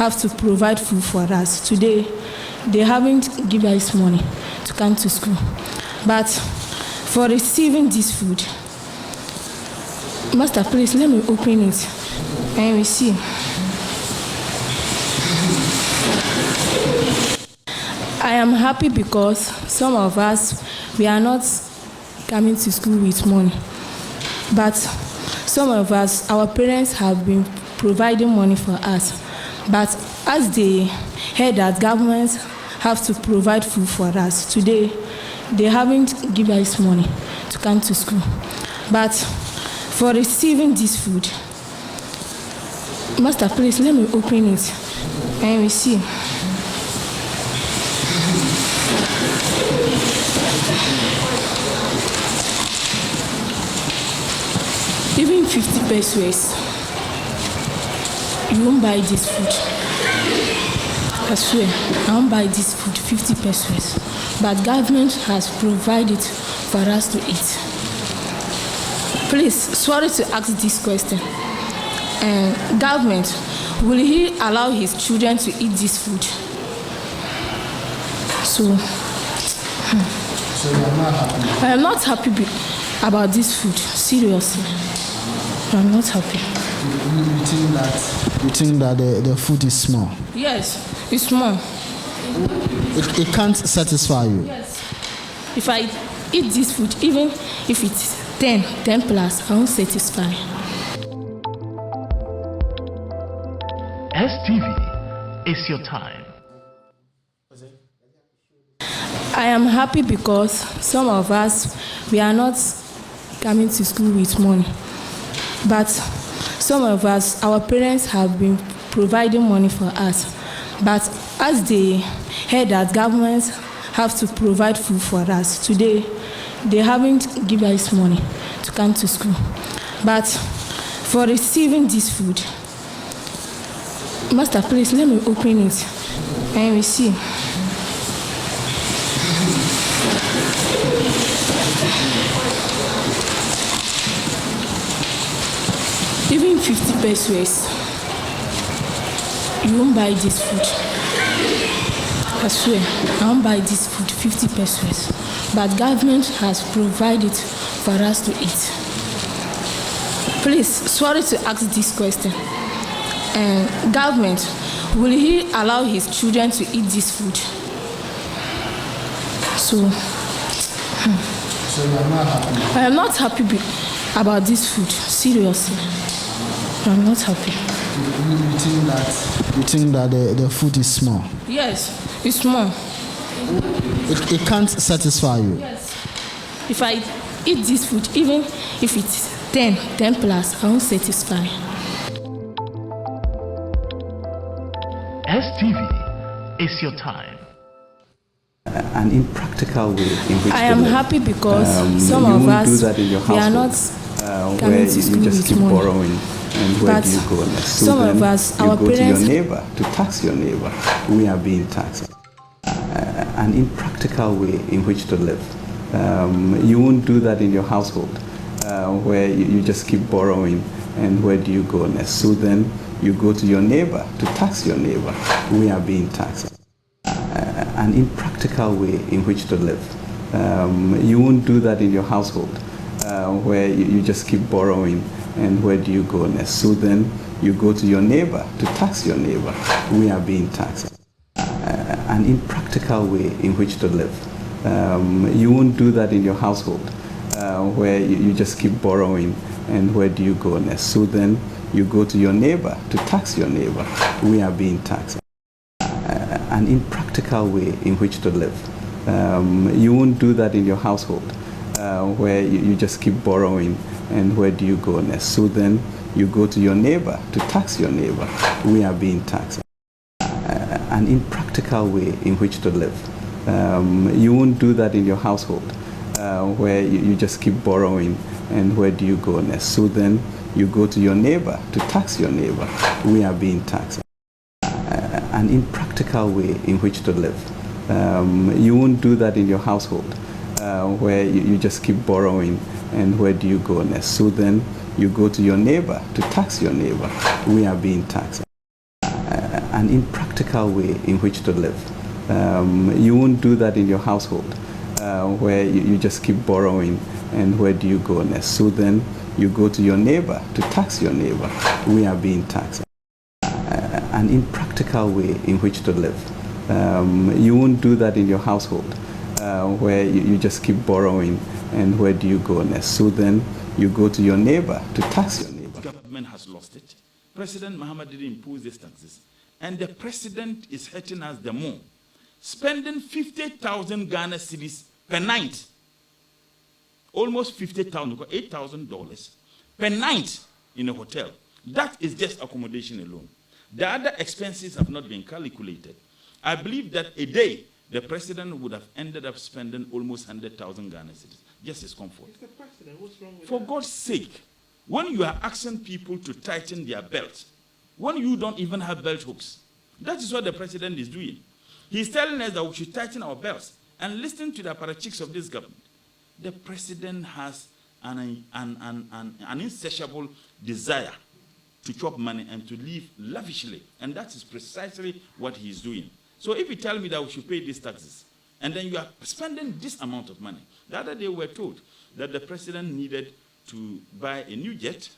have to provide food for us. Today, they haven't given us money to come to school. But for receiving this food, Master, please let me open it and we see. I am happy because some of us, we are not coming to school with money. But some of us, our parents have been providing money for us. But as they heard that governments have to provide food for us, today they haven't given us money to come to school. But for receiving this food, Master, please let me open it and we see. Even 50 pesos, you won't buy this food. I swear, I won't buy this food, 50 pesos. But government has provided for us to eat. Please, sorry to ask this question. Government, will he allow his children to eat this food? So you are not happy? I am not happy about this food, seriously. I'm not happy. You think that the food is small? Yes, it's small. It can't satisfy you? Yes. If I eat this food, even if it's 10 plus, I won't satisfy. STV is your time. I am happy because some of us, we are not coming to school with money. But some of us, our parents have been providing money for us. But as they heard that governments have to provide food for us, today they haven't given us money to come to school. But for receiving this food, Master, please let me open it and we see. Even 50 pesos, you won't buy this food. I swear, I won't buy this food, 50 pesos. But government has provided for us to eat. Please, sorry to ask this question. Government, will he allow his children to eat this food? So you are not happy? I am not happy about this food, seriously. I'm not happy. You think that the food is small? Yes, it's small. It can't satisfy you? Yes. If I eat this food, even if it's 10 plus, I won't satisfy. STV is your time. An impractical way in which I am happy because some of us, we are not coming to school you just with keep money. borrowing. And where But do you go next? So some then of us, you our go to parents, your neighbor to tax your neighbor. We are being taxed. An impractical way in which to live. You won't do that in your household, where you just keep borrowing. And where do you go next? So then you go to your neighbor to tax your neighbor. We are being taxed. An impractical way in which to live. You won't do that in your household, where you just keep borrowing. And where do you go next? So then you go to your neighbor to tax your neighbor. We are being taxed. An impractical way in which to live. You won't do that in your household, where you just keep borrowing. And where do you go next? So then you go to your neighbor to tax your neighbor. We are being taxed. An impractical way in which to live. You won't do that in your household, where you just keep borrowing. And where do you go next? So then you go to your neighbor to tax your neighbor. We are being taxed. An impractical way in which to live. You won't do that in your household, where you just keep borrowing. And where do you go next? So then you go to your neighbor to tax your neighbor. We are being taxed. An impractical way in which to live. You won't do that in your household, where you just keep borrowing. And where do you go next? So then you go to your neighbor to tax your neighbor. We are being taxed. An an impractical way in which to live. You won't do that in your household, where you just keep borrowing, and where do you go next? So then you go to your neighbor to tax your neighbor. We are being taxed. An impractical way in which to live. You won't do that in your household, where you just keep borrowing, and where do you go next? So then you go to your neighbor to tax your neighbor. The government has lost it. President Mahama didn't impose these taxes. And the president is hurting us the more. Spending 50,000 Ghana cedis per night. Almost 50,000, $8,000 per night in a hotel. That is just accommodation alone. The other expenses have not been calculated. I believe that a day, the president would have ended up spending almost 100,000 Ghana cedis. Just his comfort. Mr. President, what's wrong with For that? God's sake, when you are asking people to tighten their belts, when you don't even have belt hooks, that is what the president is doing. He's telling us that we should tighten our belts and listen to the apparatchiks of this government. The president has an insatiable desire to chop money and to live lavishly, and that is precisely what he is doing. So if you tell me that we should pay these taxes, and then you are spending this amount of money. The other day we were told that the president needed to buy a new jet,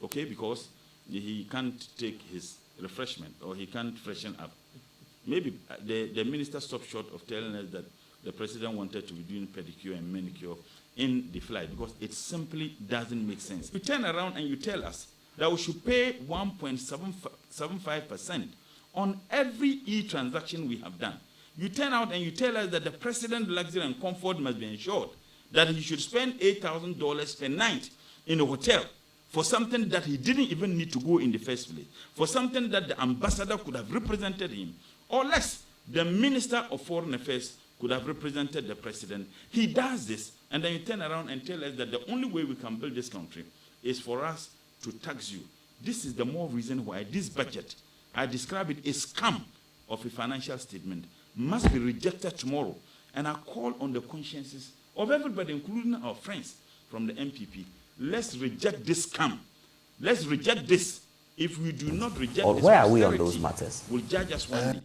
okay, because he can't take his refreshment or he can't freshen up. Maybe the minister stopped short of telling us that the president wanted to be doing pedicure and manicure in the flight because it simply doesn't make sense. You turn around and you tell us that we should pay 1.75% on every e-transaction we have done. You turn out and you tell us that the president's luxury and comfort must be ensured, that he should spend $8,000 per night in a hotel for something that he didn't even need to go in the first place, for something that the ambassador could have represented him, or less, the Minister of Foreign Affairs could have represented the president. He does this, and then you turn around and tell us that the only way we can build this country is for us to tax you. This is the more reason why this budget, I describe it a scam of a financial statement, must be rejected tomorrow. And I call on the consciences of everybody, including our friends from the MPP. Let's reject this scam. Let's reject this. If we do not reject this, where are we on those matters? Will judge us one day.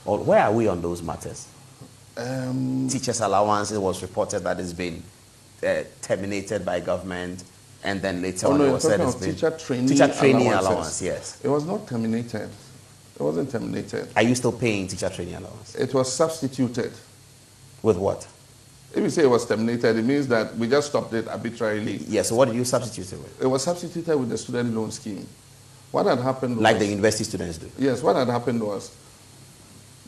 Or where are we on those matters? Teachers' allowance, it was reported that it's been terminated by government, and then later on it was said it's been teacher training allowance. Yes, it was not terminated. It wasn't terminated. Are you still paying teacher training allowance? It was substituted. With what? If you say it was terminated, it means that we just stopped it arbitrarily. Yes. So what did you substitute it with? It was substituted with the student loan scheme. What had happened was, Like the university students do. Yes, what had happened was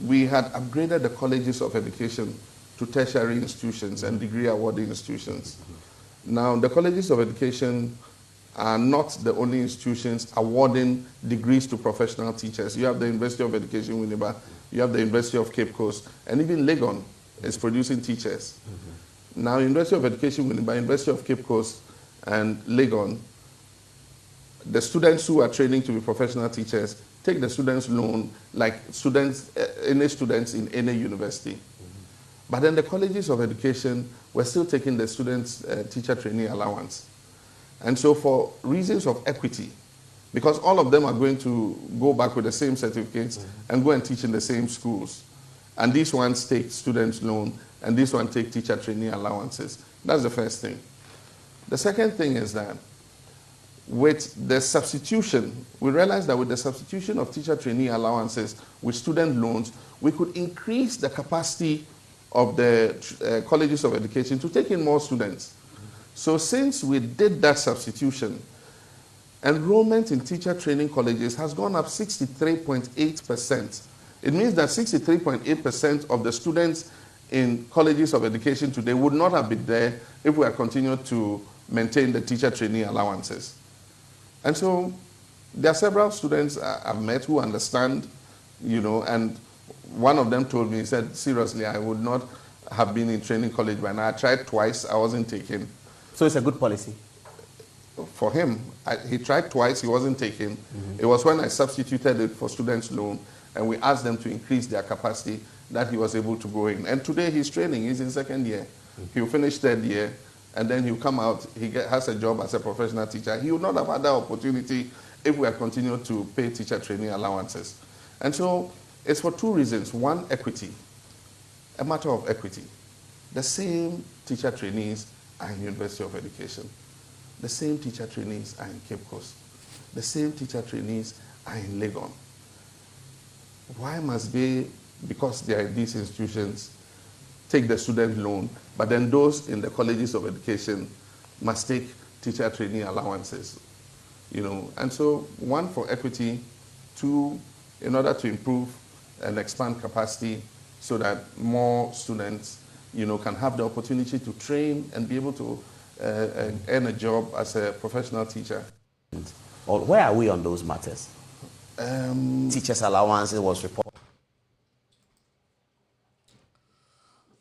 we had upgraded the colleges of education to tertiary institutions and degree awarding institutions. Now, the colleges of education are not the only institutions awarding degrees to professional teachers. You have the University of Education, Winneba, you have the University of Cape Coast, and even Legon is producing teachers. Now, University of Education, Winneba, University of Cape Coast, and Legon, the students who are training to be professional teachers take the students' loan like students, any students in any university. But then the colleges of education were still taking the students' teacher training allowance. And so for reasons of equity, because all of them are going to go back with the same certificates and go and teach in the same schools. And these ones take students' loan, and these ones take teacher training allowances. That's the first thing. The second thing is that with the substitution, we realized that with the substitution of teacher training allowances with student loans, we could increase the capacity of the colleges of education to take in more students. So since we did that substitution, enrollment in teacher training colleges has gone up 63.8%. It means that 63.8% of the students in colleges of education today would not have been there if we had continued to maintain the teacher training allowances. And so there are several students I've met who understand, you know, and one of them told me, he said, seriously, I would not have been in training college by now. I tried twice, I wasn't taken. So it's a good policy? For him, he tried twice, he wasn't taken. It was when I substituted it for students' loan and we asked them to increase their capacity that he was able to go in. And today he's training, he's in second year. He'll finish third year and then he'll come out, has a job as a professional teacher. He would not have had that opportunity if we had continued to pay teacher training allowances. And so it's for two reasons. One, equity, a matter of equity. The same teacher trainees are in University of Education. The same teacher trainees are in Cape Coast. The same teacher trainees are in Legon. Why must they, because they are in these institutions, take the student loan, but then those in the colleges of education must take teacher training allowances? You know, and so one, for equity, two, in order to improve and expand capacity so that more students, you know, can have the opportunity to train and be able to earn a job as a professional teacher. Or where are we on those matters? Teachers' allowances was reported.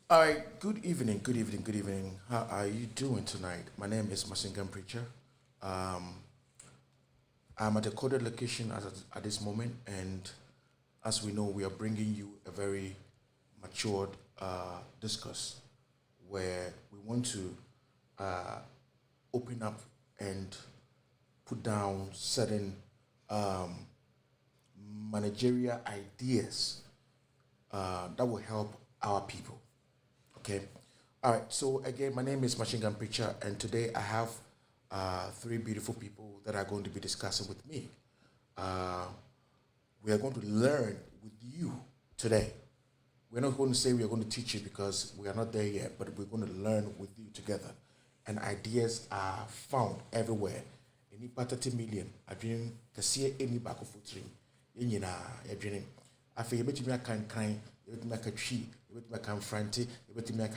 All right, good evening. How are you doing tonight? My name is Masingam Preacher. I'm at a coded location at this moment, and as we know, we are bringing you a very matured discourse where we want to open up and put down certain managerial ideas that will help our people. Okay. All right. So again, my name is Machine Gun Preacher, and today I have three beautiful people that are going to be discussing with me. We are going to learn with you today. We're not going to say we are going to teach you because we are not there yet, but we're going to learn with you together. And ideas are found everywhere. Any part 30 million, I dream to see any back of foot in a dream. I feel you bet me kind, you bet me a tree, you bet me a frantic, you bet me a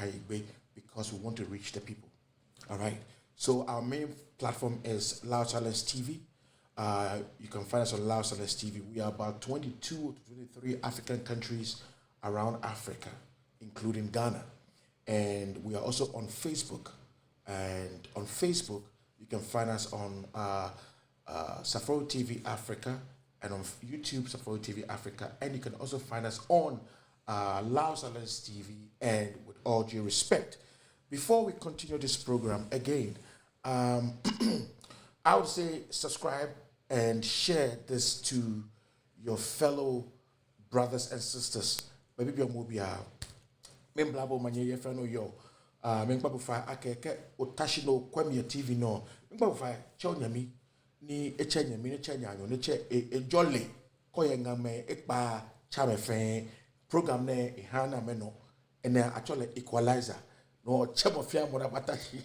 because we want to reach the people. All right. So our main platform is Loud Silence TV. You can find us on Loud Silence TV. We are about 22 to 23 African countries around Africa, including Ghana. And we are also on Facebook. And on Facebook, you can find us on Safari TV Africa, and on YouTube, Safari TV Africa. And you can also find us on Loud Silence TV. And with all due respect, before we continue this program, again, I would say subscribe and share this to your fellow brothers and sisters. Maybe you're mobile. Memblabo manye yefano yo. Membabu fa akeke otashino kwemi TV no. Membabu fa chao nyami ni eche nyami ni eche nyanyo ni eche jolly koye ngame ekpa chame fen program ne ihana meno ene actually equalizer. No chemofia mora batashi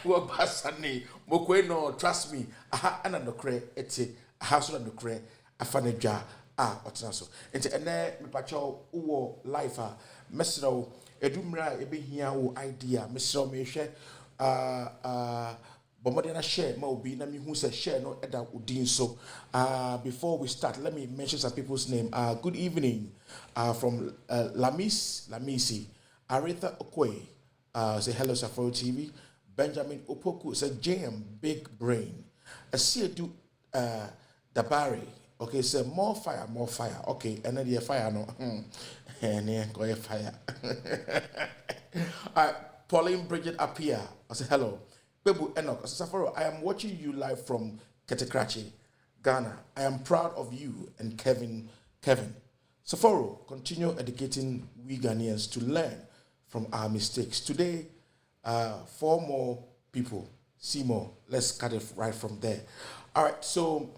wo basani mokwe no trust me aha ana no kre eti aha so no kre afane dwa otena so enti ene mepacho wo life mesro edumra ebehia wo idea mesro mehwe bomode na share ma obi na mehu se share no eda udin so before we start, let me mention some people's name. Good evening from Lamisi Aretha Okoye. Say hello, Safari TV. Benjamin Opoku say JM Big Brain. Asiedu Dabari. Okay, say more fire. Okay, and then the fire no. And then go fire. Pauline Bridget Apia. I say hello. Bebu Enoch. Safari, I am watching you live from Ketekrachi, Ghana. I am proud of you and Kevin. Safari, continue educating we Ghanaians to learn from our mistakes. Today, 4 more people, see more. Let's cut it right from there. All right, so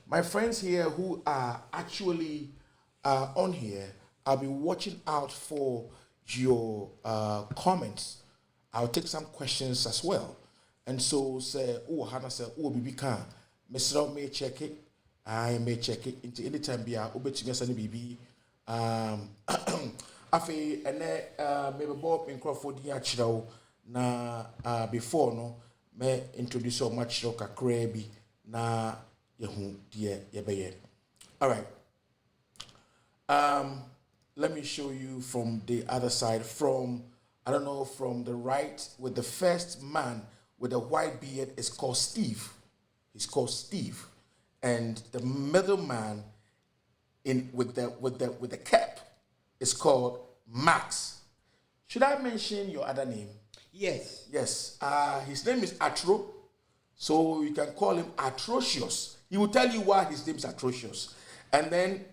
my friends here who are actually on here, I'll be watching out for your comments. I'll take some questions as well. And so say, Hannah say, Bibi can. Mr. may check it. I may check it into any time be a ubeti BB. Afi ene maybe Bob in Crawford Yachiro na before no me introduce so much kakra bi na yehu die yebeye. All right. let me show you from the other side. From, I don't know, from the right, with the first man with a white beard is called Steve. He's called Steve. And the middle man with the cap is called Max. Should I mention your other name? Yes. Yes. His name is Atro. So you can call him Atrocious. He will tell you why his name is Atrocious. And then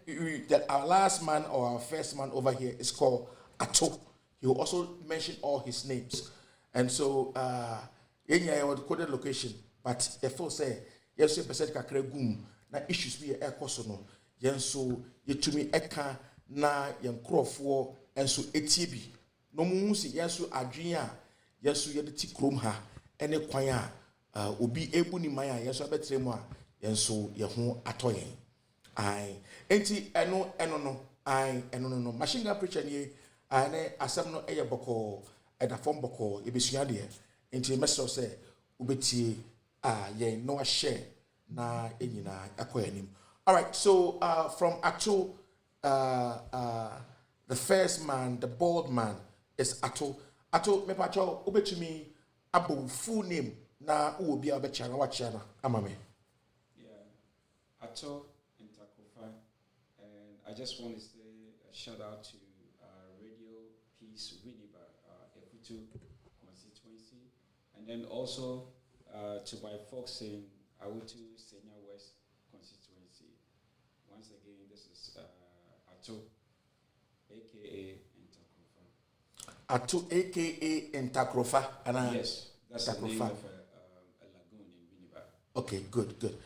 our last man or our first man over here is called Ato. He will also mention all his names. And so, I would call the location. But if I say, yes, you percent kakre gum na issues be a koso no. Yen so yetumi eka na yen krofo enso etie bi. No mu si yen so adwen a yen so ye de ti krom ha ene kwan a obi ebu ni man a yen so abetre mu a yen so ye ho atoyen. Ai enti eno no machine gun preacher ni ne asem no eye boko eda form boko ebesua de enti meso say ubetie ye no share na enyina akoyanim. All right, so from Ato, the first man, the bald man is Ato. Ato, me pacho ubetumi abu full name na uobi abechana wachana amame. Yeah, Ato Intakofa, and I just want to say a shout out to Radio Peace Winneba, Ekutu constituency, and then also to my folks in Awutu Senior West constituency. Once again, this is Ato, aka Intakrofa. Ato, aka Intakrofa. Yes, that's the name of a lagoon in Winneba. Okay, good.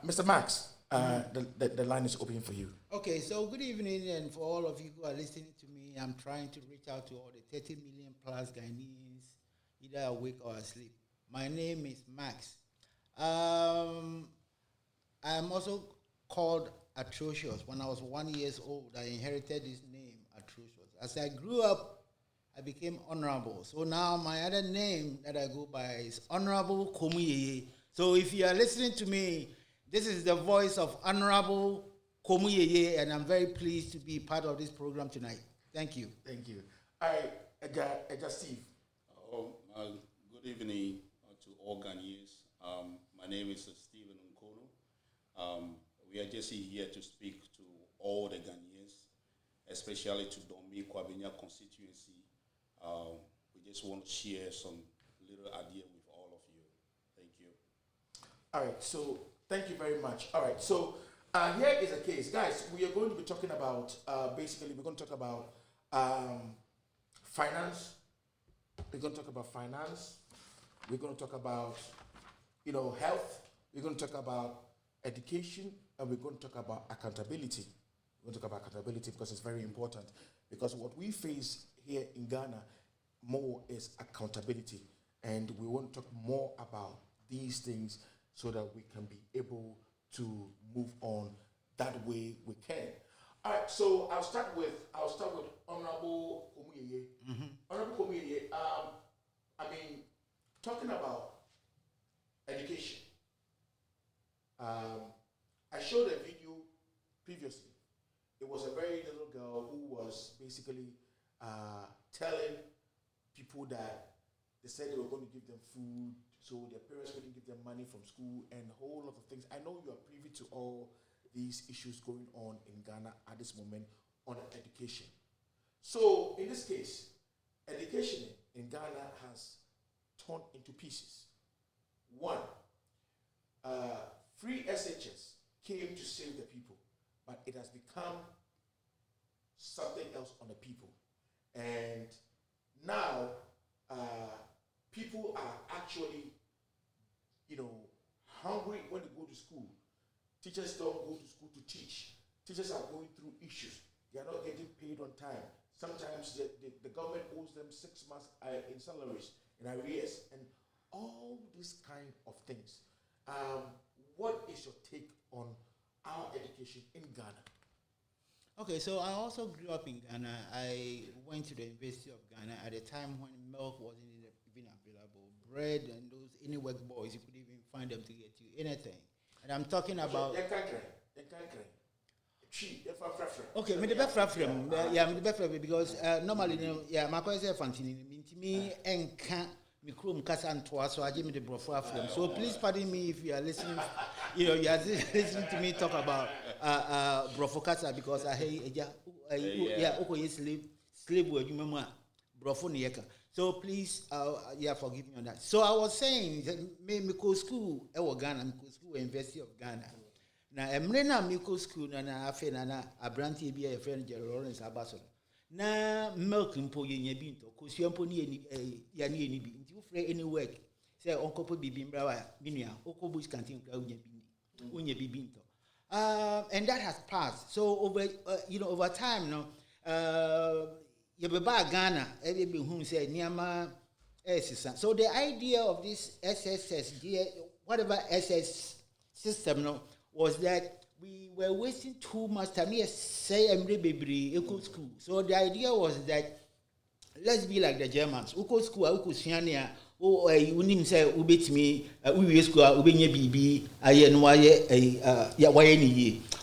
Mr. Max, the line is open for you. Okay, so good evening, and for all of you who are listening to me, I'm trying to reach out to all the 30 million plus Ghanaians, either awake or asleep. My name is Max. I'm also called Atrocious. When I was 1 year old, I inherited this name, Atrocious. As I grew up, I became Honorable. So now my other name that I go by is Honorable Komuyeye. So if you are listening to me, this is the voice of Honorable Komuyeye, and I'm very pleased to be part of this program tonight. Thank you. Thank you. All right, Edgar Steve. Good evening to all Ghanaians. My name is Stephen Nkono. We are just here to speak to all the Ghanaians, especially to Domi Kwabenya constituency. We just want to share some little idea with all of you. Thank you. All right, so thank you very much. All right, so here is a case. Guys, we are going to be talking about, basically, we're going to talk about finance. We're going to talk about finance. We're going to talk about, health. We're going to talk about education, and we're going to talk about accountability. We're going to talk about accountability because it's very important. Because what we face here in Ghana more is accountability, and we want to talk more about these things so that we can be able to move on that way we can. All right, so I'll start with Honorable Komuyeye. Mm-hmm. Honorable Komuyeye, talking about education. I showed a video previously. It was a very little girl who was basically telling people that they said they were going to give them food, so their parents wouldn't give them money from school, and a whole lot of things. I know you are privy to all these issues going on in Ghana at this moment on education. So in this case, education in Ghana has torn into pieces. One, free SHS came to save the people, but it has become something else on the people. And now, people are actually, hungry when they go to school. Teachers don't go to school to teach. Teachers are going through issues. They are not getting paid on time. Sometimes the government owes them 6 months in salaries, in arrears, and all these kind of things. What is your take on our education in Ghana? Okay, so I also grew up in Ghana. I went to the University of Ghana at a time when milk wasn't even available. Bread and those any work boys, you could even find them to get you anything. And I'm talking about... Okay, me the best frame. Yeah, me the best frame because normally, you know, yeah, my question is Fantini. Me and can't me chrome kasa and twa, so I give me the brofra frame. So please pardon me if you are listening. You know, you are listening to me talk about brofo kasa because I hey yeah okay slave word you remember brofo niyeka. So please yeah forgive me on that. So I was saying me go school Ghana, me go school University of Ghana. Na emre na medical school na afe na abranti bi a friend Jerry Lawrence Abaso na milk mpo ye bi nto kosua mpo ni ya ni bi nti wo frɛ any work say onkopo bibi mbra wa minua okobush canteen kra unya bibi nto and that has passed. So over over time no ye be ba Ghana e be hu say niama esisa. So the idea of this SSS whatever SS system no was that we were wasting too much time. Yes, say Emre Bebri, Eco School. So the idea was that let's be like the Germans. Eco School, Eco Siania, unim say ubet me, we school, ubenye bibi, ayen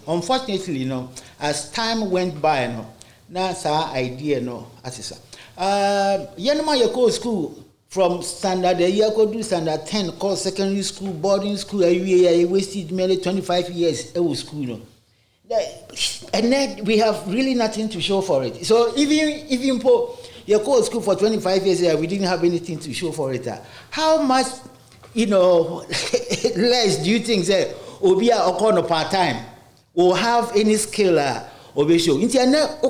unfortunately, you know, as time went by, no, that's our idea, no, assessor. Yenma Eco School. From standard a year go do standard 10 called secondary school, boarding school, I wasted nearly 25 years at school. No? And then we have really nothing to show for it. So even you go to school for 25 years, we didn't have anything to show for it. How much, less do you think that Obia or part-time will have any skill or be show? In Ghana,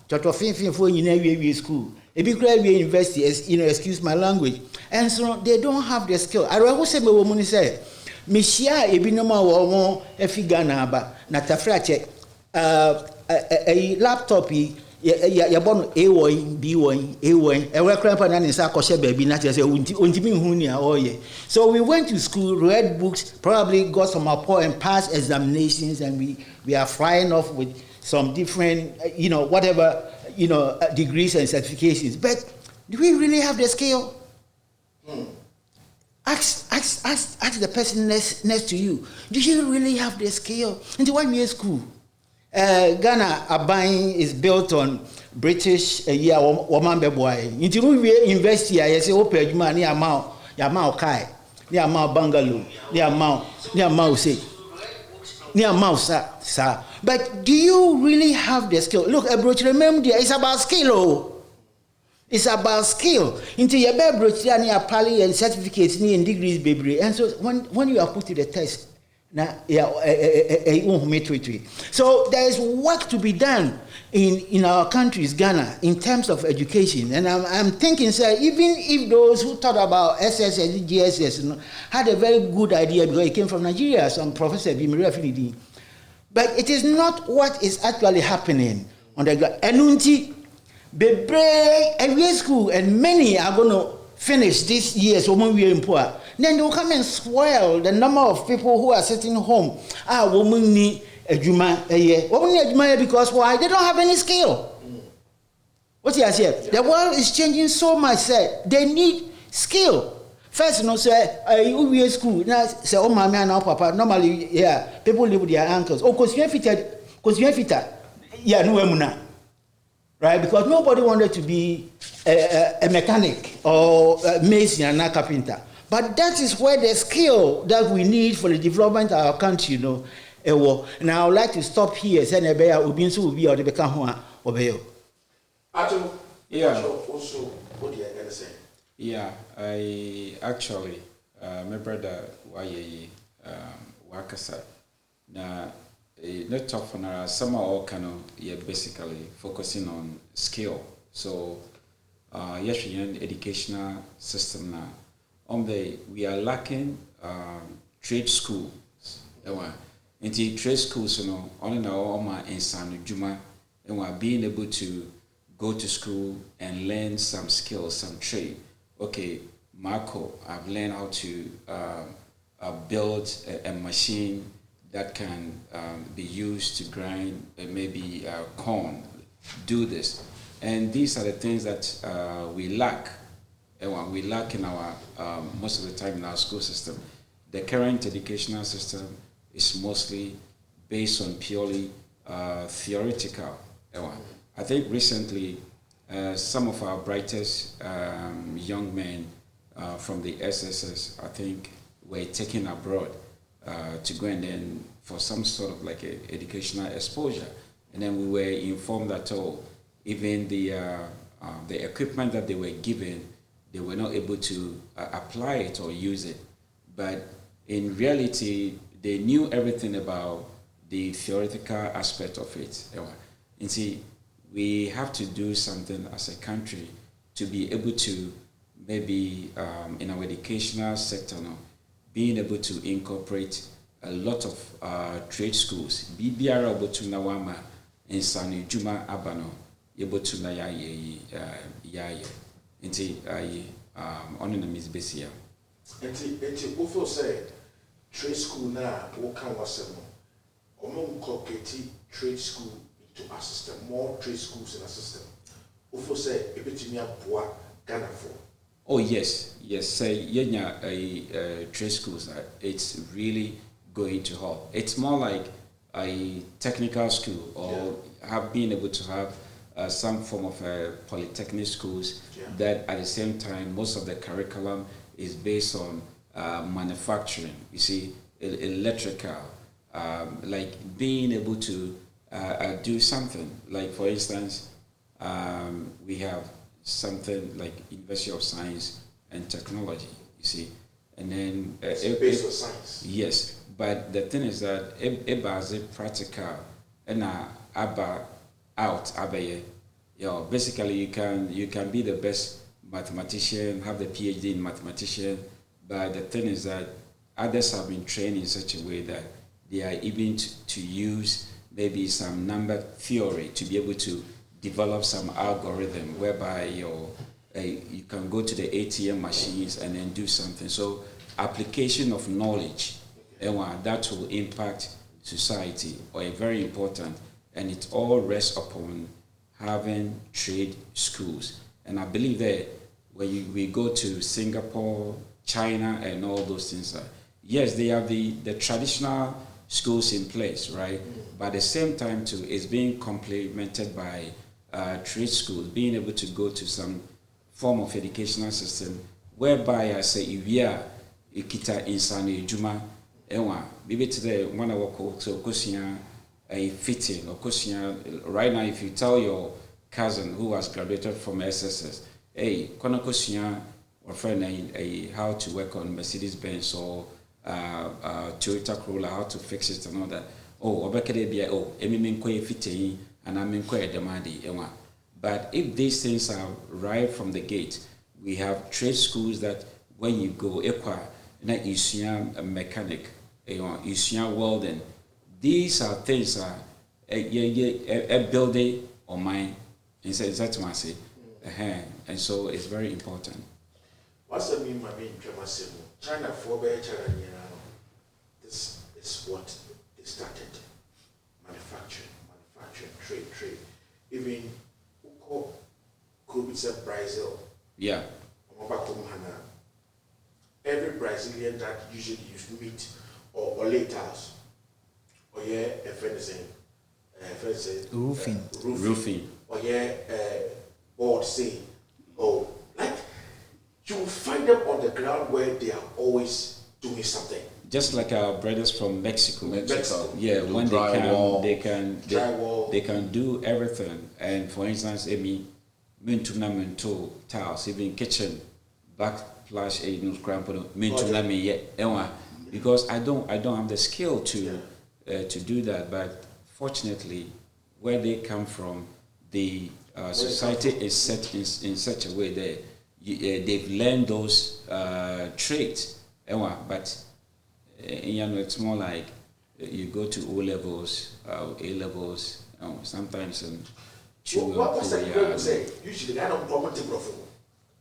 Chotofin for in school. A big university, excuse my language, and so they don't have the skill. I will say, my woman say, Mishia ebinoma wo efigana ba na tafrache a laptop ya bon A1 B1 A1 e we krampa na nsa akoshe baby na say ontimi hu ni a oye. So we went to school, read books, probably got some rapport and passed examinations, and we are flying off with some different whatever degrees and certifications. But do we really have the skill? Ask the person next to you. Do you really have the skill? In the 1 year school, Ghana Abain is built on British woman boy. Into university, I say open juma ni amao kai, ni amao Bangalore, ni amao say, ni amao sa. But do you really have the skill? Look, remember, it's about skill. Oh. It's about skill. Into your baby, and certificates and degrees, baby. And so when you are put to the test, so there is work to be done in our countries, Ghana, in terms of education. And I'm thinking, sir, even if those who thought about SSS, GSS, had a very good idea because it came from Nigeria, some professor, but it is not what is actually happening on the ground. Enunti, Bebre, every school, and many are going to finish this year, so when we are poor. Then they will come and swell the number of people who are sitting home. Women need a juma a year. Women need a juma because why? They don't have any skill. What you say? The world is changing so much, sir. They need skill. First, say, we school. Now, say, oh, mommy and papa. Normally, yeah, people live with their uncles. Oh, because you fit. Yeah, no, emuna. Right? Because nobody wanted to be a mechanic or a mason and a carpenter. But that is where the skill that we need for the development of our country, And I would like to stop here. Also, what do you going to say? Yeah, I actually, my brother, Wakasa, na not tough on some all kind of basically focusing on skill. So, yes, educational system now. We are lacking trade schools. Into trade schools, only now in San Juma, and we're being able to go to school and learn some skills, some trade. Okay, Marco, I've learned how to build a machine that can be used to grind maybe corn. Do this, and these are the things that we lack. We lack in our most of the time in our school system. The current educational system is mostly based on purely theoretical. I think recently some of our brightest young men from the SSS, I think, were taken abroad to go and then for some sort of like a educational exposure. And then we were informed that even the equipment that they were given, they were not able to apply it or use it. But in reality, they knew everything about the theoretical aspect of it. And see, we have to do something as a country to be able to maybe in our educational sector now, being able to incorporate a lot of trade schools. Bibiara obotu na wama insani juma abano yebotu na ya nti onu na Miss Besia. Nti ofo say trade school na wo kan wasem no omo incorporate trade school into our system, more trade schools in our system. Ofo say ebetimi aboa Ghana for. Oh yes. Say a trade schools. It's really going to help. It's more like a technical school or have been able to have some form of polytechnic schools that at the same time most of the curriculum is based on manufacturing. You see, electrical, like being able to do something. Like for instance, we have something like University of Science and Technology, you see, and then based on science. Yes, but the thing is that it practical and basically you can be the best mathematician, have the PhD in mathematician, but the thing is that others have been trained in such a way that they are able to use maybe some number theory to be able to develop some algorithm whereby you can go to the ATM machines and then do something. So application of knowledge, that will impact society, or very important, and it all rests upon having trade schools. And I believe that when we go to Singapore, China, and all those things, yes, they have the traditional schools in place, right? But at the same time too, it's being complemented by trade schools, being able to go to some form of educational system whereby I say if you are ikita insani juma maybe today when I walk to kosia a fitting or kosia right now. If you tell your cousin who has graduated from SSS, hey, kono kosia or friend how to work on Mercedes-Benz or Toyota Corolla, how to fix it and all that. Fitting and I'm demanding. But if these things are right from the gate, we have trade schools that when you go, a mechanic, welding. These are things a building or mine. And so it's very important. What's the mean, my main China for this is what they started. Manufacturing, trade. Even Brazil. Yeah. Every Brazilian that usually use meat or lettuce or roofing or board say, like you will find them on the ground where they are always doing something. Just like our brothers from Mexico. Yeah, when they can do everything. And for instance, tiles, even kitchen, backsplash, because I don't have the skill to do that. But fortunately, where they come from, the society is set in such a way that they've learned those traits. But it's more like you go to O levels, A levels, sometimes. What's that say? Usually, I don't promote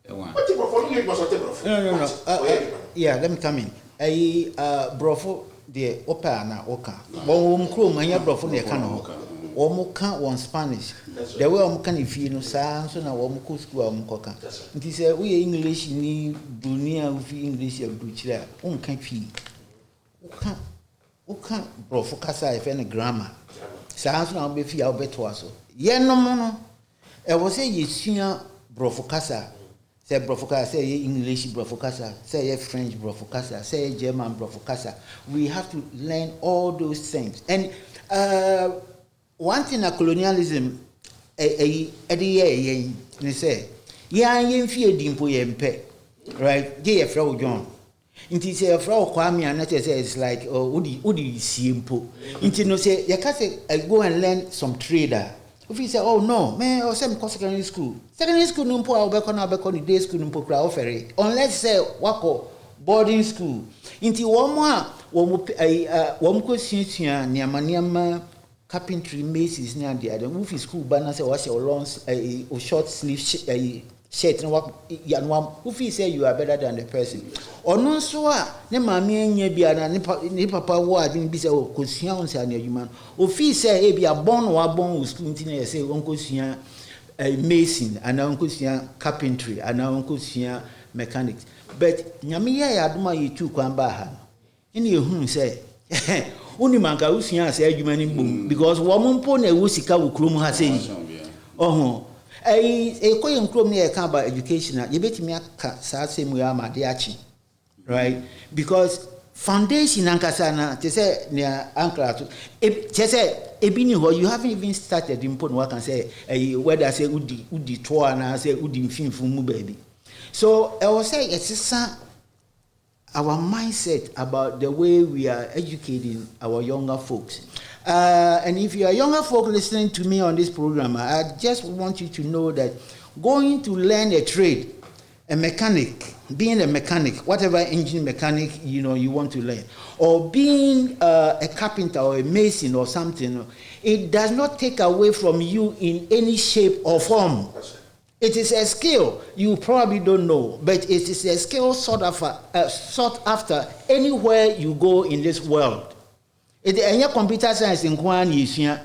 No. Yeah, let me come in. Brofo, the opera oka. One crew, my brofo, the canoe. Omuka one Spanish. The way can if you know, so now Omuku school Omuka. It is a we English in Bunia with English of Buchia. Can't fee. Uka brofo casa if any grammar. Sans now be fear betwaso. Yenom no. Was say yesua brofokasa. Say brofokasa, say English brofokasa, say French brofokasa, say German brofokasa. We have to learn all those things. And one thing a colonialism say, yeah, yen fear dimpo yempe. Right? Dear Frau John. Inti say Frau Kwame and not say it's like udi simple. Inti no say you can't say go and learn some trader. If you say, oh no, man, or some secondary school. Secondary school no po abekon day school no po kra offer. Unless say wako boarding school. Inti wo ko sinsua niamaniama carpentry masons na dey the movie school banner say was your long a short sleeve shirt no yanwa who feel say you are better than the person or no so ne maame anya bia na ne papa wo adwin bi say o kosua on say na adwuma o feel say e bia born wo school ntina say on kosua mason and on kosua carpentry and on kosua mechanics but nyame ya adoma yitu kwan ba ha ene ehunu say uni manka usua say adwuma ni bom because wo mompo na ewu sika wo krom ha say oho a coin chrome near about education, you bet me a same way I'm right? Because foundation Ankasana, they say near Ankara, they say, you haven't even started important work and say, whether I say Udi tour and I say Udi film from baby. So I will say it's our mindset about the way we are educating our younger folks. And if you are younger folk listening to me on this program, I just want you to know that going to learn a trade, a mechanic, being a mechanic, whatever engine mechanic you want to learn, or being a carpenter or a mason or something, it does not take away from you in any shape or form. It is a skill you probably don't know, but it is a skill sought after anywhere you go in this world. It any computer science in Kwan Yisha.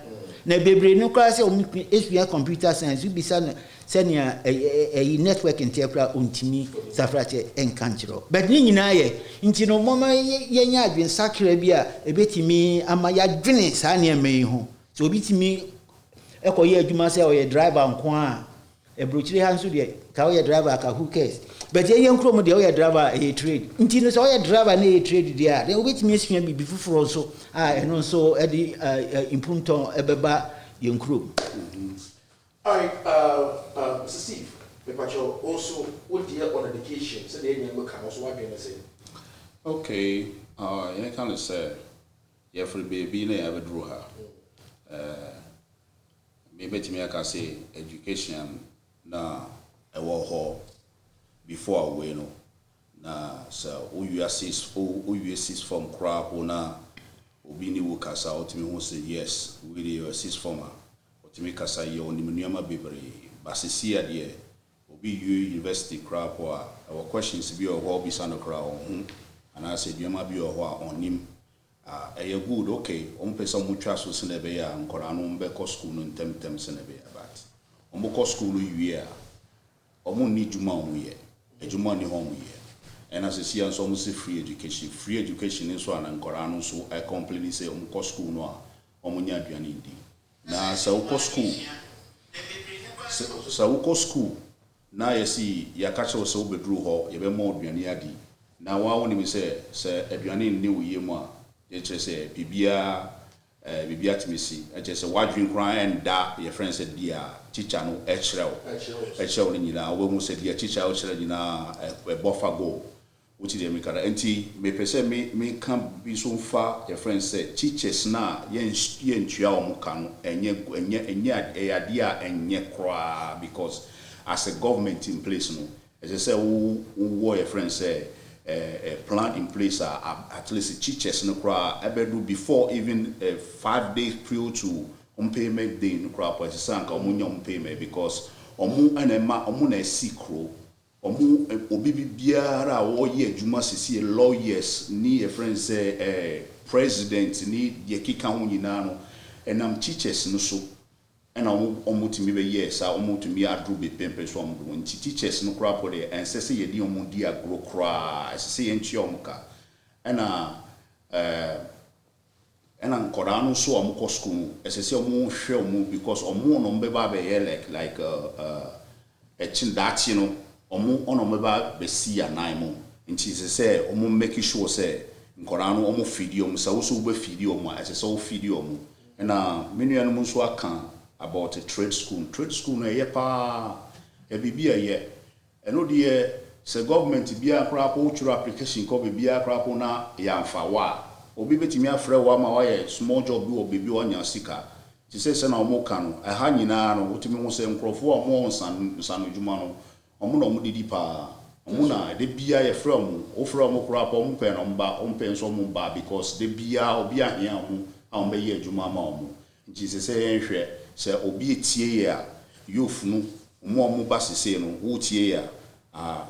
Na bebre no class of computer science, you be send a network interpreter untimi safrache enkanchiro. But ni nyina ye, nti no mama yenya adwen sakra bia ebetimi amaya dwene sa ne amei ho. So obitimi ekoye adwuma se o ye driver nko a ebrochire hanso de ka o ye driver ka who cares. But ye nkrom de o ye driver e trade. Nti no so o ye driver na e trade dia. Then obitimi asua bi fufuro so eno so e di impunton ebeba ye nkrom. All right, Mr. Steve, Mepacho also what dear on education, so they can also what you say. Okay, you can say, yeah, for baby, I ever drew her. Maybe to me, I can say education na a war hall before we know. Na so who you assist from crap or na Obini will cast out to me who say yes, we assist from her. To make us say on the Munyama Bibri, Basisia dear, Obi University crap or our questions be or what be son of crowd, and I said, you might be or what on him. A good, okay, on pay some muchas was in a bear and Coranum Beco school and Tempems in a bear, but on Boko school you year, or won't need you mom year, a Jumani home year. And as I see, I'm almost free education is one and Corano, so I completely say on Cosco noir, or Munya Dianindi. Na sauko school na yesi ya kacha wo so bedru ho ye be mo aduane adi na wa woni mi se aduane ni wo yemu a ye che se bibia timisi e che se wadwin kran enda ye friend said dia teacher no e cherew ni nyina wo mu se dia teacher o chere nyina e bofa go which dey make ara enti me pese me can be so far your friend said teachers na yen tua o muka no enye ade enye kra because as a government in place no as I say who your friend say a plan in place at least teachers no kra ebedu before even 5 days prior to payment day no kra po say anka omunya payment because omu anema omu na sikro omu obibi biara wo ye adwuma sisi lawyers ni a friend say president ni ye kika ho nyina no enam teachers no so ena omu timi be yes omu timi adru be pempe so omu nti teachers no kra po de ensese ye di omu di agro kra ensese ye nchi omu ka ena and an Korano so Omko school, as I say, show because no beba like a chin that you know, on meba besi a naimo, and she say, making sure say, Korano omo feedium, so also be feedium as a so feedium, and many animals work about a trade school. Trade school na yepa a bibia ye, and no dear, say government be a crap or application copy be a crap na yamfa. Obi betimi afre wa ma wa small job bi obi bi onya sika ti se na omo ka no ha nyina no wotimi ho se nkrofo omo nsan djuma no omo na omo didi pa omo na de bia ye frɛ omo o frɛ omo kura pa omo pɛ no mba omo pɛ nso omo ba because de bia obi ahia omo a omo be ye djuma ma omo nti se yenhwɛ se obi etie ya youth no omo ba sese no wo tie ya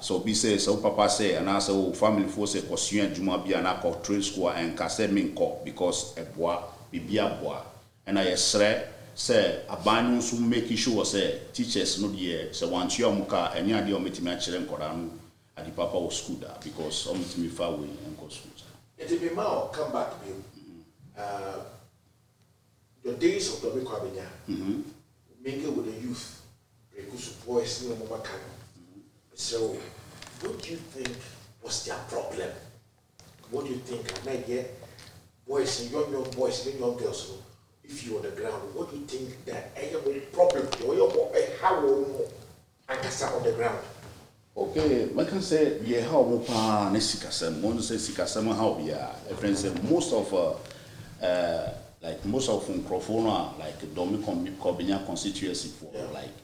so be say so papa say and also family force say kosuan juma bia na ko trade school and ka say min ko because eboa bibia boa and I sre say abanu so make sure say teachers no dey say want you amuka any ade o metimi a kire nkora no adi papa o school da because o metimi far away and go school. It be ma come back be the days of Domi Kwabenya mingle with the youth because boys no more can. So, what do you think was their problem? What do you think? I might get boys and young boys and young girls. If you're on the ground, what do you think that any problem? How I guess on the ground. Okay, I can say yeah. How much nesikasem? One say sikasem how we are. Friends say most of like most of Nkrofona like Domi Kwabenya constituency for like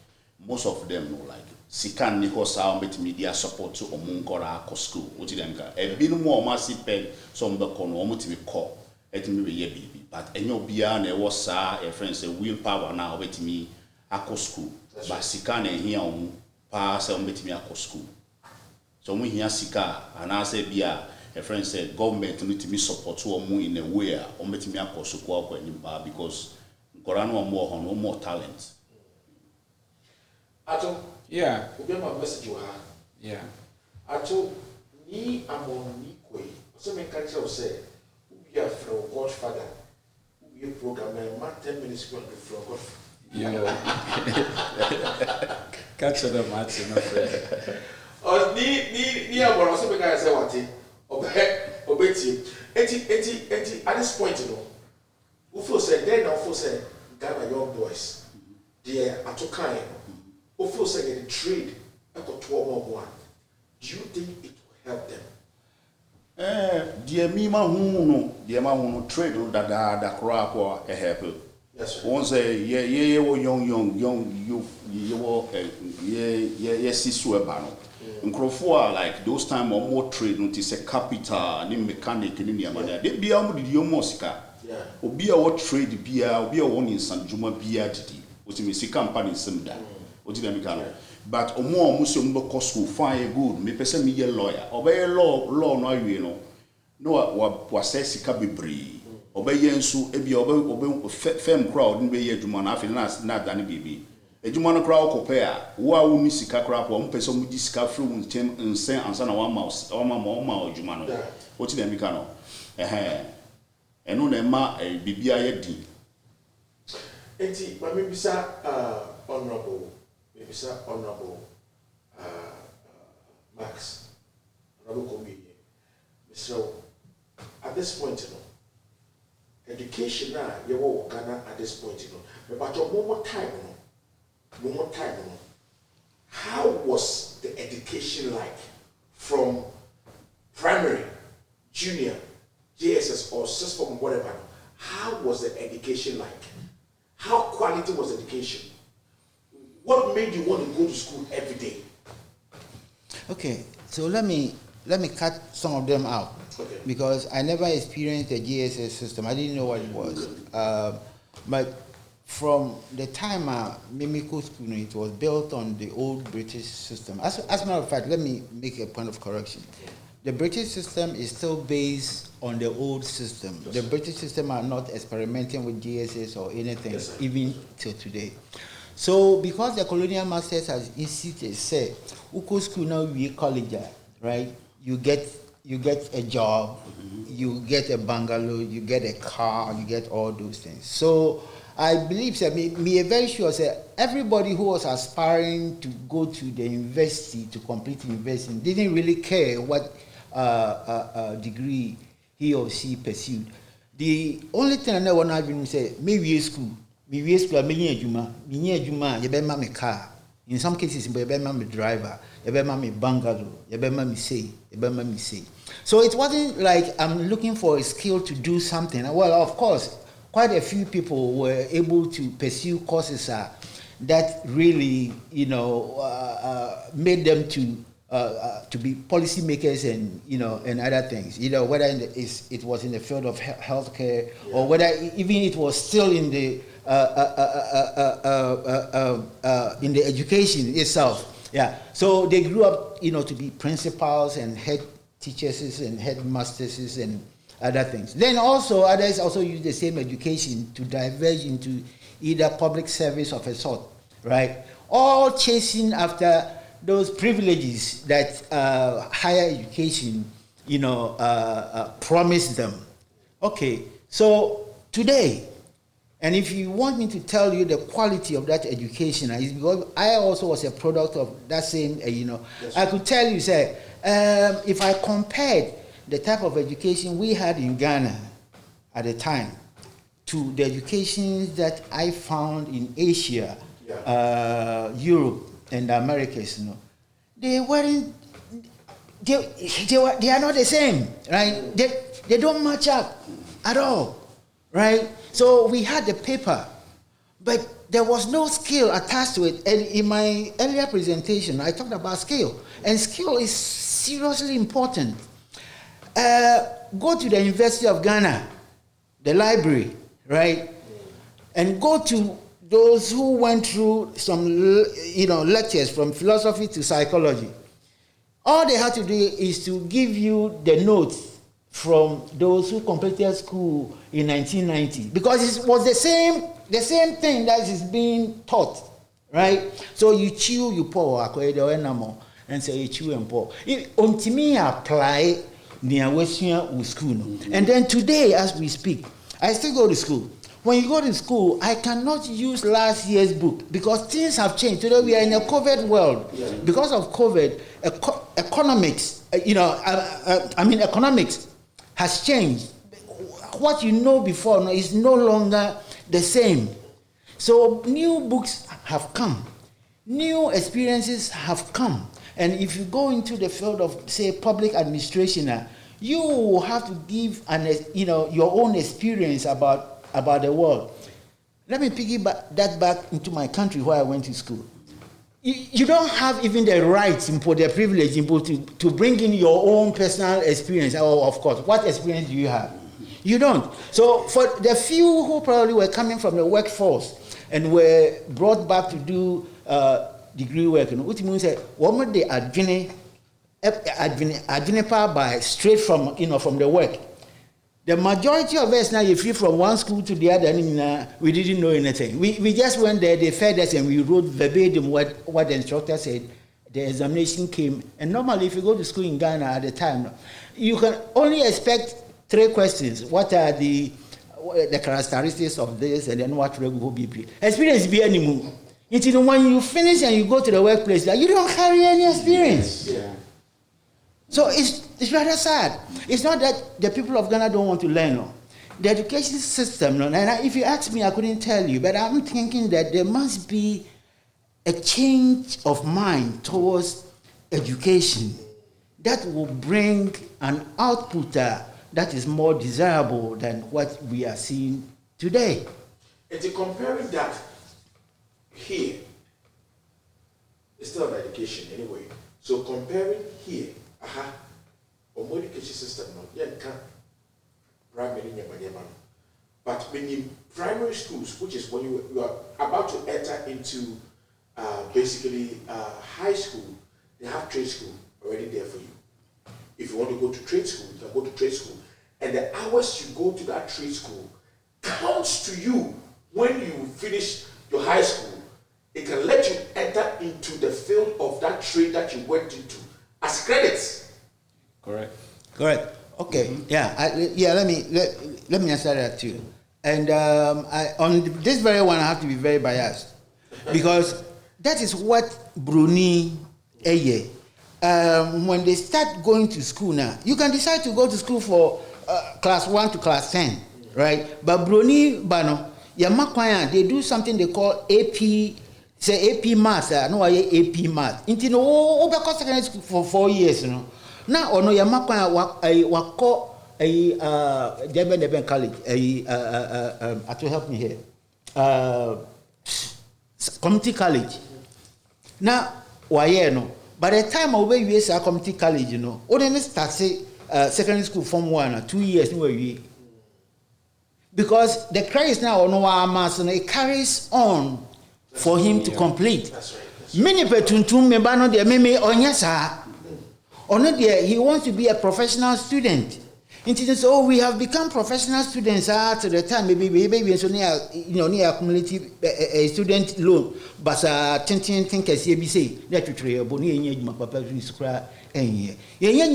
most of them no like. Sikan niko sa mbeti media support to omunkora ko school oti dem ka e binu mo ma si pen so mbe kono omutimi ko etimi be ye bibi but enyo bia na e wo sa e friends say will power na obetimi akọ school but sikan e hia omu pa se ombetimi akọ school so mu hia sika ana se bia e friends say government nitimi support omu in a way a ombetimi akọ school akọ nimba because nkora no omo ho no more talent. Ato, yeah. We get my message you have. Yeah. Ato, ni amon ni kwe. So me catch you say, we are from Godfather. We program man 10 minutes going to from Godfather. Yeah. Catch the match, my friend. Oh, ni amon. So me catch say what? Obeti. Eti. At this point, you know, who feel say then now feel say Ghana young boys. They are to kind. Who feel say the trade got 12 more. Do you think it will help them? Dear me, my no trade da crap or a help. Yes, sir. One say, yeah, young, yes, is Suebano. In Crofua, like those time or more trade, notice a capital, and mechanic in India. They be able to do Mosca. Or be a what trade beer, or be a one in San Juma beer, which means a company similar. But more Muslim cost will find good, me person me a lawyer, obey law no you know. No what says he can be bree. Obey Yensu, ebi obey fem crowd, and be a Juman after not than a baby. A Juman crowd compare, who will miss a crap one person with this car through and send and son of 1 mouse, or mamma or Jumano. What's the Micano? And on a ma a bibia di. Eti, but maybe sir, honorable. Maybe sir, honorable Max, honorable comedian. So, at this point, you know, education now, you will Ghana at this point, you know. But one more time, you know, how was the education like from primary, junior, JSS, or system, whatever? How was the education like? How quality was education? What made you want to go to school every day? Okay, so let me cut some of them out, okay, because I never experienced the GSS system. I didn't know what it was. But from the time Mimiko School, it was built on the old British system. As a matter of fact, let me make a point of correction. The British system is still based on the old system. The British system are not experimenting with GSS or anything, even till today. So, because the colonial masters has instituted, say, Uko school now we college, right? You get you get a job, you get a bungalow, you get a car, you get all those things. So I believe that me very sure say everybody who was aspiring to go to the university, to complete university, didn't really care what degree he or she pursued. The only thing I know when I've been say, me school, me car. In some cases, me driver, me bungalow, me say. So it wasn't like I'm looking for a skill to do something. Well, of course, quite a few people were able to pursue courses that really, made them to be policymakers and and other things. Whether it was in the field of healthcare or whether even it was still in the education itself. Yeah. So they grew up, to be principals and head teachers and headmasters and other things. Then also others also use the same education to diverge into either public service of a sort, right? All chasing after those privileges that higher education, promised them. Okay, so today, and if you want me to tell you the quality of that education, is because I also was a product of that same, I could tell you, say, if I compared the type of education we had in Ghana at the time to the education that I found in Asia, Europe, and the Americas, they weren't. They are not the same, right? They don't match up at all, right? So we had the paper, but there was no skill attached to it. And in my earlier presentation, I talked about skill, and skill is seriously important. Go to the University of Ghana, the library, right? And go to those who went through some, lectures from philosophy to psychology. All they had to do is to give you the notes from those who completed school in 1990, because it was the same thing that is being taught, right? So you chew, you pour, and say you chew and pour. Until me apply near Western school, and then today, as we speak, I still go to school. When you go to school, I cannot use last year's book because things have changed. Today we are in a COVID world. Because of COVID, economics, economics has changed. What you know before is no longer the same. So new books have come. New experiences have come. And if you go into the field of, say, public administration, you will have to give your own experience about the world. Let me piggyback that back into my country where I went to school. You don't have even the rights, the privilege to bring in your own personal experience. Oh, of course. What experience do you have? You don't. So for the few who probably were coming from the workforce and were brought back to do degree work, what means what they are by straight from the work. The majority of us now, if you from one school to the other, we didn't know anything. We just went there, they fed us, and we wrote verbatim what the instructor said. The examination came. And normally, if you go to school in Ghana at the time, you can only expect 3 questions. What are the characteristics of this, and then what will be? Experience be anymore. Until when you finish and you go to the workplace, you don't carry any experience. Yeah. So it's rather sad. It's not that the people of Ghana don't want to learn. No. The education system, and if you ask me, I couldn't tell you, but I'm thinking that there must be a change of mind towards education that will bring an output that is more desirable than what we are seeing today. And to compare that here, it's still about education anyway. So comparing here, or education system, primary, but when in primary schools, which is when you are about to enter into basically high school, they have trade school already there for you. If you want to go to trade school, you can go to trade school. And the hours you go to that trade school counts to you when you finish your high school. It can let you enter into the field of that trade that you went into as credits. Correct. Correct. Okay. Let me answer that too. And on this very one, I have to be very biased because that is what Bruni Eye. When they start going to school now, you can decide to go to school for class 1 to class 10, right? But Bruni Bano, Yamakwaya, they do something they call AP. Say AP math, no AP math. Into no secondary school for 4 years, you know. Now ono Yamakwaya wako Deben College, to help me here. Community college. Now, why no? By the time I will use a community college, you know, only start secondary school from 1 or 2 years, because the credit now on our mass and it carries on for him to complete. Many petuntum membano de meme onyasa. He wants to be a professional student. So we have become professional students at the time. Maybe we so near accumulative student loan. But think as you say that you try boni my papa is cry and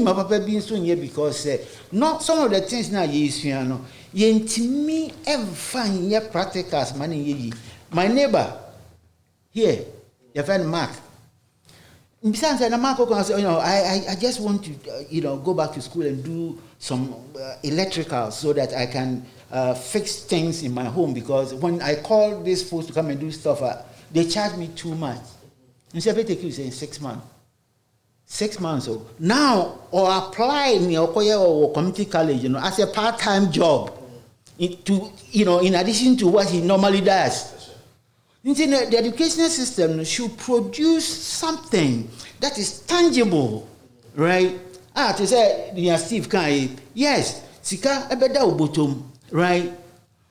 my papa being so here because not some of the things now yes you know me ever find your practicals money. My neighbor here, your friend Mark. Besides, I just want to, go back to school and do some electrical so that I can fix things in my home because when I call these folks to come and do stuff, they charge me too much. And so I take you saying 6 months. 6 months. So now, or apply me or community college, as a part-time job, in addition to what he normally does. The educational system should produce something that is tangible, right? To say, Steve Kai, yes, Sika ebeda ubotom, right?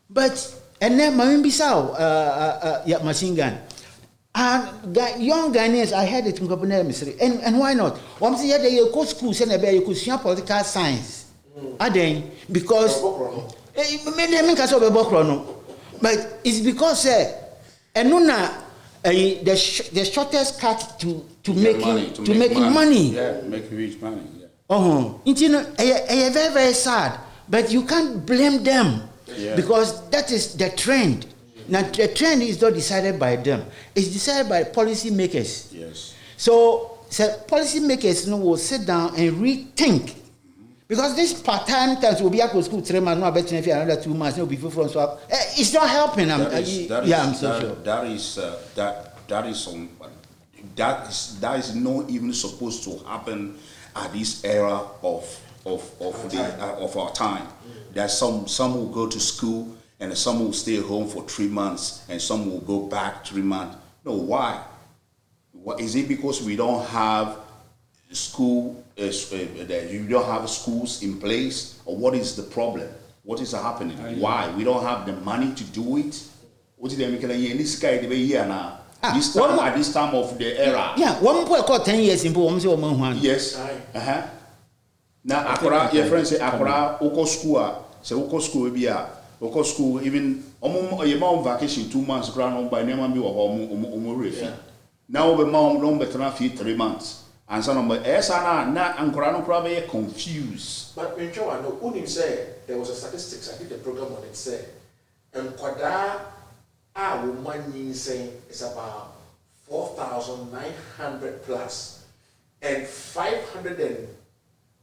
But and then Mawimbisao, machine gun. And young Ghanaians, I had it in Copenhagen, and why not? One say they go school, send a you could see political science. Because but it's because and the shortest cut to making money. Yeah, make huge money. It's very, very sad. But you can't blame them because that is the trend. Now the trend is not decided by them; it's decided by policy makers. Yes. So policy makers will sit down and rethink. Because this part-time times will be at school 3 months, not better if you another 2 months, no before from so it's not helping them. I'm so sure. That is not even supposed to happen at this era of our time. That some will go to school and some will stay home for 3 months and some will go back 3 months. No, why? Is it because we don't have school? You don't have schools in place, or what is the problem? What is happening? Why we don't have the money to do it? What is this guy now? At this time of the era. Yeah, one point called 10 years in Boom. Yes. Now, Akora, your friend say Akora, Oko school, say Oko school be Oko school even your mom vacation 2 months ground by name or home. Now the mom long better 3 months. And some of na Ankorano probably confused. But when you know, Unim said there was a statistics, I did the program on it said, and Kwada money saying it's about 4,900 plus, and 500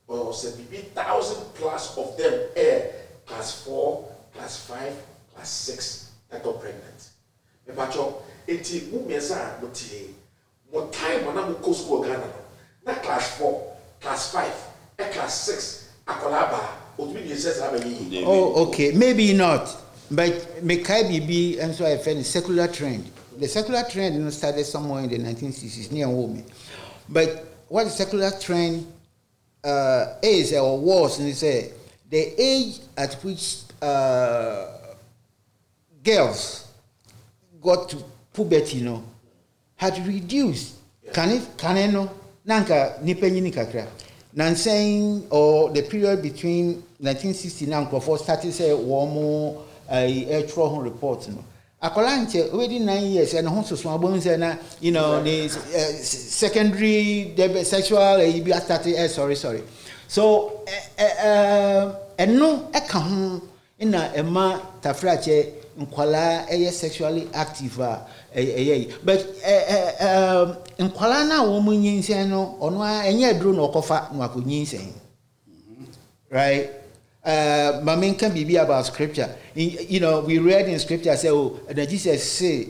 or 70,000 plus of them are class 4, class 5, class 6 that got pregnant. But eti mumeza muti mo time when I'm go school Ghana. Not class 4, class 5, and class 6, Akolaba. Oh, okay, maybe not. But Mekai be and so I found a secular trend. The secular trend started somewhere in the 1960s near Women. But what the secular trend is or was, and say the age at which girls got to puberty, had reduced. Can no nanka nipenyi kakra. Nansaying or the period between 1969 before started say warm a trial report. Akolante already 9 years and also small bones and the secondary sexual sorry. So no eka ho na ema tafrache nkwala sexually active but nkwala na wo mu nyinsen no ono enye aduro na okofa no akonyinsen right Mamin can be about scripture. You know, we read in scripture say, "Oh, that Jesus say,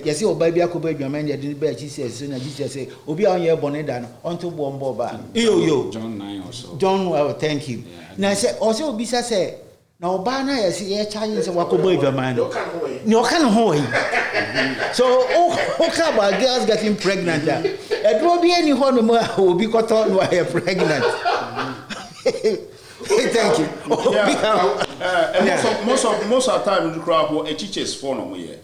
yes, oh, baby, I could be your man. Didn't be Jesus." So Jesus say, "Obi on your bonnet down onto bombo ba." Yo. John 9 or so. John, well, thank you. Now I say also Bisa say, "Now bana yes, here Chinese wakobo your man." No can hold. So okay about girls getting pregnant. It will be any one more will be caught on while pregnant. Thank you. Most of the time in the crowd, teachers follow here.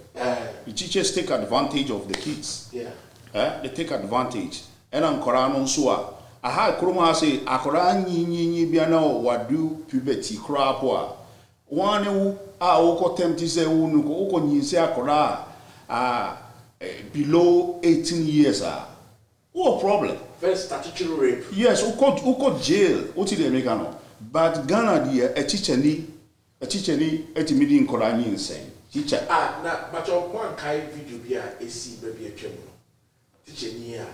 The teachers take advantage of the kids. They take advantage. And I'm Korano Sua. I had Kroma say, Akoran ni biano wadu puberty crapwa. One who are oko tempted say, Unuko ni say Akora below 18 years. What problem? First statutory rape. Yes, uko jail. What did they make no? But Ghana dear a teacher ni meeting Korani insane. Teacher. Na but your one kind video be a AC baby a chemo. Teacher near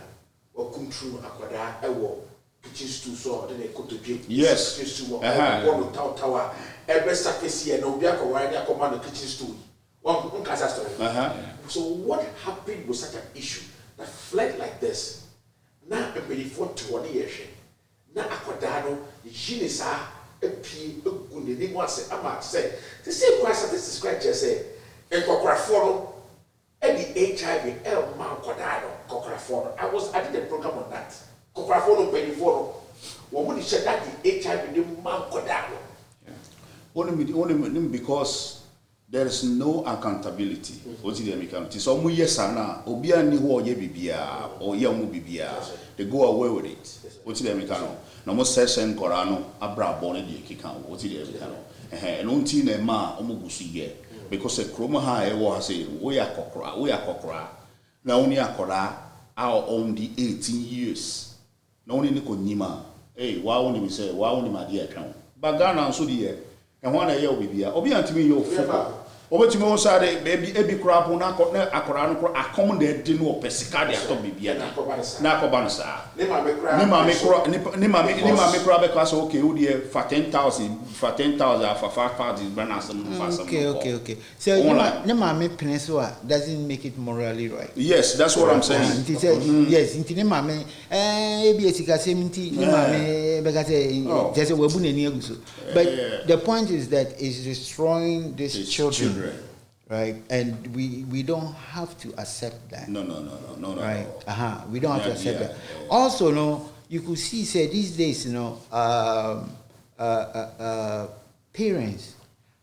or come through Akwada ewo kitchen stool so then they go to jail. Yes. Kitchen stool one tower every surface here no be a command the kitchen stool. One casa story. So what happened with such an issue that fled like this? Now a very 41 years. Na akwadano yini sa epi egunde ni mo say ama say the same question this is quite just say enkokrafo no e the HIV ma akwadano enkokrafo I did a program on that enkokrafo no penifo no wo mo di share that the HIV ni ma akwadano only because there is no accountability. What is the accountability? So mu yesana obi ani ho oye bibia or ye mu bibia they go away with it. What is the accountability? No mo session korano abra bone de kika. What is the accountability? And unti na ma omugusu ye because the chroma ha e wo say we akokora na oni akora our on the 18 years na oni ne konyima wa oni mi say wa oni ma de atwan bagana nso de and one a year will be Obi antimi yo football. Obetimi on sade baby ebi krapo na akora no accommodate di no pesika de ato bibia na akobana sa. Ni ma me kra be class okay wo de for 10,000 for 5,000 brana some for some. Okay. So ni ma me peninsula doesn't make it morally right. Yes, that's what I'm saying. Yes, inti ni ma me ebi etika seminti ni ma me be ka say just we bu na ni aguso. But the point is that it's destroying these children. Right, and we don't have to accept that. No. Right, we don't have to accept that. Also, no, you could see, say these days, parents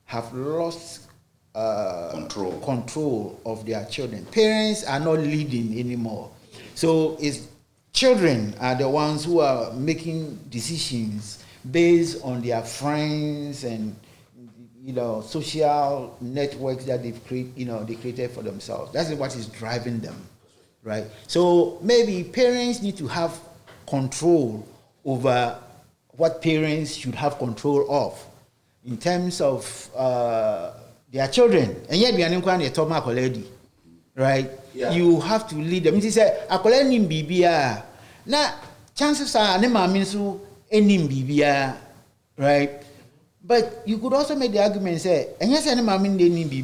have lost control of their children. Parents are not leading anymore, so it's children are the ones who are making decisions based on their friends and social networks that they created for themselves. That's what is driving them, right? So maybe parents need to have control over what parents should have control of in terms of their children. And yet we are not talking about already, right? Yeah. You have to lead them. It say akoleni mbibia. Na chances are ne mami so enim bibia, right? But you could also make the argument say, and yes, any mammy didn't be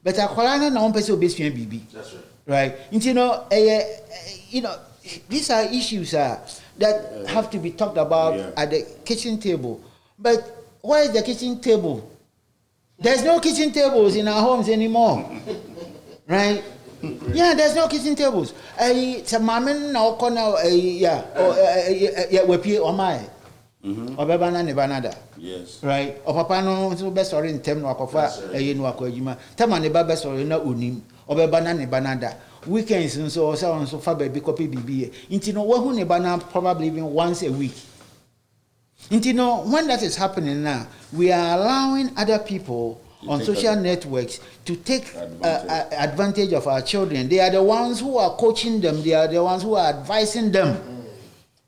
but a colana na one person obese BB. That's right. Right. These are issues that have to be talked about at the kitchen table. But where is the kitchen table? There's no kitchen tables in our homes anymore. Right? Yeah, there's no kitchen tables. It's a mammy now corner we pay on my. Obebana ne banada. Yes. Right. Papa no so be sorry ntem no akofa no akojima. Tema ne ba be sorry na onim. Obebana ne banada. Weekends so fa baby copy bibi. Inti no wahu ne bana probably even once a week. Inti no when that is happening now, we are allowing other people on social networks to take advantage of our children. They are the ones who are coaching them. They are the ones who are advising them.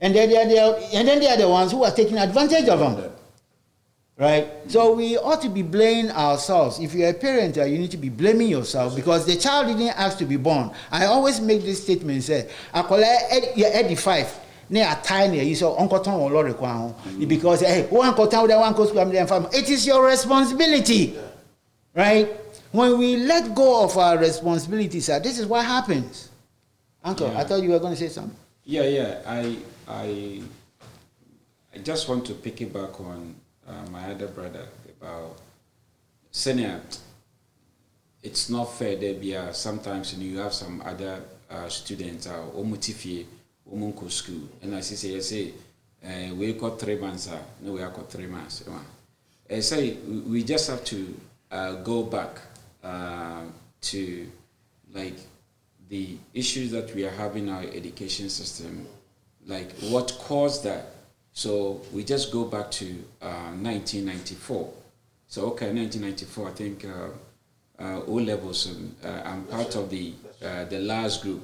And then they are the ones who are taking advantage of them. Right? So we ought to be blaming ourselves. If you're a parent, you need to be blaming yourself because the child didn't ask to be born. I always make this statement, say, I call it 5. Near tiny, you saw Uncle Tom or Lori because hey, one town with one coast, it is your responsibility. Right? When we let go of our responsibilities, this is what happens. Uncle, I thought you were going to say something. I just want to piggyback on my other brother about senior. It's not fair that sometimes you have some other students or motivate women school, and as I say, we got 3 months. No, we have got 3 months. I say we just have to go back to like the issues that we are having in our education system, like what caused that. So we just go back to 1994. So okay, 1994, I think O levels. I'm part of the last group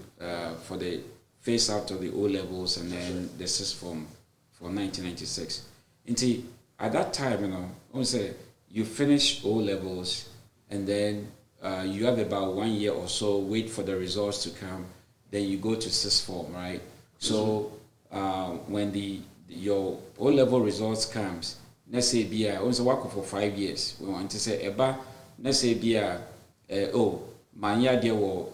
for the phase out of the O levels, and then the sixth form for 1996. Until at that time, I would say you finish O levels, and then you have about 1 year or so wait for the results to come. Then you go to sixth form, right? So when your O level results comes, let's say be also work for 5 years. We want to say let's say be manya there were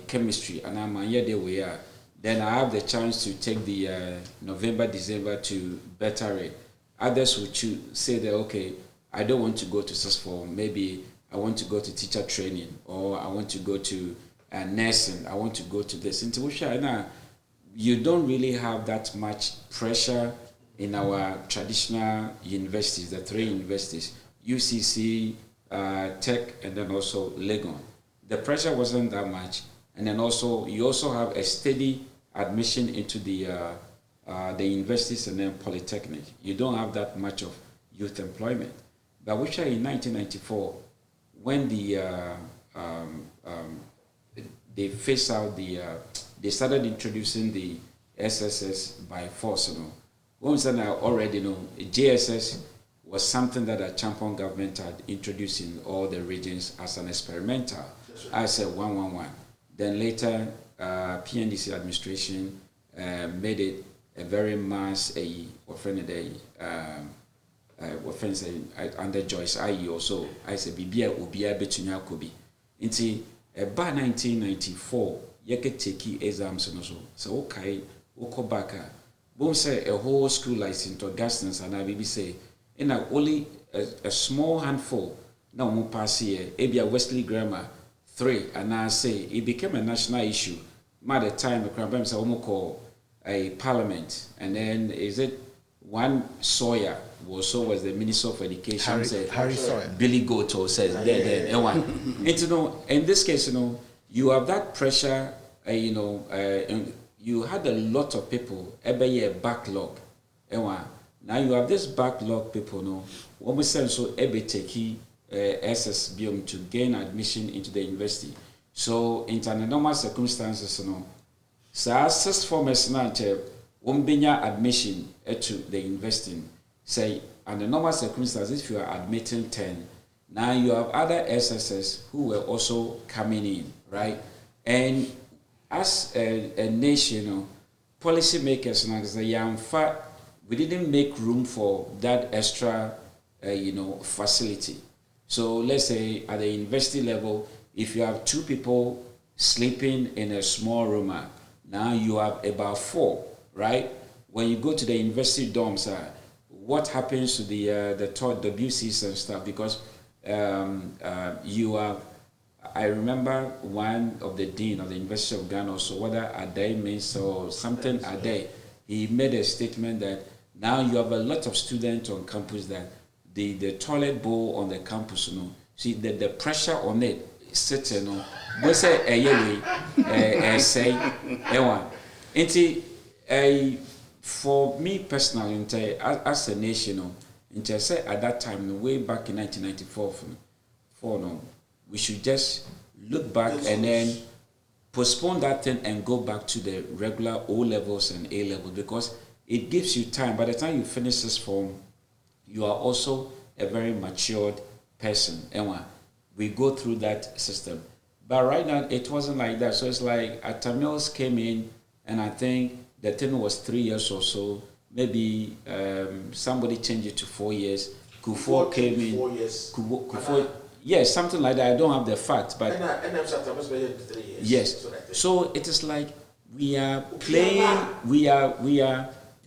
chemistry and manya there were. Then I have the chance to take the November, December to better it. Others would say that okay, I don't want to go to sixth form. Maybe I want to go to teacher training, or I want to go to nursing. I want to go to this. You don't really have that much pressure in our traditional universities, the 3 universities, UCC, Tech, and then also Legon. The pressure wasn't that much, and then also you also have a steady admission into the universities and then Polytechnic. You don't have that much of youth employment. But which in 1994, when they phased out they started introducing the SSS by force. Once I already know, JSS was something that the Champon government had introduced in all the regions as an experimental. I said 111. Then later, PNDC administration made it a very mass under Joyce IE also. I said Bibia Ubia Betunya Kobi. Into about 1994, you could take exams and so okay, Okobaka. Boom say a whole school like St. Augustine's and I will say, in only a small handful now more pass here, Abia Wesley Grammar 3, and I say it became a national issue. By the time the Crabam say call a parliament, and then is it one Sawyer was the Minister of Education, Harry Sawyer. Billy Goto says there one. And in this case, you have that pressure, you had a lot of people, every year backlog. Now you have this backlog people, when we send so every take SSBM to gain admission into the university. So in normal circumstances, sixth formers now benya admission to the university. Say under normal circumstances, if you are admitting 10, now you have other SSS who were also coming in, right? And as a nation, policymakers now we didn't make room for that extra, facility. So let's say at the university level, if you have 2 people sleeping in a small room, now you have about 4, right? When you go to the university dorms, what happens to the WCs and stuff? Because you have, I remember one of the dean of the University of Ghana, also whether Ade means or something Ade, he made a statement that now you have a lot of students on campus that the toilet bowl on the campus, see the pressure on it sits, we say for me personally, as a nation, at that time, way back in 1994, we should just look back and then postpone that thing and go back to the regular O levels and A levels, because it gives you time. By the time you finish this form, you are also a very matured person. And we go through that system. But right now, it wasn't like that. So it's like Tamils came in, and I think the thing was 3 years or so. Maybe somebody changed it to 4 years. Kufuor came in. 4 years. Kufuor, yes, something like that. I don't have the facts, but and I'm 3 years. yes. So it is like we are playing.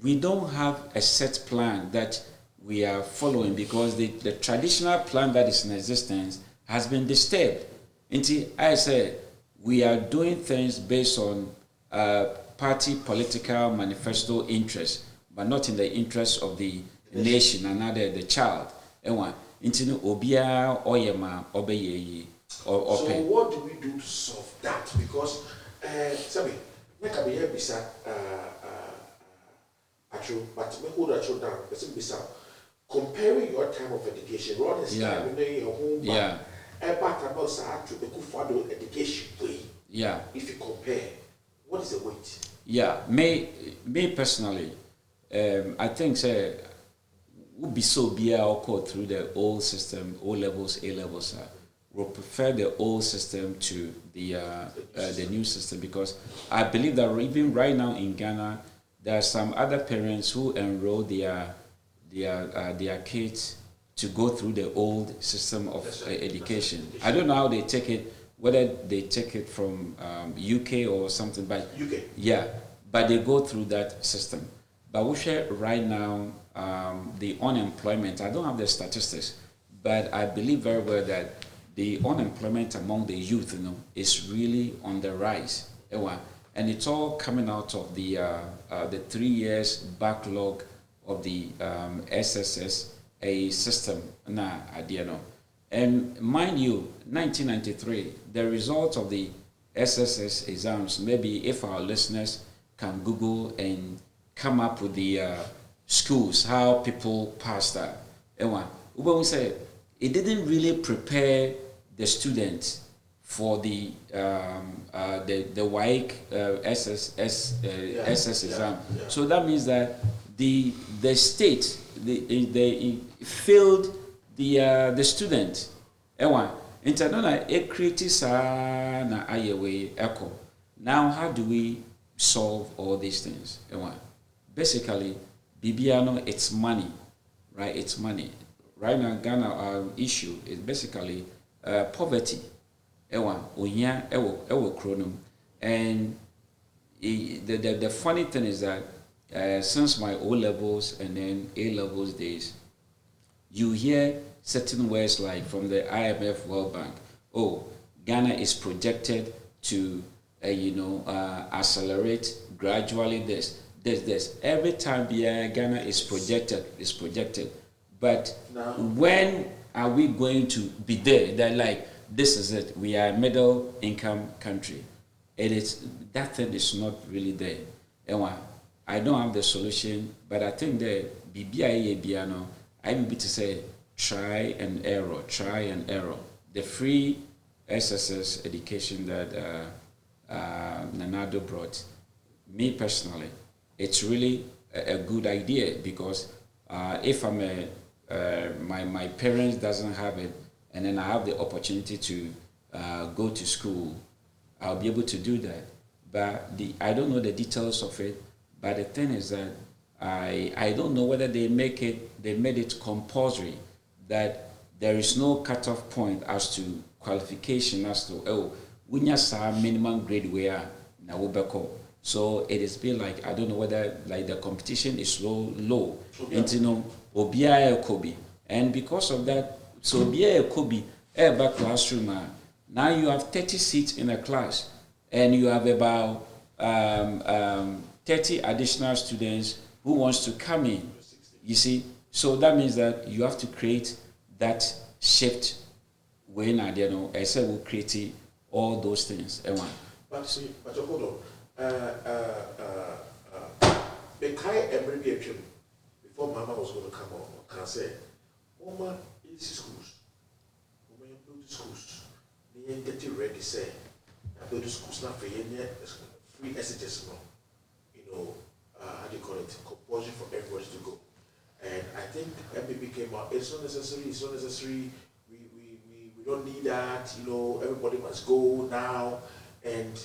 We don't have a set plan that we are following because the traditional plan that is in existence has been disturbed. Until I said we are doing things based on party political manifesto interests, but not in the interest of the nation and not the child. So what do we do to solve that? Because Sabi, but me hold actual down. Comparing your time of education, rather than your home. About education way. Yeah. If you compare, what is the weight? Yeah, me personally, I think say would be so be our through the old system, O levels, A levels. Will prefer the old system to the new system because I believe that even right now in Ghana, there are some other parents who enroll their kids to go through the old system of education. I don't know how they take it, whether they take it from UK or something, but UK. Yeah, but they go through that system. But we share right now the unemployment. I don't have the statistics, but I believe very well that the unemployment among the youth, is really on the rise. And it's all coming out of the 3 years backlog of the SSS a system na adiano. And mind you, 1993, the result of the SSS exams, maybe if our listeners can Google and come up with the schools, how people passed that. We say it didn't really prepare the students for the WAEC SS exam. So that means that the state they failed the student. Internona e creates na ayewe echo. Now how do we solve all these things? Basically, Bibiano, it's money, right? It's money. Right now, Ghana, our issue is basically poverty. And the funny thing is that since my O levels and then A levels days, you hear certain words like from the IMF, World Bank. Oh, Ghana is projected to, accelerate gradually. This. Every time Ghana is projected. But now, when are we going to be there? That like this is it. We are a middle income country. That thing is not really there. I don't have the solution, but I think that BBI I will be to say try and error. The free SSS education that Nanado brought, me personally, it's really a good idea because if I'm my parents doesn't have it, and then I have the opportunity to go to school, I'll be able to do that. But I don't know the details of it. But the thing is that I don't know whether they made it compulsory that there is no cutoff point as to qualification as to we need some minimum grade where now we so it has been like I don't know whether like the competition is low. And Obia Kobe. And because of that, so Obia Kobe back classroom now you have 30 seats in a class and you have about 30 additional students who wants to come in. You see, so that means that you have to create that shift when I said we'll create all those things. But hold on. Before Mama was going to come on, can say, Mama, easy schools. Mama, build schools. They ain't getting ready, say, I build schools now for free SHS. do you call it, compulsion for everybody to go. And I think MPP came out, it's not necessary, we don't need that, everybody must go now. And,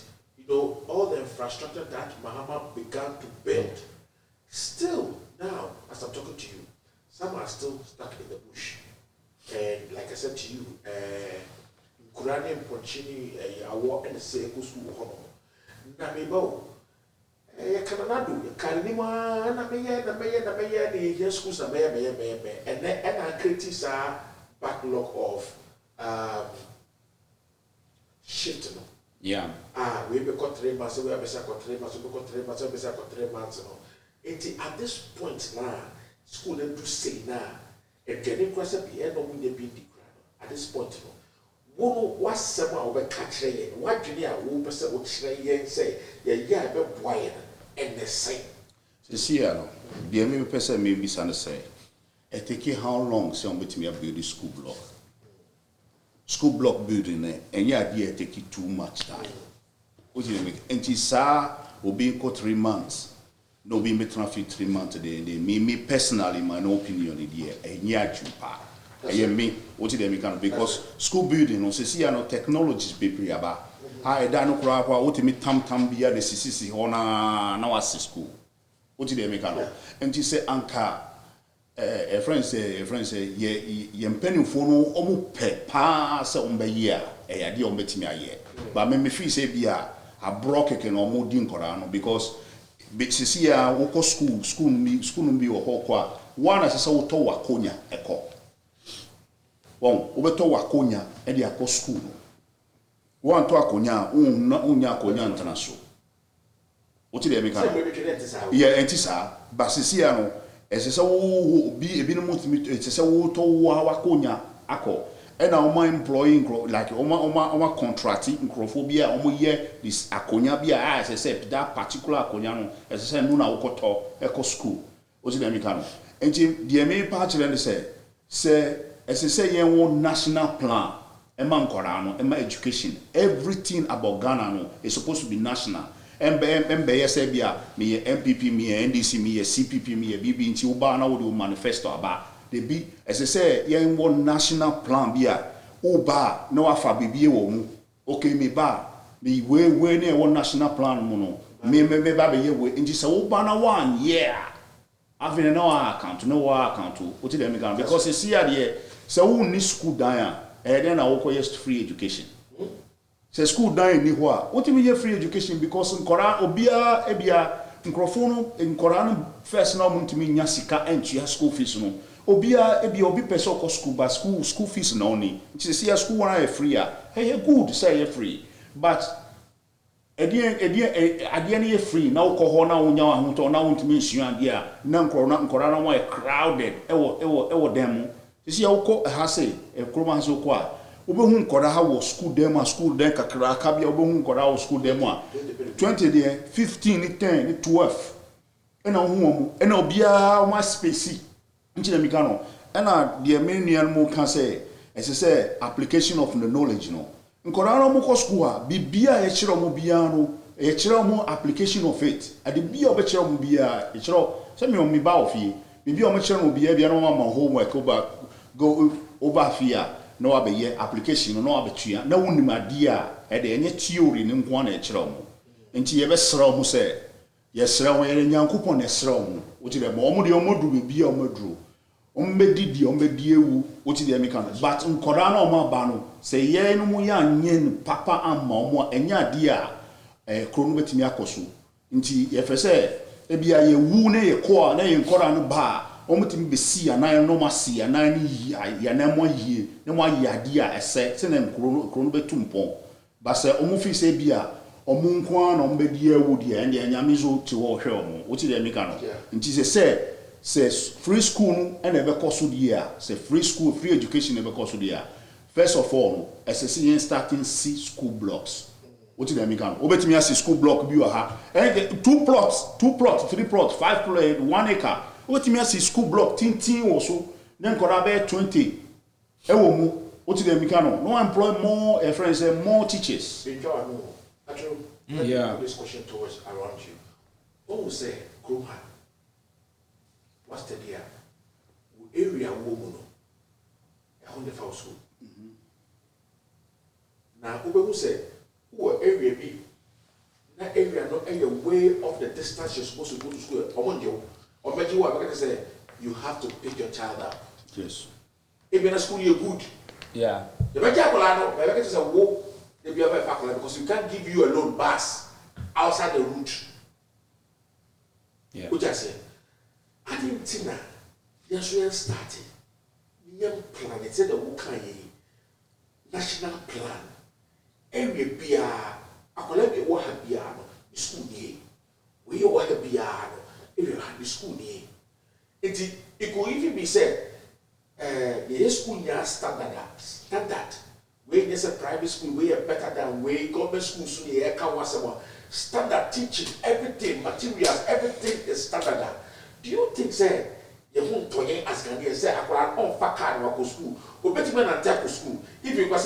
all the infrastructure that Mahama began to build, still now, as I'm talking to you, some are still stuck in the bush. And like I said to you, Kurani and Ponchini, Awa and the Seku School Hono. Namibo, Cananadu, Kalima, Namaya, the schools are and then I criticize a backlog of shifting. Yeah. We got 3 months, we have a 3 months, we got 3 months, we got 3 months. At this point now, school them to say now, and getting across the end of the being at this point, what someone will catch it, what junior will say, yeah, but why and the same. See, the only person may be say, it take how long some to me build the school block. School block building, and yeah, idea take it too much time. What do you make? And this will be 3 months. No, be me 3 months a day. Me personally, my opinion, and yeah, I me what did they make? Because school building, no, see, no technologies be about. I don't know what me tam be the CCC ona na was school. What did they make? And you say anka. A friend say, ye penny for no omu pe pass on the year, a dear betting a year. But me fee say be a broke and or more din corano because Bitsisia woko school be or hokwa. One as a so to wakonya echo. One over to wakonya and the school. One to wakonya, unya konya international. What did they make? Yeah, and tisa, Basisiano. Ese wo bi ebi no mutimi ese wo to wa konya akọ e na o employing like o contract nkrofobia o ye this akonya bia ese that particular akonya no ese no na wokoto eco school o ti dem kan enti de me pa kire ne say ese yen wo national plan e ma nkora no e ma education everything about Ghana no is supposed to be national. MBS bia me MPP me NDC me CPP me BB nti uba na wo manifesto aba de bi say yen one national plan bia uba na wa fa bibie wo mu okay me ba me we na one national plan mu no me ba be ye we nti say uba na 1 year avene na account o ti dem gan because see here say wo ni school dan e den na wo ko yes free education. Say school down ni ho a what me free education because nkora obia ebia nkrofo no first na muntimi nya sika entua school fees no obia ebia obi person ko school ba school fees na oni nti say school one free a hey good say free but adie na free na wo ko ho na wonya ahoto na wontimi nsua ade a na nkora na one crowded ewo dem say wo ko ha say kroma so ko a obehu nkora ha wo school dem kakra aka bia obehu nkora wo school dem a 20 there 15 10 12 ena ho mu ena obia o ma space nti na mika no ena de menu mo ka say say application of the knowledge no nkora no mo ko school a bibia ye kire mo bia no ye kire mo application of it ade bia obe kire mo bia ye kire say me o mi ba ofie bibia o mo kire mo bia no ma homework go over fear no abeye application no abetua na wonim ade a e de enye theory ne nko na e kire mo enti ye be sra mo say ye sra wo ye nyankopon ne sra mo wo ti de mo de omodu bebi a omoduru ombedidi ombedi ewu wo ti de meka but nkora na o ma ba no say ye no mo ya nyen papa amma mo enya ade a krono betimi akoso nti ye fe say e bia ye wu ne ye ko na ye nkora no ba omutimi besi anan no masi anan ni ya na mo yie ne mo ayade a ese se na nkrono betumpon ba se omufi se bia omunkwa na ombedi ewu de ende anyame zo ti wo hwe omo wo ti de meka no nti se free school no ene be koso de a se free school free education ebe koso de a first of all SSC starting 6 school blocks wo ti de meka no obetimi asi school block bi wa ha and 2 plots 3 plots 5 plots 1 acre what me see school block tin wo so then nkora be 20 ewo mu what dem mika no employ more friends and more teachers actually yeah this question towards around you what will say Kroma what's the deal? Area woman, a hundred household. Now, who say, who area be? That area not area way off the distance you're supposed to go to school. Or maybe what I'm going to say, you have to pick your child up. Yes. If you're in a school, you're good. Yeah. The better I'm going to say, whoa, they be a very faculty because you can't give you a loan bus outside the route. Yeah. Which I say, I didn't think that. Yes, we are starting. Young plan. It said the Wukai national plan. Every beer, I call it what have piano, the school year. We all have piano, every had the school year. It could even be said, the school year standard. Where there's a private school, way better than way government school, so the air can was about standard teaching, everything, materials, everything is standard. Do you think, say, you won't toy as Ghanaian say, I got on fat card or school, or better man and take school. If you was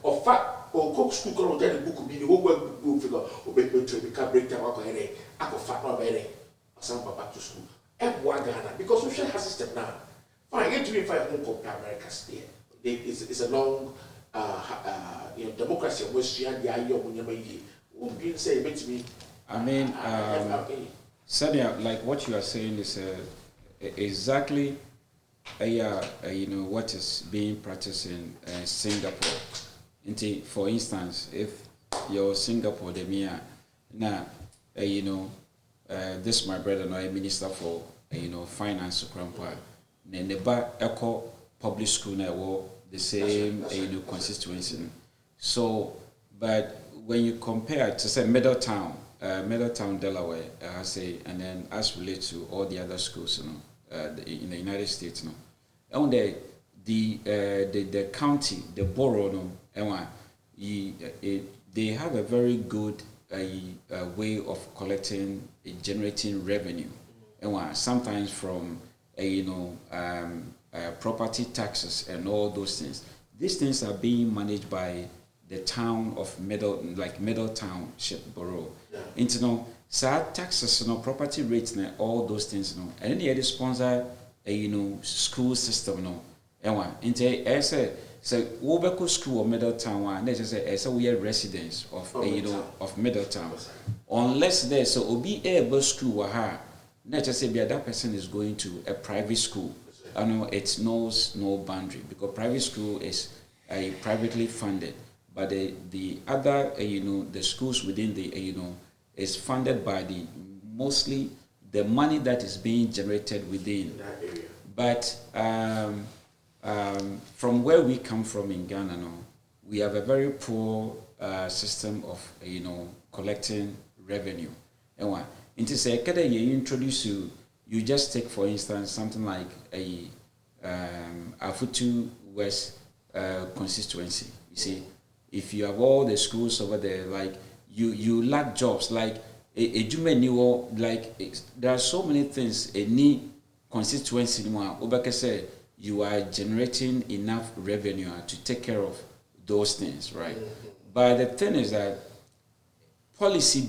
or fat or cook school, or the book be the whole book figure, or make me to become break down or I got fat or very, or some back to school. And one Ghana, because we should have system now. Fine, get to me if I won't compare America's there. It's a long democracy of which the idea of won't be say to me. I mean, Sadia, like what you are saying is exactly you know what is being practiced in Singapore. For instance, if you're Singapore, now you know this my brother, no, a minister for you know finance, Neba Echo public school now the same you know constituency. So, but when you compare to say Middletown, Delaware, I say, and then as relates to all the other schools, you know, in the United States, you know, and the county, the borough, you know, they have a very good way of collecting, generating revenue, and sometimes from you know property taxes and all those things. These things are being managed by the town of Middle Township Borough. Yeah. You know, so taxes, you know, property rates, and all those things, you know, and then they sponsor a you know school system, you know, and one. I say, so Wobeko School of Middletown, one. They just say, so we are residents of you know of Middletown. Unless there's so obi able school, not just say that person is going to a private school. I know it knows no boundary because private school is privately funded. But the other, you know, the schools within the, you know, is funded by the mostly the money that is being generated within that area. But from where we come from in Ghana, no, we have a very poor system of, you know, collecting revenue. And what? Into say, you introduce you just take for instance something like a Afutu West constituency. You see. If you have all the schools over there, like you lack jobs, like like there are so many things any constituency say you are generating enough revenue to take care of those things, right? Mm-hmm. But the thing is that policy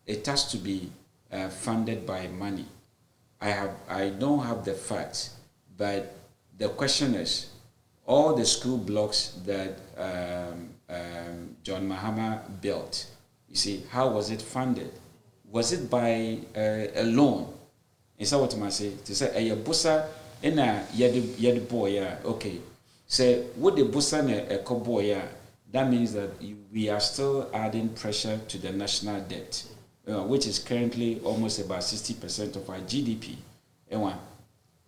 it has to be funded by money. I don't have the facts, but the question is, all the school blocks that John Mahama built, you see, how was it funded? Was it by a loan? Is that what I say? To say a busa in a yedi boy, okay. Say what the busa a koboya, that means that we are still adding pressure to the national debt, which is currently almost about 60% of our GDP.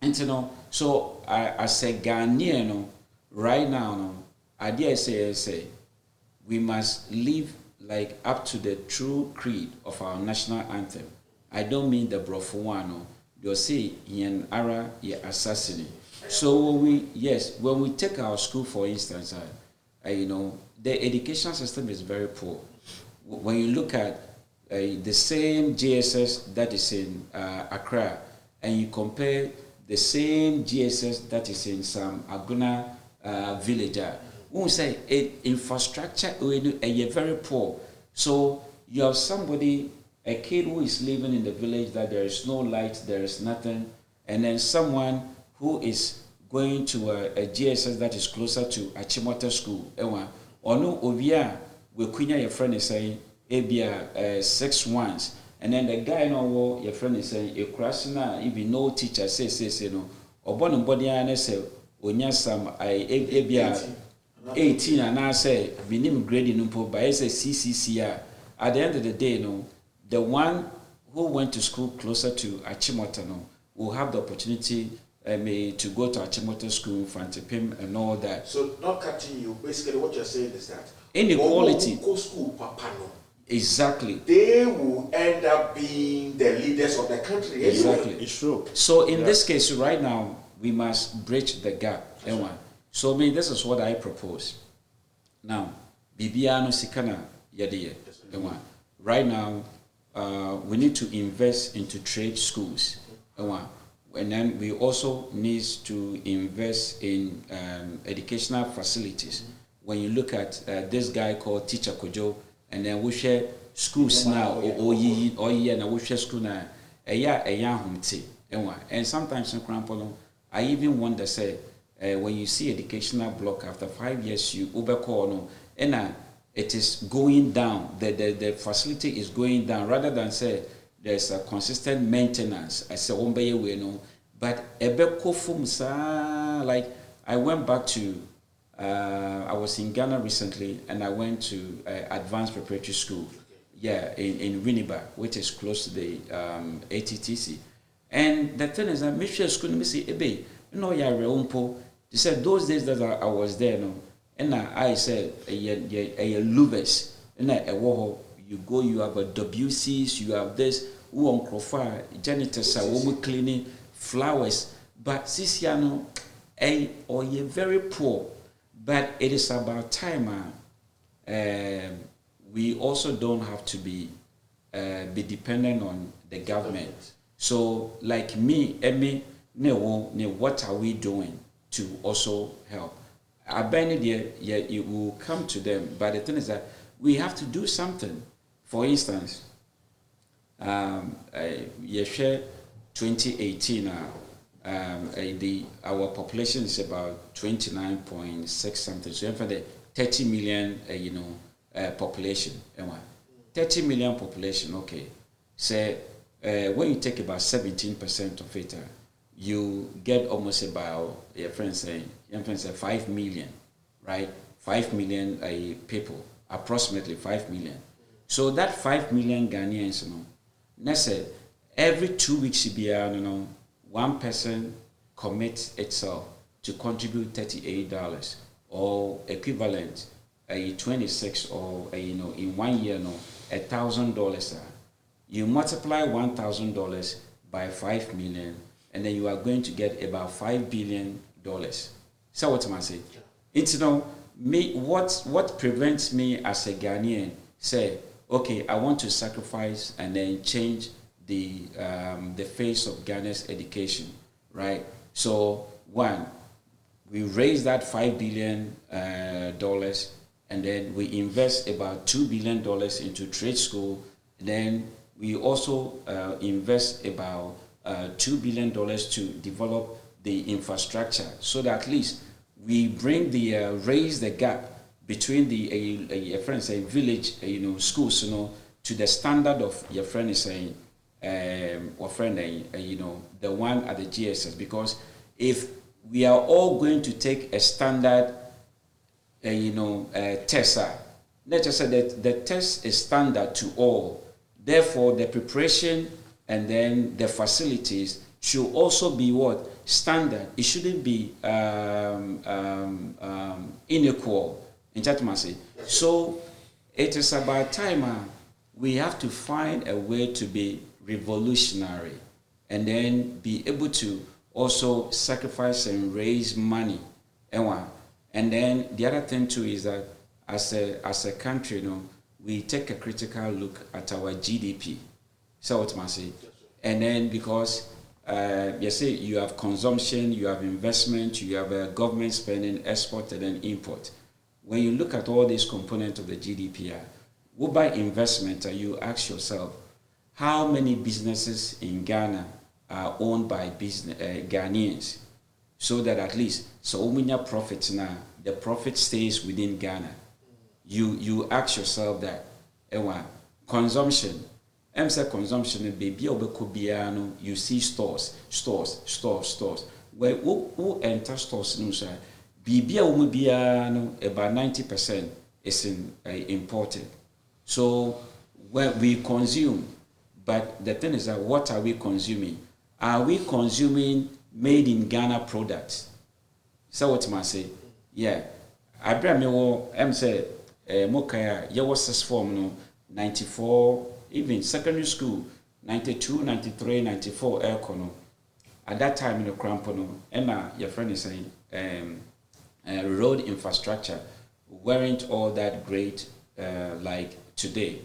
And you know, so I say Ghanaian, no. Right now, no, I dare say we must live like up to the true creed of our national anthem. I don't mean the brofuano. They'll say yen ara ye assassin. So when we take our school for instance, you know, the education system is very poor. When you look at the same GSS that is in Accra, and you compare the same GSS that is in some Aguna villager, we say infrastructure is very poor. So you have somebody a kid who is living in the village that there is no light, there is nothing, and then someone who is going to a GSS that is closer to Achimota school, ono ovia we kunya your friend is saying ebia 6 ones, and then the guy no your friend is saying a crash na even no teacher say no obon body na say onya sam ebia 18 and I say minimum grading numpo by say CCC. At the end of the day, no, the one who went to school closer to Achimota no will have the opportunity to go to Achimota school, Fantipim and all that. So not cutting you, basically what you're saying is that inequality. School, Papa, no. Exactly. They will end up being the leaders of the country. Exactly. It's true. So in this case, right now, we must bridge the gap. So this is what I propose. Now, Bibiano Sikana Yadiye. Right now, we need to invest into trade schools. And then we also need to invest in educational facilities. When you look at this guy called Teacher Kojo, and then we share schools now, and we share school now, and sometimes I even wonder, say, when you see educational block after 5 years, you overcall no, and it is going down. The facility is going down rather than say there's a consistent maintenance. I say we no, but like I went back to I was in Ghana recently, and I went to advanced preparatory school, in Winneba, which is close to the ATTC. And the thing is that Michelle school me say ebe no ya reumpo. They said those days that I was there, no, and I said a Lubes, and you go, you have a WCs, you have this, who on Crofar, janitors are woman cleaning flowers, but Sisiano, or you're very poor, but it is about time. We also don't have to be dependent on the government. So, like me, what are we doing to also help? You will come to them, but the thing is that we have to do something. For instance, share 2018, our population is about 29.6 something. So, for the 30 million, population, 30 million population. Okay, so when you take about 17% of it, you get almost about, your friends say 5 million, right? 5 million people, approximately 5 million. So that 5 million Ghanaians, let's say every 2 weeks, one person commits itself to contribute $38 or equivalent 26 or in 1 year $1,000. You multiply $1,000 by 5 million, and then you are going to get about $5 billion. So what am I saying? It's what prevents me as a Ghanaian say, okay, I want to sacrifice and then change the face of Ghana's education, right? So one, we raise that $5 billion, and then we invest about $2 billion into trade school. Then we also invest about $2 billion to develop the infrastructure, so that at least we bring raise the gap between the friend saying village schools to the standard of your friend is saying or friend the one at the GSS. Because if we are all going to take a standard test, let's just say that the test is standard to all, therefore the preparation and then the facilities should also be what? Standard. It shouldn't be unequal. So it is about time we have to find a way to be revolutionary and then be able to also sacrifice and raise money. And then the other thing too is that as a country, we take a critical look at our GDP. So what I say, and then because you have consumption, you have investment, you have government spending, export and then import. When you look at all these components of the GDP, what by investment, you ask yourself, how many businesses in Ghana are owned by Ghanaians, so that at least so many profits now, the profit stays within Ghana. You ask yourself that, consumption. Consumption, baby, you see stores. Where who enter stores, about 90% is imported. So when we consume, but the thing is that what are we consuming? Are we consuming made in Ghana products? So what I say? Yeah. I bring me say Mokaya, you was this form no 94, even secondary school 92, 93, 94 aircon. At that time in the Crampono, Emma, your friend is saying road infrastructure weren't all that great like today.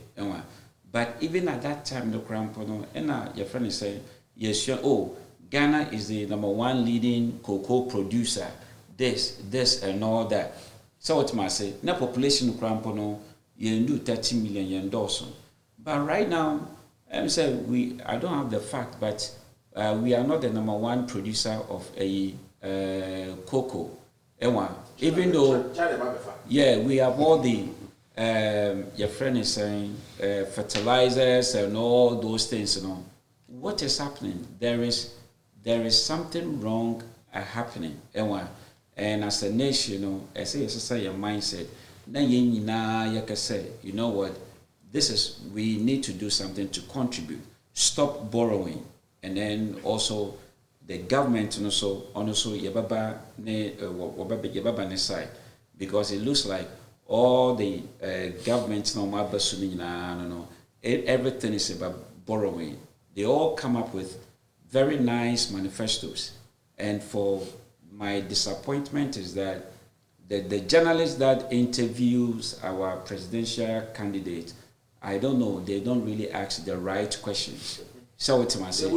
But even at that time in the Crampono, Emma, your friend is saying, yes, sure, Ghana is the #1 leading cocoa producer. This and all that. So what I say, na population Crampono, you do 30 million yen dollars. But right now, I don't have the fact, but we are not the #1 producer of a cocoa. Even though, yeah, we have all the your friend is saying fertilizers and all those things. What is happening? There is something wrong happening. And as a nation, I say your mindset. Then you say, you know what? We need to do something to contribute. Stop borrowing, and then also the government also yababa ne side, because it looks like all the governments everything is about borrowing. They all come up with very nice manifestos, and for my disappointment is that the journalist that interviews our presidential candidate, I don't know, they don't really ask the right questions. So what I say,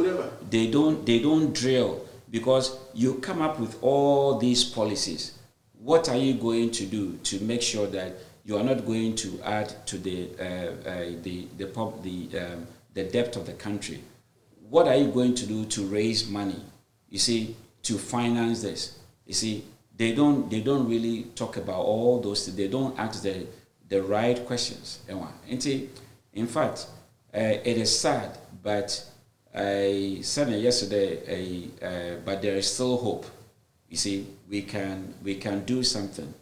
they don't drill, because you come up with all these policies. What are you going to do to make sure that you are not going to add to the debt of the country? What are you going to do to raise money? You see, to finance this. You see, they don't really talk about all those things. They don't ask the right questions. In fact, it is sad, but I said it yesterday, but there is still hope. You see, we can do something,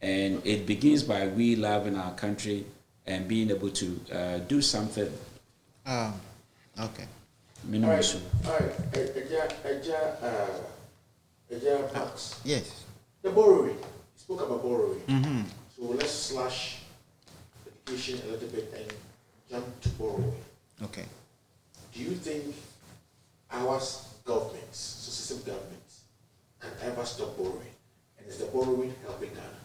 and it begins by we loving our country and being able to do something. Okay. All right. Max. Yes. The borrowing. You spoke about borrowing. So let's slash education a little bit and jump to borrowing. Okay. Do you think our governments, successive governments, can ever stop borrowing? And is the borrowing helping Ghana?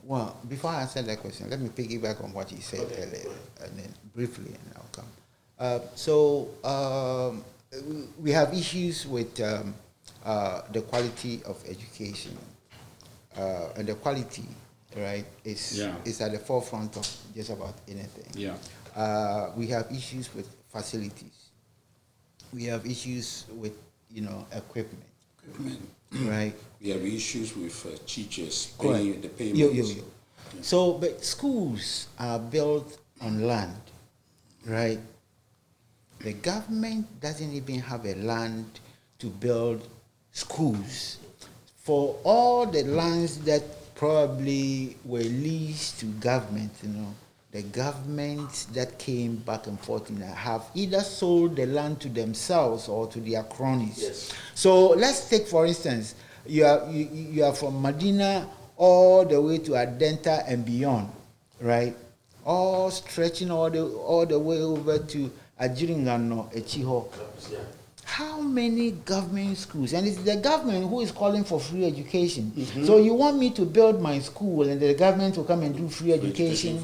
Well, before I answer that question, let me piggyback on what you said earlier, and then briefly, and I'll come. We have issues with the quality of education, and the quality, right, is at the forefront of just about anything. Yeah. We have issues with facilities. We have issues with equipment. Right. We have issues with teachers paying the payments. So, but schools are built on land, right? The government doesn't even have a land to build schools. For all the lands that probably were leased to government, the governments that came back and forth have either sold the land to themselves or to their cronies. Yes. So let's take, for instance, you are from Medina all the way to Adenta and beyond, right? All stretching all the way over to Ajiringano, Echiho. Yeah. How many government schools? And it's the government who is calling for free education. So you want me to build my school and the government will come and do free education?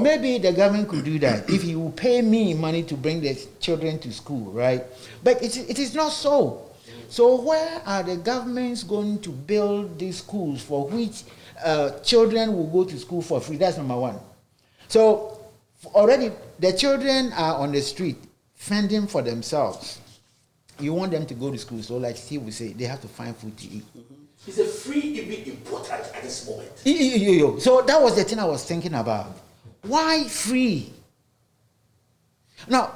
Maybe the government could do that if you will pay me money to bring the children to school, right? But it is not so. So where are the governments going to build these schools for which children will go to school for free? That's number one. So already the children are on the street. fending for themselves. You want them to go to school, so like Steve would say, they have to find food to eat. Is a free even important at this moment? So that was the thing I was thinking about. Why free? Now,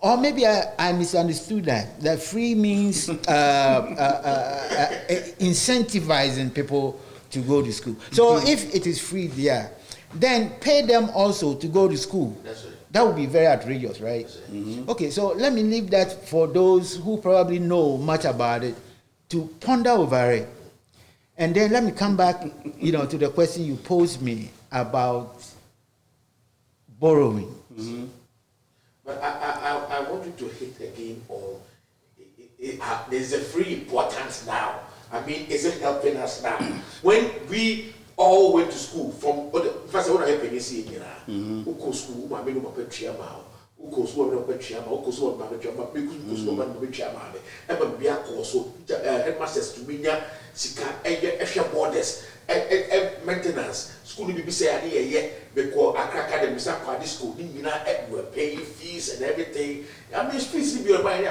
or maybe I misunderstood that. That free means incentivizing people to go to school. So if it is free there, then pay them also to go to school. That's right. That would be very outrageous, right? Okay, so let me leave that for those who probably know much about it to ponder over it. And then let me come back, to the question you posed me about borrowing. But I want you to hit again on there's a free importance now. I mean, is it helping us now? When we all went to school from first when I help you see who go school, my men who who goes school, who goes school, headmasters to me, sika, borders, maintenance. School be say because I crack academy school, we're paying fees and everything. I mean, fees be your mind,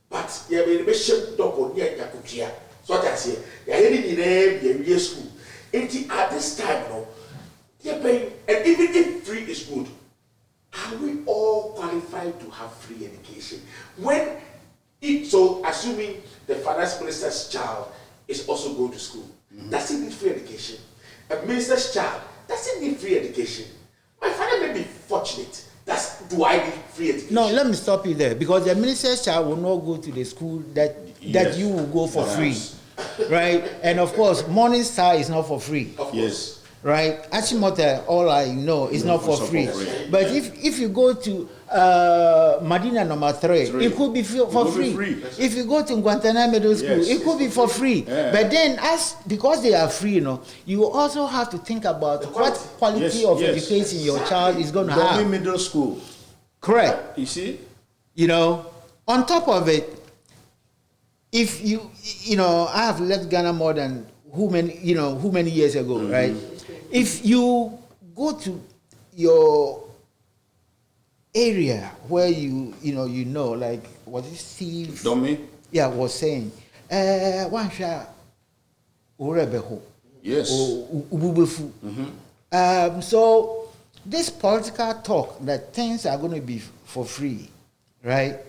but you have a shape dog on near Yakutia. So that's it. You're heading in a school. At this time, they're paying, and even if free is good, are we all qualified to have free education? So assuming the finance minister's child is also going to school, does he need free education? A minister's child doesn't need free education. My father may be fortunate. Do I need free education? No, let me stop you there, because the minister's child will not go to the school that you will go for free, right? And of course, Morning Star is not for free. Of course. Right? Achimota, all I know, is not for free. But if you go to Medina number 3, it could be for free. If you go to Guantanamo Middle School, it could be for free. Yeah. But then, because they are free, you also have to think about what quality of education your child is going to have. Middle school. Correct. You see? On top of it, if I have left Ghana more than who many years ago, right? If you go to your area where like what is Steve Domi? Yeah, was saying, one shot Urebeho. Yes. Ububefu. So this political talk that things are going to be for free, right?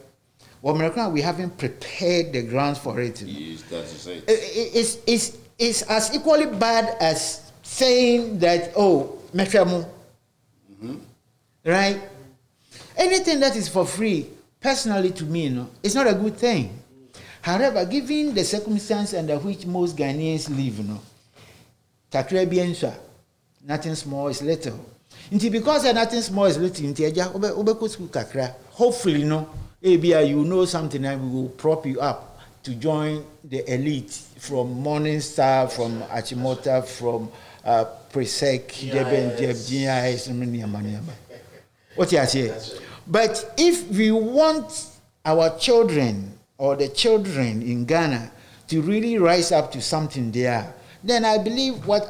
Well, American, we haven't prepared the grounds for it. Yes, that is it. It's as equally bad as saying that, Meshamu. Right? Anything that is for free, personally to me, it's not a good thing. However, given the circumstance under which most Ghanaians live, kakra biensha, nothing small is little. Because nothing small is little, hopefully, you know something and we will prop you up to join the elite from Morning Star, from Achimota, from Presec, what you say? But if we want our children or the children in Ghana to really rise up to something there, then I believe what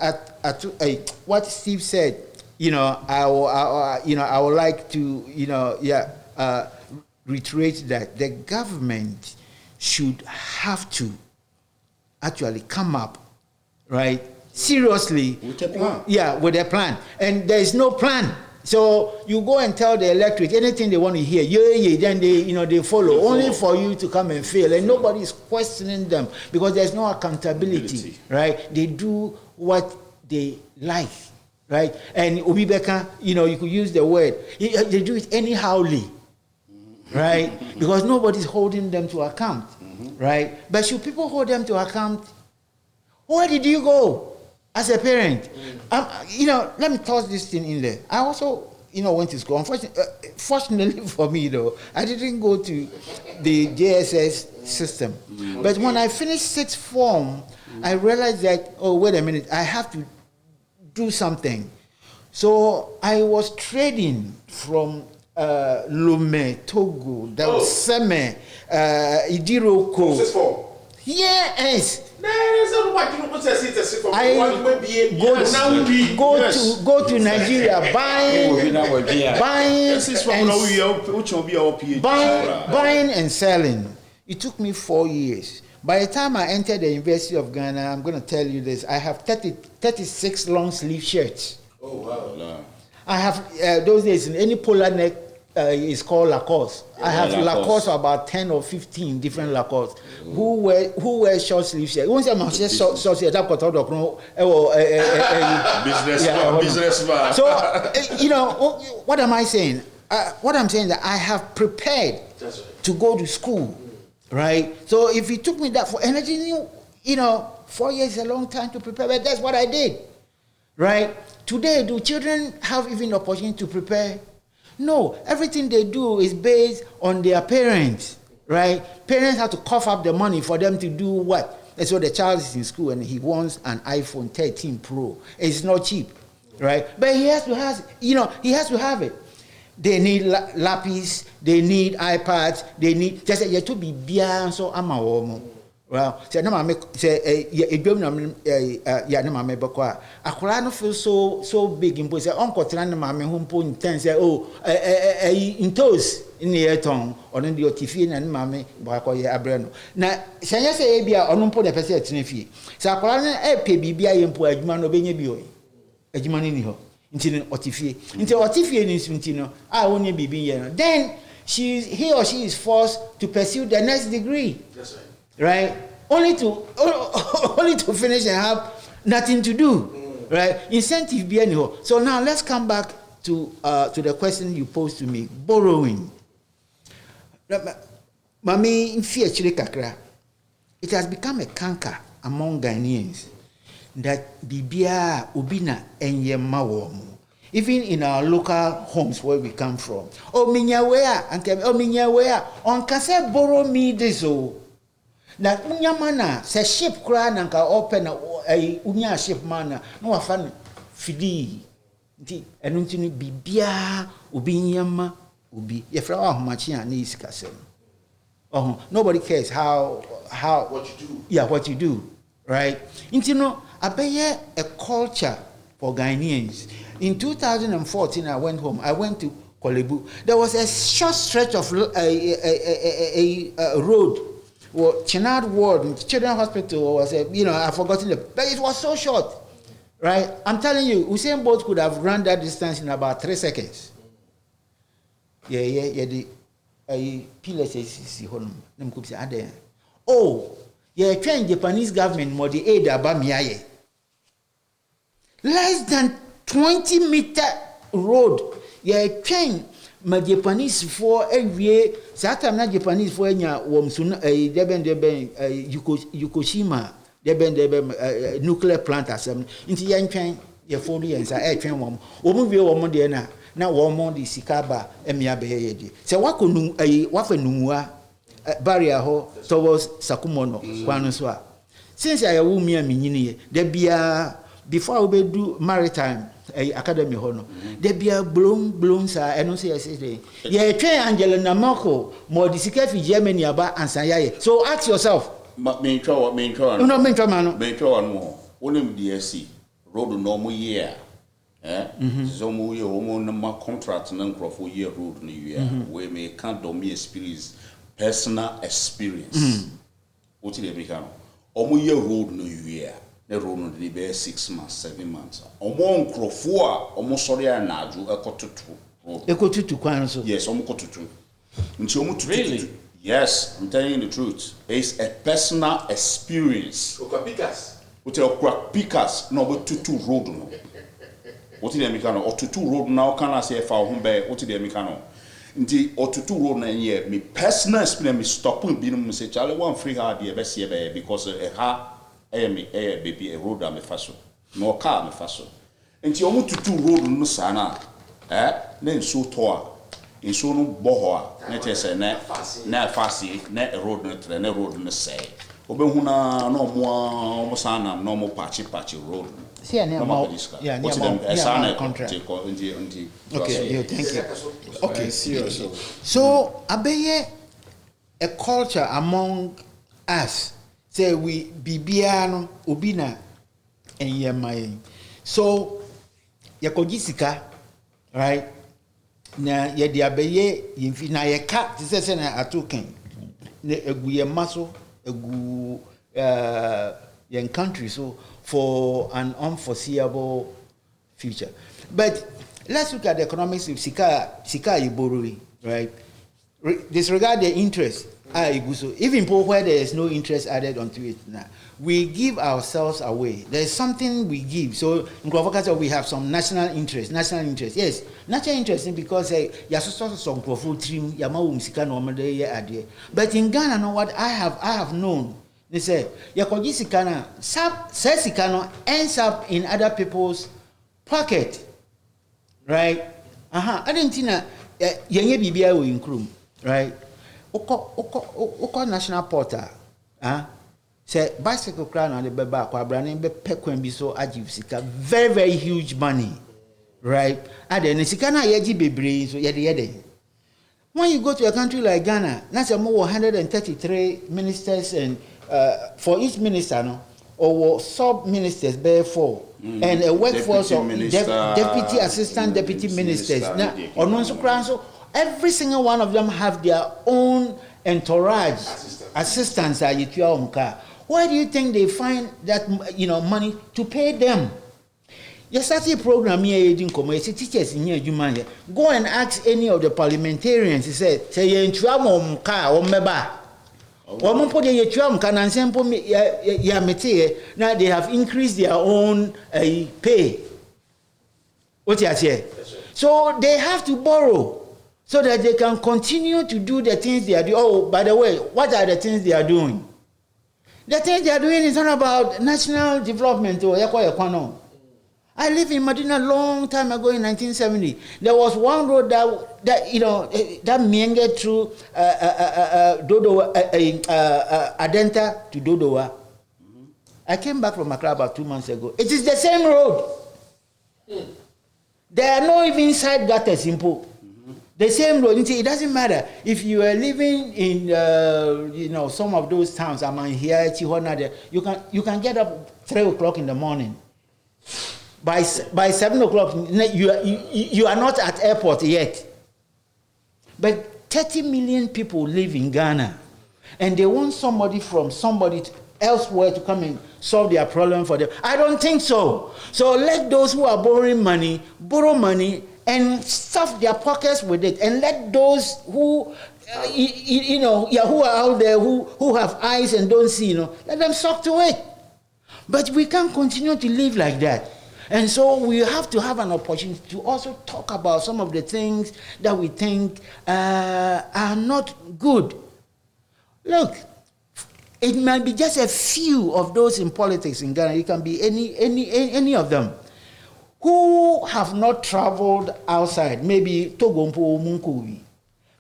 Steve said. I would like to reiterate that the government should have to actually come up, right, seriously with a plan. With a plan. And there is no plan. So you go and tell the electorate anything they want to hear, then they follow, only for you to come and fail. And nobody is questioning them because there's no accountability, right? They do what they like, right? And Obibeka, you could use the word, they do it anyhowly, right? Because nobody's holding them to account, right? But should people hold them to account? Where did you go as a parent? Let me toss this thing in there. I also, went to school. Fortunately for me, though, I didn't go to the JSS system. But when I finished sixth form, I realized that, wait a minute, I have to do something. So I was trading from Lomé, Togo, Seme, Idiroko. Yes. Go to Nigeria, buying and selling. It took me 4 years. By the time I entered the University of Ghana, I'm going to tell you this, I have 36 long sleeve shirts. Oh, wow. I have, those days, in any polar neck, is called Lacoste. Yeah, I have Lacoste about 10 or 15 different Lacoste. Who wear short sleeve shirts? Once I'm short sleeve, I've got businessman. So, you know, what am I saying? What I'm saying that I have prepared to go to school, right? So if it took me that for energy, you know, 4 years is a long time to prepare, but that's what I did, right? Today, do children have even opportunity to prepare? No, everything they do is based on their parents, right? Parents have to cough up the money for them to do what? And so the child is in school and he wants an iPhone 13 Pro. It's not cheap, right? But he has to have, you know, he has to have it. They need lapis, they need iPads, they need, just you to be beyond so amawomo. Well, say no mama say ya no mama bekwa akola no feel so big in say uncle tran mama hu mpo nten say oh intos in the eton ono de otifie na mama ba ko ye abre no na senya say e bia ono mpo de pese etene fie say akola no e pe bibia ye mpo adwuma no benya bi o adwuma ni ho nti otifie ni nti no a woni bibi ye no then he or she is forced to pursue the next degree. That's right. Right? Only to finish and have nothing to do. Right? Incentive be anyhow. So now let's come back to the question you posed to me. Borrowing. Mami infi chile kakra. It has become a canker among Ghanaians that bibia ubina enye mawomu. Even in our local homes where we come from. Oh minya where on can say borrow me this oh. Na unyamana se ship kra na nka open na unya ship mana no afa fidi nti enu nti no bibia obi nyama obi ye fra wa homachi an isika sem nobody cares how what you do. Yeah, what you do, right? Nti no abeye a culture for Ghanaians. In 2014 I went home. I went to Kolebu. There was a short stretch of a road. Well, Chenard Ward, Children's Hospital was I've forgotten but it was so short, right? I'm telling you, Usain Bolt could have run that distance in about 3 seconds. The pillars is oh, train Japanese government more the aid abamiaye. Less than 20-meter road, train. My Japanese for every time na Japanese for nya womsun Yokoshima deben nuclear plant asem nti yentwen ye for ye nsa etwen wom wie wom de na wom de sikaba emia be ye de se wakonu wafa numua barrier ho towards Sakumono kwanu so a since I wu mi aminyini de bia before we do maritime academy hono de bia blom sa eno say ye twen Angela Namako more disika fi Germany aba ansan yaye so ask yourself me try no me try man me try one more onim DSC road no mo year so mo year o mo na contract na nkrofo year road no year we me can do me experience personal experience what did me can o mo year road no year the road no dey be 6 months 7 months omo nkrofo a omo sori na aju ekotutu kwan so yes omo kotutu nti omo tutu really yes I'm telling you the truth it's a personal experience okwa pickers no but tutu road no what dey make no otutu road now can I say fa ho be what dey make no nti otutu road na here me personal experience me stop bi no say Charlie one free hard here be see be because baby a road am faso no car me faso enti omo tutu road no sana na nso to a nso no boho a na chese na fasi na road no tre na road no say obehu na no mo sana no mo patch road see na ma contract okay thank you okay so abeye a culture among us say we bibiano obina and yemai. So yakoji sika, right? Na yedi abeye yimfi na yeka ti se na atoken na egu ye maso egu yen country so for an unforeseeable future. But let's look at the economics of sika iborori, right? Disregard the interest. So even where there is no interest added onto it now, we give ourselves away. There's something we give. So in Kwafokasa we have some national interest. Yes, national interest because some but in Ghana, know what I have known. They say Yakoji Sikana Sikano ends up in other people's pocket. Right? I didn't think Yenye Bibia will include, right? Oko national portal, say bicycle crown on the beba kwa brand be pekwen bi so ajiv sika very very huge money, right? And then sika na yeji bebre so yede. When you go to a country like Ghana, that's more 133 ministers and for each minister no or sub ministers bear 4 and a workforce of deputy assistant deputy ministers. Now on one so every single one of them have their own entourage, assistants. Where do you think they find that money to pay them? You start a program here, teachers in here. Go and ask any of the parliamentarians. He said, "Say you now they have increased their own pay. What you say? So they have to borrow so that they can continue to do the things they are doing. Oh, by the way, what are the things they are doing? The things they are doing is not about national development. I lived in Medina a long time ago in 1970. There was one road that meandered through Dodowa, Adenta to Dodowa. I came back from Accra about 2 months ago. It is the same road. There are no even side gutters in Po. The same road. It doesn't matter if you are living in some of those towns. I'm here, Chihona. There, you can get up 3 o'clock in the morning. By 7 o'clock, you are not at airport yet. But 30 million people live in Ghana, and they want somebody elsewhere to come and solve their problem for them. I don't think so. So let those who are borrowing money borrow money and stuff their pockets with it, and let those who who are out there who have eyes and don't see, let them suck to it. But we can't continue to live like that. And so we have to have an opportunity to also talk about some of the things that we think are not good. Look, it might be just a few of those in politics in Ghana. It can be any of them who have not traveled outside, maybe Togompo Munkubi.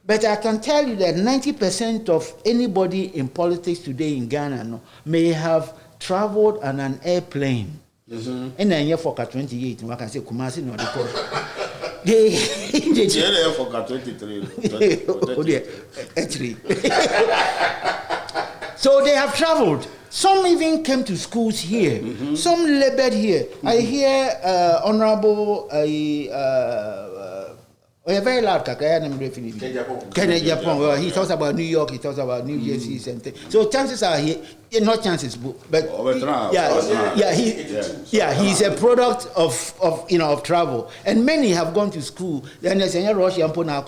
But I can tell you that 90% of anybody in politics today in Ghana may have traveled on an airplane. And then here for 28, I can say Kumasi no they for 23. Actually. So they have traveled. Some even came to schools here. Some labored here. I hear Honorable a very loud Kenneth Japan. Well, he talks about New York, he talks about New Jersey, and things. So chances are not chances, but he's a product of travel. And many have gone to school. Then there's a Russia and Pona,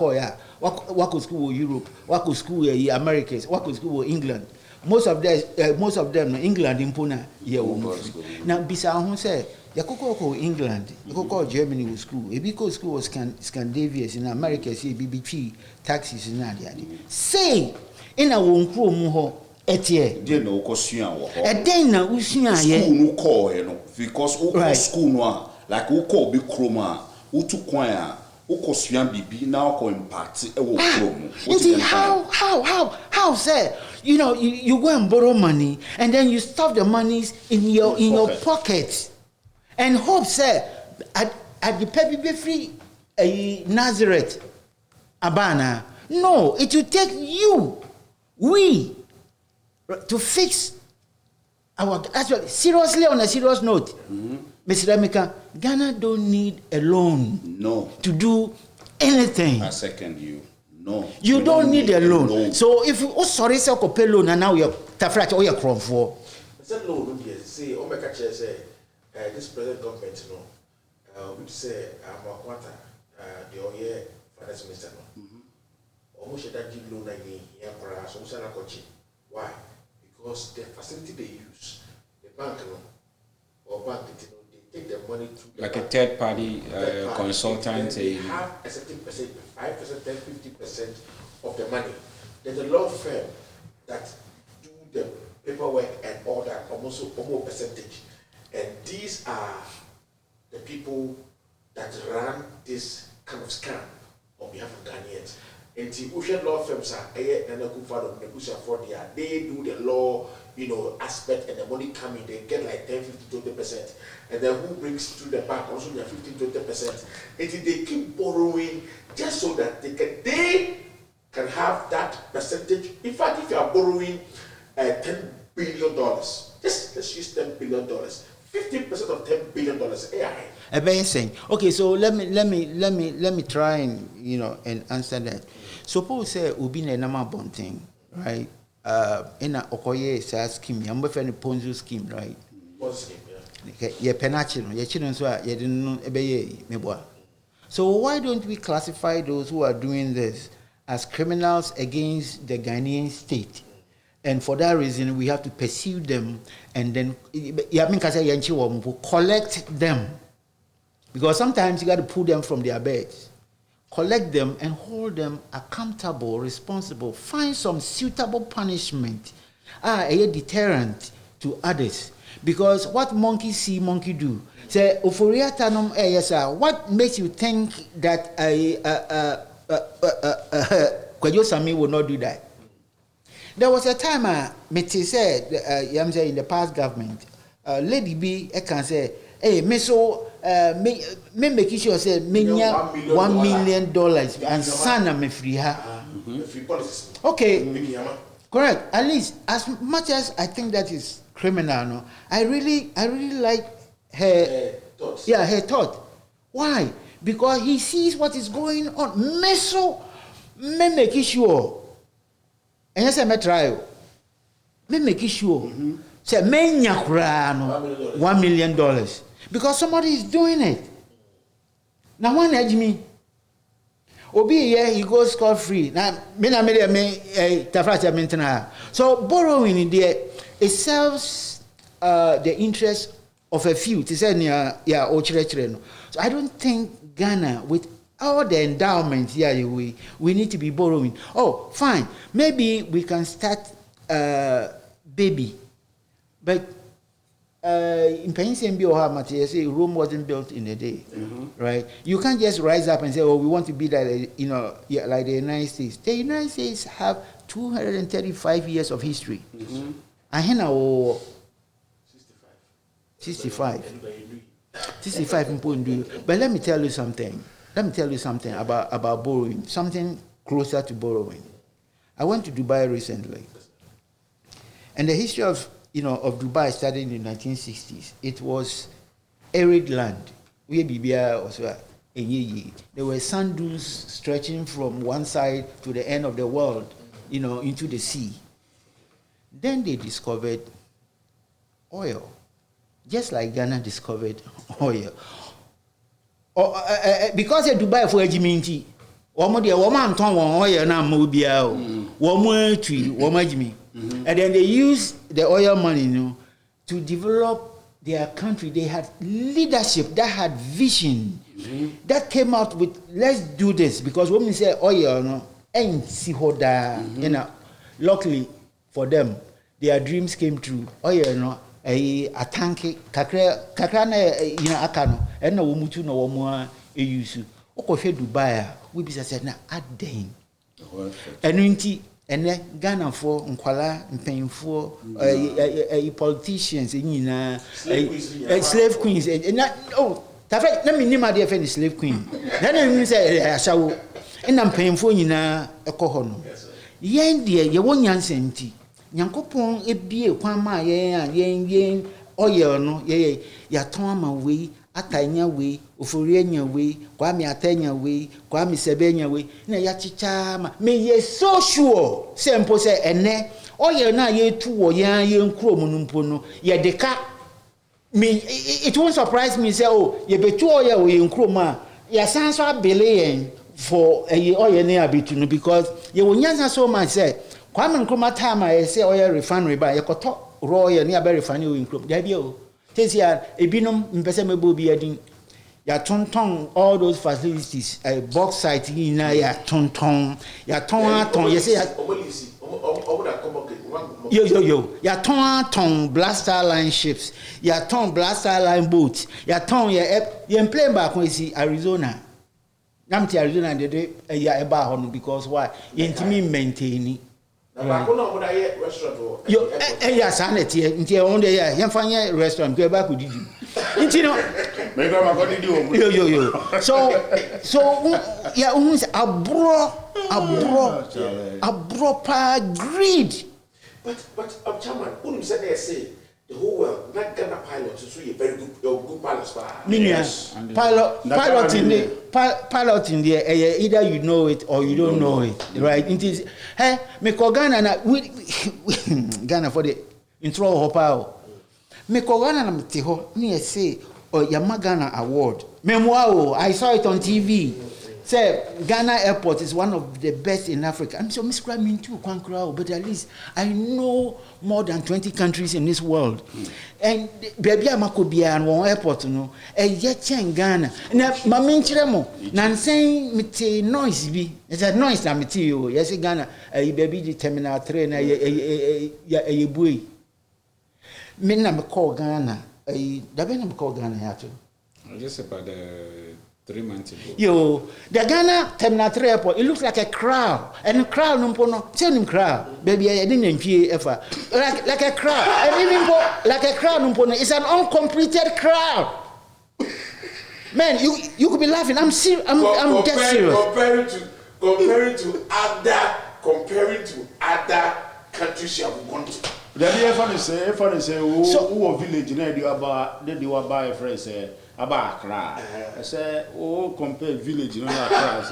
what could school Europe, what could school Americas, what could school England. Most of them England in Puna. Now Bisa said Yakoko England, Yakoko Germany was school. Ebiko school was Scandinavia in America, see BBP taxes in Nadia. Say in a wonkro muho etie. They no kosuan. And then na usuan school no call because school no like who call big chroma, who to kwaya, who kosuan bibi now call impact e wo chromo. How say you go and borrow money and then you stuff the monies in your pocket. And hope, sir, at the Pepe free Nazareth, Abana. No, it will take we to fix Actually, seriously, on a serious note, Mr. Emeka, Ghana don't need a loan to do anything. I second you. No. You don't need a loan. So if you sorry say ko pay loan and now you're tafrat or you're crom for. Say loan no say o make chair say this present government we say Amakwata the oye finance minister no. Almost that give loan again here for us so sala kochi. Why? Because the facility they use, the bank or bank they take the money to like a third party consultant. They have a certain percent, 5%, 10%, 50% of the money. There's a law firm that do the paperwork and all that, almost percentage. And these are the people that run this kind of scam on behalf of Ghanaians. And the ocean law firms are they do the law, aspect, and the money coming, they get like 10, 50, 20%. And then who brings to the bank also their 15, 20%. And they keep borrowing just so that they can have that percentage. In fact, if you are borrowing $10 billion, let's use $10 billion, 50% of $10 billion AI. Amazing. Okay, so let me try and and answer that. Suppose say ubi na nama bonting, right? In a okoye sa scheme, I'm with any Ponzi scheme, right? Ponzi scheme, yeah. Ye penachino, ye children so ye didn't know ebeye meboa. So why don't we classify those who are doing this as criminals against the Ghanaian state? And for that reason, we have to pursue them and then collect them. Because sometimes you got to pull them from their beds, collect them and hold them accountable, responsible, find some suitable punishment, a deterrent to others. Because what monkey see, monkey do. Say, what makes you think that Kwadwo Sami will not do that? There was a time, Mete said, in the past government, Lady B, I can say, hey, me so, me make sure say, me $1 million and sana me free her. Okay, correct. At least, as much as I think that is criminal, no, I really like her thoughts. Yeah, her thought. Why? Because he sees what is going on. Me so, me make sure. And yes, I may try. Me make sure. Say, me nyakura no $1 million because somebody is doing it. Now one edge me. Obi here he goes scot free. Now me na me tafracha maintain. So borrowing in there it serves the interest of a few. To say yeah so I don't think Ghana with all the endowments here we need to be borrowing. Oh, fine. Maybe we can start baby. But in Pennsylvania, Rome wasn't built in a day, right? You can't just rise up and say, "Oh, we want to be that," like the United States. The United States have 235 years of history. And here 65. But let me tell you something. About borrowing. Something closer to borrowing. I went to Dubai recently, and the history of Dubai started in the 1960s. It was arid land. There were sand dunes stretching from one side to the end of the world, into the sea. Then they discovered oil, just like Ghana discovered oil. Because Dubai for Ejiminti, and then they used the oil money, to develop their country. They had leadership that had vision, that came out with let's do this. Because when we say oil, luckily for them, their dreams came true. Oil, a tanki kakra na akano and no mutu no wo use okohwe Dubai we be said na aden enu nti ene Ghana for nkwala mpanyimfo politicians nyina slave queens tafa na minima de fe slave queen na mi say ashawo na mpanyimfo nyina ekoho no yen de ye wonyansa nti Nyankopon ebie kwan ma yen oil no ya ton ama we atanya we oforianya we Kwame atanya we Kwame sebenya we na ya chicha ma me ye so sure sempo say ene oil na ye tu wo yan kuro munumpo no ye deka me it won't surprise me say oh ye betu oil we kuro ma ya san so billion for oil na abitu no because ye wonyansa so much say Kwame Nkrumah time I say oil refinery ba ye koto raw oil ni abe refinery in Nkrumah there be o tesia ebinom mpese mebo bi adin ya tonton all those facilities bauxite na ya tonton you say yo ya ton blaster line ships ya ton blaster line boats ya ton ya plane back when see Arizona namti Arizona de ya eba ho because why yentimi maintain na ba ko na omo da ye restaurant yo ya sanity nti on dey ya yemfanye restaurant go ba ko didi nti no me go ma ko didi o yo so ya unse abro pa greed but chairman who said they say the whole world not Ghana pilots so you very good pilots yes pilot in there either you know it or you don't know it right it is hey me ko Ghana na Ghana for the intro hopa me ko Ghana na mteho ni say Yama Ghana award memoir I saw it on TV say Ghana airport is one of the best in Africa. I'm so miscribing too, but at least I know more than 20 countries in this world. And baby Amakobia and one airport, you know, yet in Ghana. Now, my main tremo, Nansay mite noise be. It's a noise that material. Yes, Ghana, a baby terminal train, a boy. Men me call Ghana, the Ben call Ghana here too. Just about 3 months ago. Yo, the Ghana Terminal 3 Airport, it looks like a crowd. And a crowd, no, tell him crowd. Baby, I didn't pay ever. Like a crowd. And even like a crowd, no, it's an uncompleted crowd. Man, you could be laughing. I'm serious. I'm dead serious. Comparing to other countries you have gone to. The funny say, who village near the Aba friends say. About Accra. I say, compare village, you know, Accra.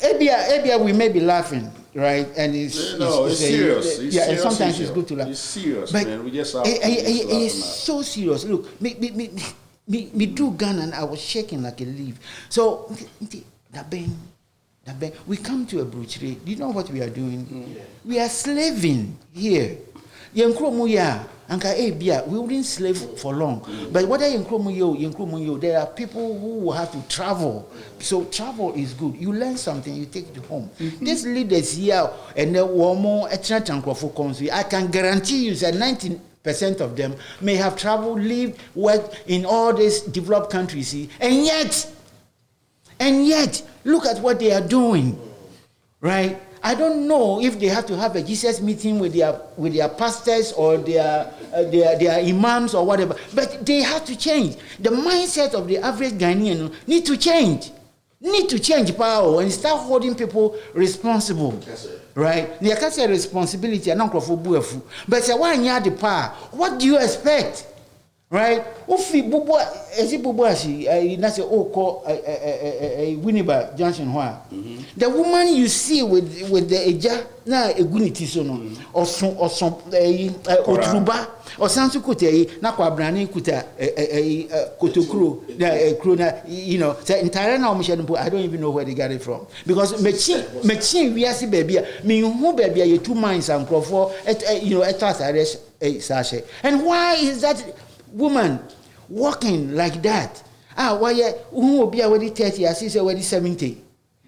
Ebia, we may be laughing, right? And it's serious. And sometimes it's good to laugh. It's serious, but man. We just have it's so serious. Look, me do Ghana, and I was shaking like a leaf. So, we come to a butchery. Do you know what we are doing? We are slaving here. We wouldn't slave for long. But whether there are people who will have to travel. So travel is good. You learn something, you take it home. These leaders here and the more I can guarantee you that 90% of them may have traveled, lived, worked in all these developed countries. And yet, look at what they are doing. Right? I don't know if they have to have a Jesus meeting with their pastors or their imams or whatever, but they have to change. The mindset of the average Ghanaian need to change. Power and start holding people responsible. Right? They can't say responsibility and not for buefu. But say why the power? What do you expect? Right? Ufi bubu ezi bubu asi na say call Winneba Junction hwa. The woman you see with the eja na eguniti so no oson otruba osansu kuta na kwabrane kuta kotokuro na kro na say entire na omhye I don't even know where they got it from because machine we asi baby me hu baby ye two minds and crofo etas sashe. And why is that woman walking like that? Why who be already 30, I see already 70.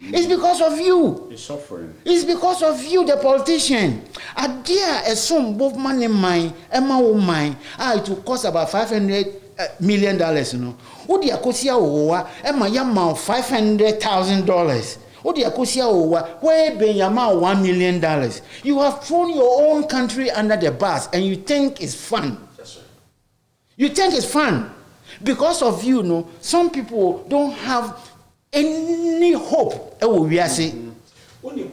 It's because of you. It's suffering. It's because of you, the politician. A dear assume both money mine, Emma mine. It will cost about $500 million, you know. Who the Akosia Owa, Emma Yama $500,000. What the Akosia Owa, where be Yama $1 million. You have thrown your own country under the bus and you think it's fun. You think it's fun. Because of some people don't have any hope. We are saying, only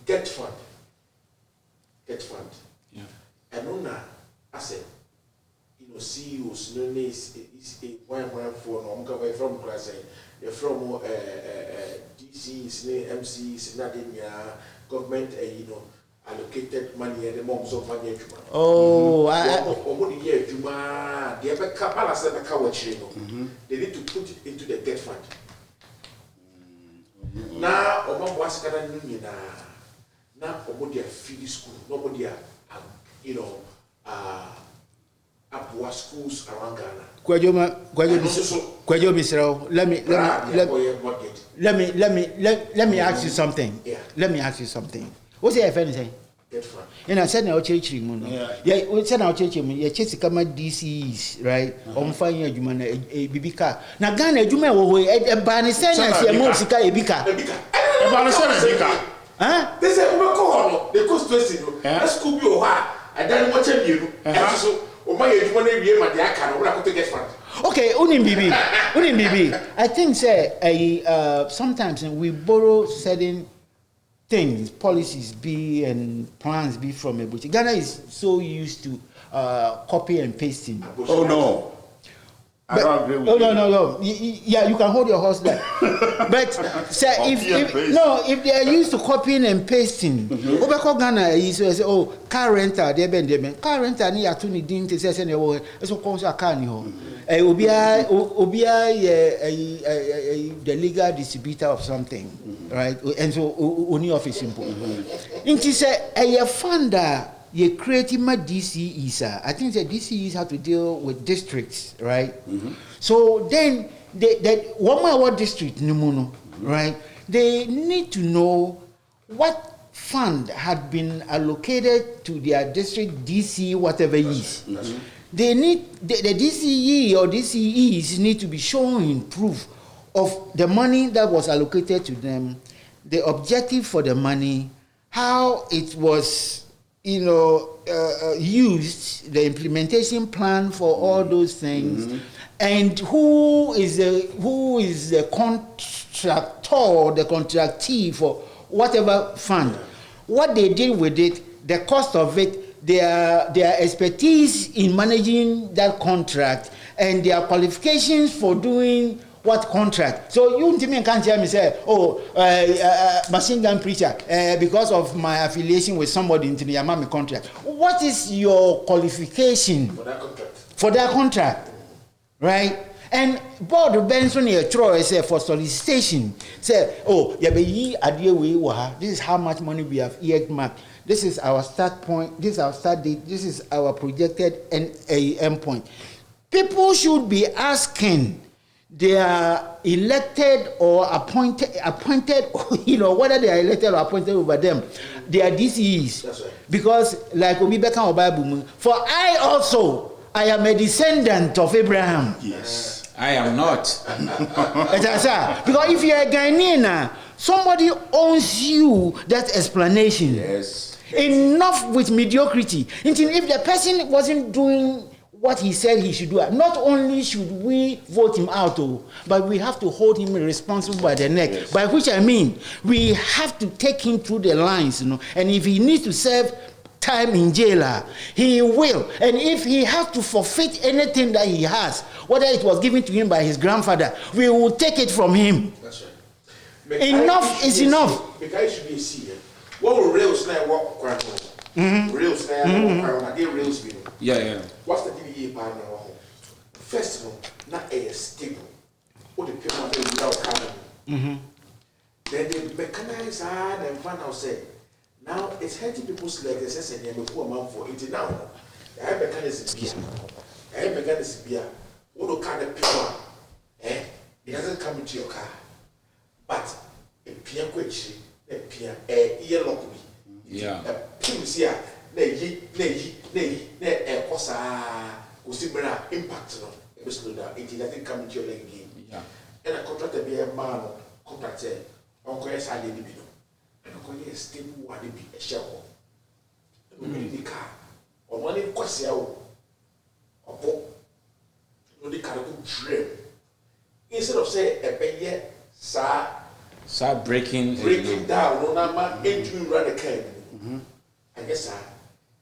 get fund. Yeah. And on I said, CEOs, no is a one for no from class, from DCs, MCs, government, allocated money and the moms of money. Oh, they need to put it into the debt fund. Now, Obama was going now nobody feed school, nobody Abua schools around Ghana. Kwajo Misrao, let me ask you something. Yeah. Let me ask you something. What's your friend saying? Get fun. And I said now church yeah, we said now church yeah, church come DCs, right? On fire juma bibika. Na Ghana juma wo e ba ne senya se mo sika ebika. E ba ne senya huh? They say we go the cost person no. Na school bi o ha. Adan mo che bienu. E so o ma ye juma na wie ma de aka no, we go to get fun. Okay, unim bibi. I think say sometimes we borrow certain things, policies be and plans be from a boutique. Ghana is so used to copy and pasting. Oh no. I don't agree with you. No. Yeah, you can hold your horse there. But say if they are used to copying and pasting, Obeko Ghana is say car rental they ben car rental ni atu ni din te say no so come so car ni ho. Obia the legal distributor of something, right? And so only office simple. Inti say a funder ye creating my DCEs. I think the DCEs have to deal with districts, right? So then that one more district Numuno, right? They need to know what fund had been allocated to their district DC whatever is. They need the DCE or DCEs need to be showing proof of the money that was allocated to them, the objective for the money, how it was used, the implementation plan for all those things, and who is the contractor, the contractee for whatever fund, what they did with it, the cost of it, their expertise in managing that contract, and their qualifications for doing what contract. So you can't tell me say, machine gun preacher, because of my affiliation with somebody into the Yamami contract. What is your qualification for that contract? Right? And board Benson here say for solicitation, say, this is how much money we have earmarked. This is our start point, this is our start date, this is our projected end point. People should be asking their elected or appointed, whether they are elected or appointed over them, they are DCEs. That's right. Because, like Obi Beka or Bible, for I am a descendant of Abraham. Yes, I am not. Because if you are a Ghanaian, somebody owns you that explanation. Yes. Enough with mediocrity. If the person wasn't doing what he said he should do, not only should we vote him out, but we have to hold him responsible by the neck. Yes. By which I mean, we have to take him through the lines, and if he needs to serve time in jail, he will. And if he has to forfeit anything that he has, whether it was given to him by his grandfather, we will take it from him. That's right. Enough is enough. Because should be a seer. What will rails now walk around? Rails now walk around. I get rails be. Yeah. What's the DBA partner? First of all, not a stable. What the people are without carbon. Then they mechanize and find out say, now it's hurting people's legs and they're poor man for it now. I have mechanism here. What kind of people? It doesn't come into your car. But a pier quick, a pier, a yellow. Yeah. A pins here, nay, a cosa, Usimera impact. It was slow down. It doesn't come into your leg again. Yeah. And a contractor be a man, contractor, Uncle S. I didn't know. And Uncle S. Stable one be a shell. And we need the car. Or one in Quasia or boat. No, the car will dream. Instead of say a penny, sir, start breaking down. No, na ma entry run the cane. I guess I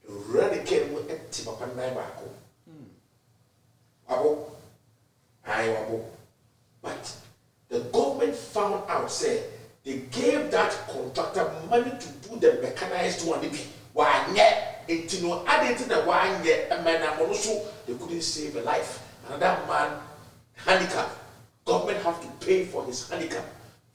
run the cane with a tip of a neighbor. But the government found out, say they gave that contractor money to do the mechanized one. Why yet? It's no added to the one yet. A man also they couldn't save a life. Another man handicapped. Government have to pay for his handicap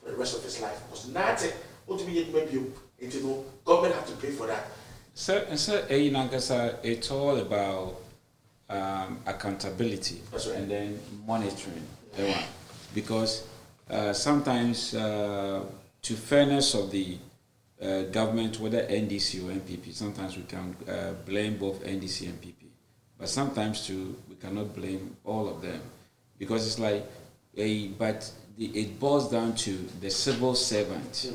for the rest of his life. Because nothing. What do you mean? You know, government have to pay for that. So it's all about accountability. That's right. And then monitoring. Because sometimes to fairness of the government, whether NDC or NPP, sometimes we can blame both NDC and NPP. But sometimes too, we cannot blame all of them. Because it's like, it boils down to the civil servant.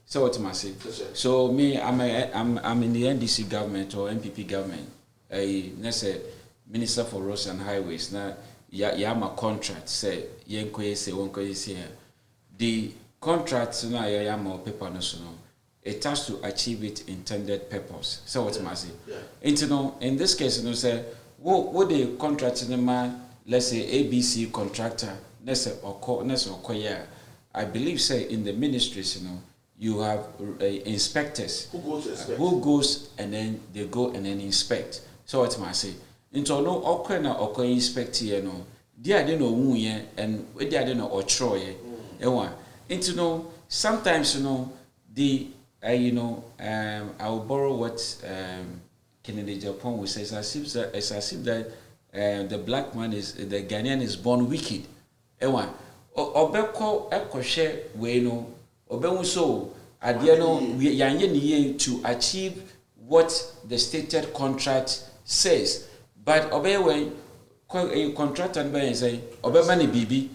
So what am I saying? So me, I'm in the NDC government or NPP government. Let's say Minister for Roads and Highways. Now, I'm a contract. Say the contract now paper no. It has to achieve its intended purpose. So what am I saying? In this case, say what the contract in the man. Let's say ABC contractor, I believe say in the ministries, you have inspectors who goes and then they go and then inspect. So what I say? Into no okwe inspect they don't know and they don't know or troy. Into sometimes the I will borrow what Kennedy Japan will say it's as if that the black man the Ghanaian is born wicked. Obeko ekoshe we no obehu so ade no yanye niye to achieve what the stated contract says, but obewe a contract and by say obema ni bibi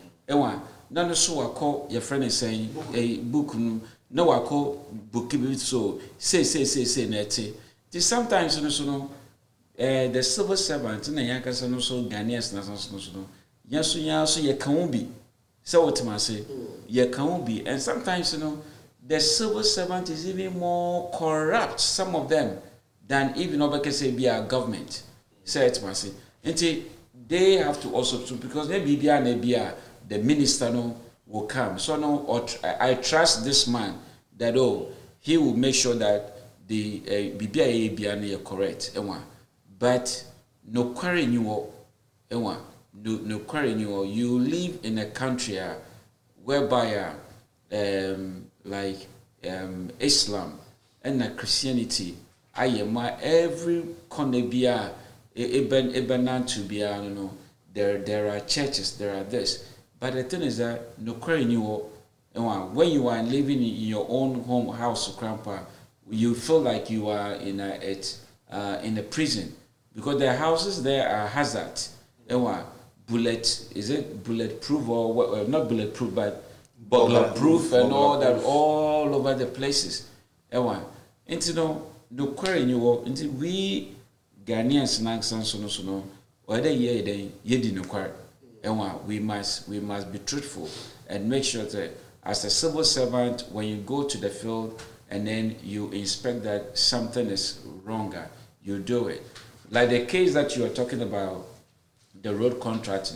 nano so wako your friend is saying a book no wako book so say nete. Sometimes the civil servant na yakasa no so Ghanaians na so yaso ye kan bi. So what I say, ye can be, and sometimes the civil servant is even more corrupt, some of them, than even over say be our government. Say it must say. And they have to also because maybe the minister will come. So I trust this man that he will make sure that the BBI are correct. But no query you no query you live in a country whereby Islam and Christianity every corner there are churches, there are this, but the thing is that no query when you are living in your own home house grandpa, you feel like you are in a prison because the houses there are hazards. Bulletproof or not bulletproof, but burglar-proof and all that, all over the places. No query into we Ghanaians so whether ye no query. We must be truthful and make sure that as a civil servant, when you go to the field and then you inspect that something is wronger, you do it. Like the case that you are talking about, the road contract,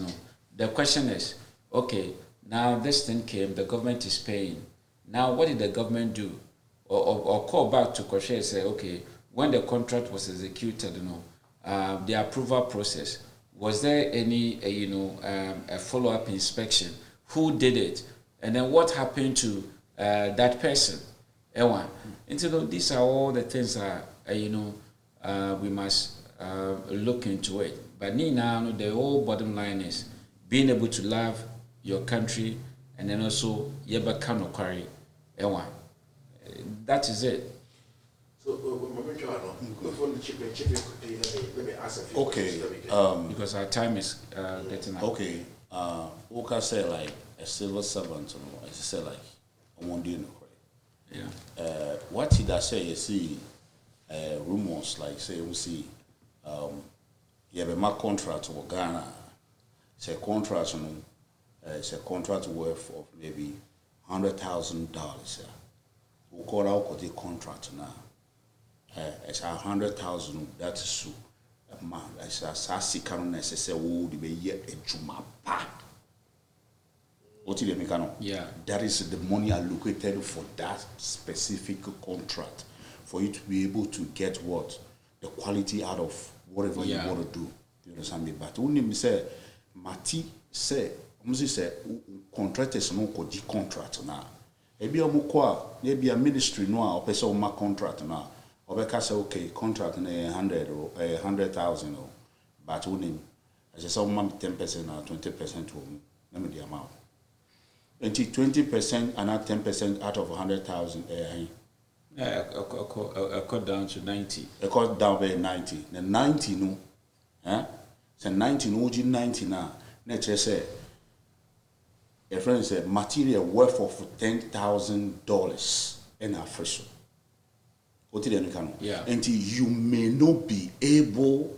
the question is, okay, now this thing came, the government is paying. Now, what did the government do? Or call back to Koshe and say, okay, when the contract was executed, the approval process, was there any, a follow-up inspection? Who did it? And then what happened to that person? These are all the things we must look into it. But now the whole bottom line is being able to love your country and then also yeba kano kwari. That is it. So let me ask a few okay. Because our time is getting up. Okay. Oka say like a civil servant, I say like I won't do no. Yeah. What did I say? You see, rumors like say we see. You have a contract for Ghana. It's a contract, it's a contract worth of maybe $100,000. We call out the contract now. It's 100,000. That is so. Man, it's a sassy canon necessary. Would be yet a juma pa. What do you mean? Yeah. That is the money allocated for that specific contract for you to be able to get what the quality out of whatever you want to do. You understand me? But when you say, Mati say, say contractors no koji contract now. Maybe maybe a ministry no or person ma contract now. Or because okay, contract in 100 or 100,000 or but when as I saw 10% or 20% to name the amount. 20% and not 10% out of 100,000. I cut down to 90. I cut down by 90. The 90 no, so 90 no, 90 now. Nature say, a friend said material worth of $10,000 in Africa. Yeah. Until you may not be able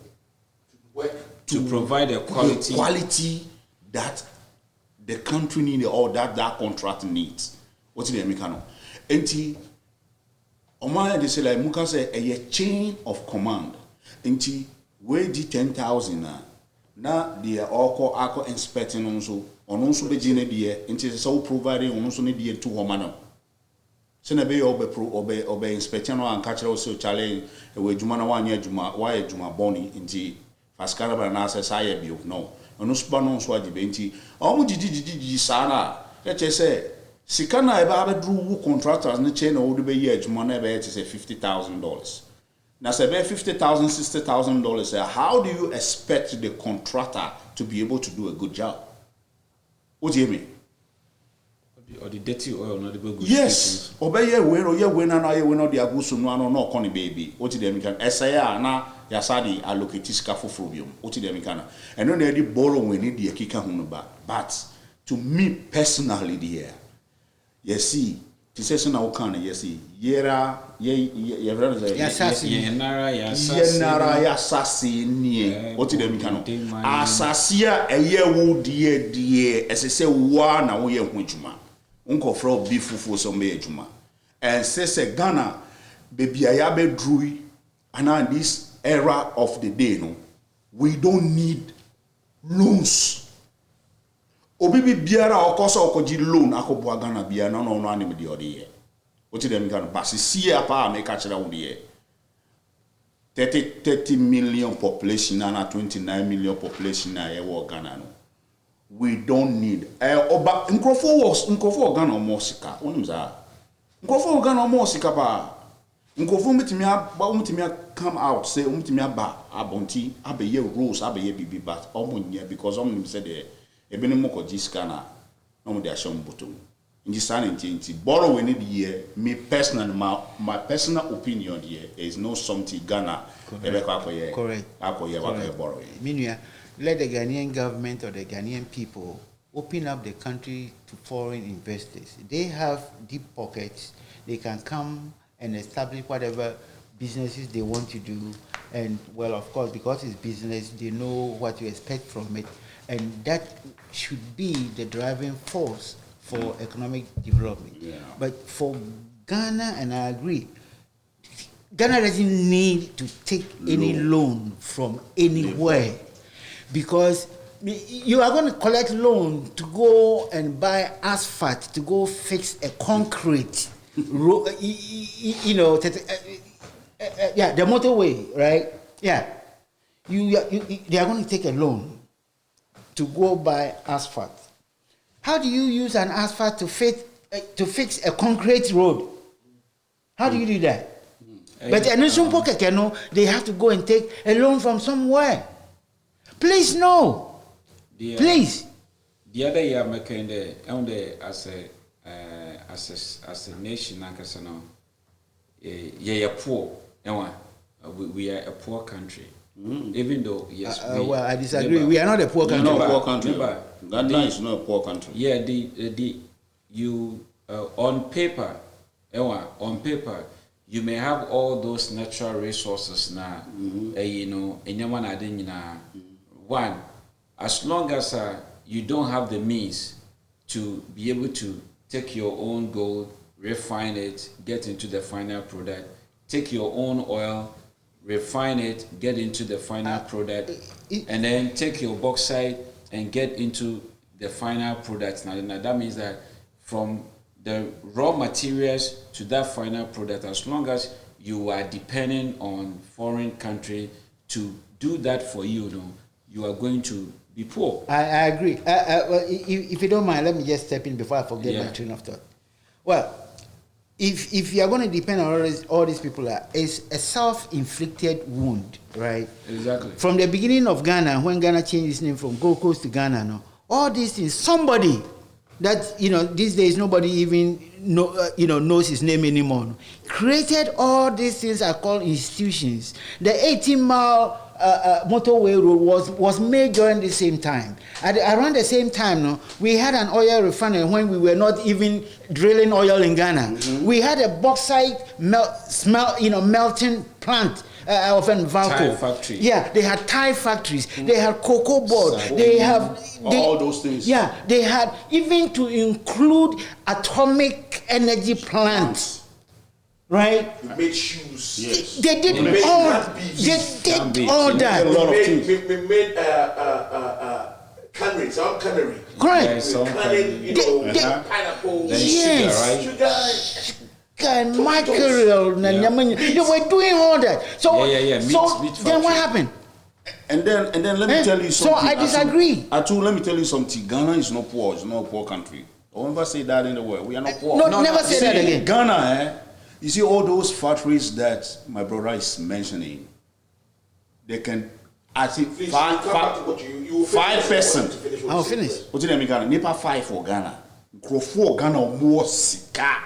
to provide a quality that the country needs or that contract needs. What's the American? Until Omar they say like Muka say a chain of command. Until we di 10,000 now they are all inspecting also be gene until so providing also need to homano. Sena be obe inspection and catch also challenge we juma na wanye juma why juma boni inti faskara ba na say bio no ono suba no so adi benti omo jiji sana let say sika na e ba bedru contractors ne chain o do be year juma na be say $50,000 na say be $50,000 $60,000 how do you expect the contractor to be able to do a good job? What do you mean? Or the dirty oil, not the good. Yes. Obey we na ye we no de agusu no koni baby. What the American SIA na yasadi allocate ska fofrobium. What the American. And no dey borrow we need the kika hunu ba. But to me personally there. You see, to say na ukana you see. Yera yasasi ni. What the American. Asasia eye wo die esese wa na wo ye hujuma. Unko fro bifufu so me ejuma and say Ghana baby ayabe drui and this era of the day no we don't need loans obibi biara okoso okoji loan akobo Ghana bia no anim de ode what dem Ghana basi see apa make a chira wo de 30 million population and 29 million population na ye wo Ghana no. We don't need oba nkofo Ghana omosika onimza nkofo Ghana omosika ba nkofo mutimi come out say mutimi aba abonti abeye rules abeye bibi but omonye because omnim say the ebene mokoji scanner no de ashom bottom nji sana nti borrow we need here me personally my personal opinion here is no something Ghana ebe kwa correct borrow minua. Let the Ghanaian government or the Ghanaian people open up the country to foreign investors. They have deep pockets. They can come and establish whatever businesses they want to do. And, well, of course, because it's business, they know what to expect from it. And that should be the driving force for economic development. Yeah. But for Ghana, and I agree, Ghana doesn't need to take any loan from anywhere. Because you are going to collect loan to go and buy asphalt, to go fix a concrete, the motorway, right? Yeah. They are going to take a loan to go buy asphalt. How do you use an asphalt to fix a concrete road? How do you do that? But they have to go and take a loan from somewhere. Please no. Please. The other year, as a nation, we poor. We are a poor country. Even though yes, well, I disagree. We are not a poor country. Not a poor country. Ghana is not a poor country. Yeah, on paper, you may have all those natural resources now. One, as long as you don't have the means to be able to take your own gold, refine it, get into the final product. Take your own oil, refine it, get into the final product, and then take your bauxite and get into the final product. Now that means that from the raw materials to that final product, as long as you are depending on foreign country to do that for you, you are going to be poor. I agree. Well, if you don't mind, let me just step in before I forget my train of thought. Well, if you are going to depend on all these people, it's a self-inflicted wound, right? Exactly. From the beginning of Ghana, when Ghana changed its name from Gold Coast to Ghana, all these things, somebody that, these days nobody even knows his name anymore, created all these things are called institutions. The 18-mile motorway road was made during the same time. Around the same time, we had an oil refinery when we were not even drilling oil in Ghana. Mm-hmm. We had a bauxite melting plant of Valco. Tire factory. Yeah, they had tire factories. Mm-hmm. They had cocoa board. They have all those things. Yeah, they had even to include atomic energy plants. Right? We made shoes. Yes. They did all. They did all that. A lot of things. We made cannery, some cannery. Correct. Pineapple. Yes. Sugar. And mackerel. They were doing all that. So, meat then what happened? And then let me tell you something. So I disagree. Atu, let me tell you something. Ghana is not poor. It's not a poor country. Don't ever say that in the world. We are not poor. No, never say that again. Ghana, you see all those factories that my brother is mentioning, they can, I think, 5%. I'll finish. What do you mean, Ghana? Nepa 5 for Ghana. Grow for Ghana more sika.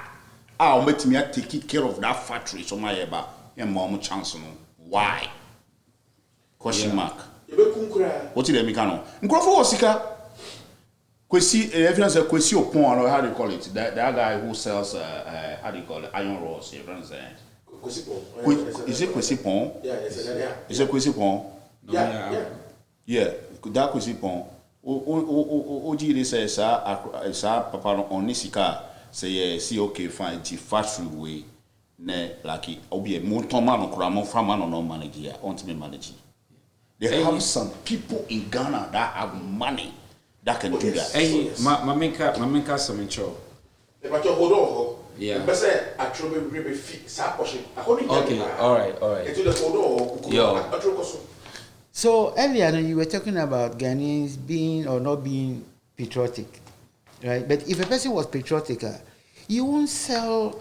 I'll make me take care of that factory. So my eba, and mom chance no. Why? Question mark. What do you mean, Ghana? Grow for sika. Kwesi, everyone says Kwesi Opon, how do you call it? That guy who sells, how do you call it? Iron rods. Everyone says. Is it Kwesi Pon? Yeah. Is it Kwesi Pon? Yeah. That Kwesi Pon. Oji says, Papa on Nisika say, see, okay, fine, the factory way, ne, like, Obi, Montomano, Kramon, Famano, no manager, on to me manage. They have some people in Ghana that have money. That can do that. Hey, Mamika Samencho. Hold on. Yeah. Okay, all right. Yo. So earlier you were talking about Ghanaians being or not being patriotic, right? But if a person was patriotic, you won't sell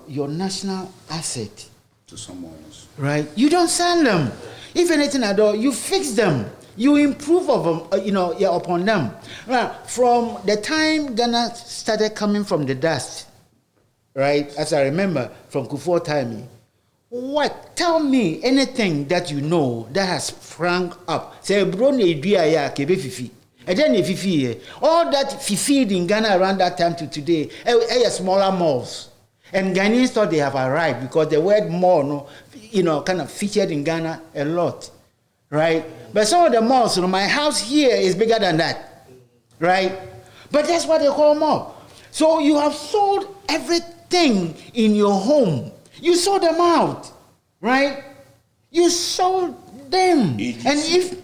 your national asset to someone else, right? You don't sell them. If anything at all, you fix them. You improve of them, upon them. Right. From the time Ghana started coming from the dust, right? As I remember from Kufuor time, tell me anything that you know that has sprung up. Say, fifi. And then fifi, all that fifi in Ghana around that time to today, smaller malls. And Ghanaians thought they have arrived because the word mall, kind of featured in Ghana a lot. Right? But some of the malls, my house here is bigger than that. Right? But that's what they call mall. So you have sold everything in your home. You sold them out. Right? You sold them.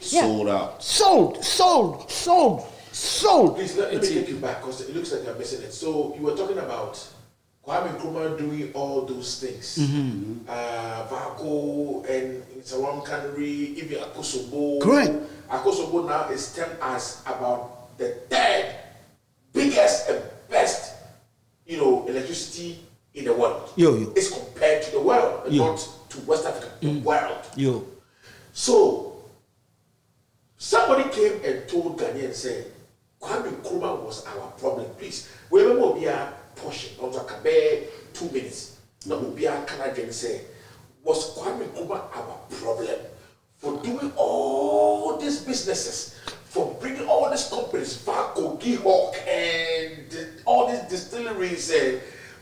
Sold out. Sold. Please let me take you back because it looks like you're missing it. So you were talking about Kwame Nkrumah doing all those things. Valco and Sawan Cannery, even Akosobo. Correct. Akosobo now is termed as about the third biggest and best, electricity in the world. It's compared to the world, not to West Africa, the world. So somebody came and told Ghanaians and said, Kwame Nkrumah was our problem. Please, wherever we are portion, also Kabe 2 minutes. Now we are Canadian say, was Kwame Nkrumah our problem for doing all these businesses, for bringing all these companies, Valco, Gihawk, and all these distilleries,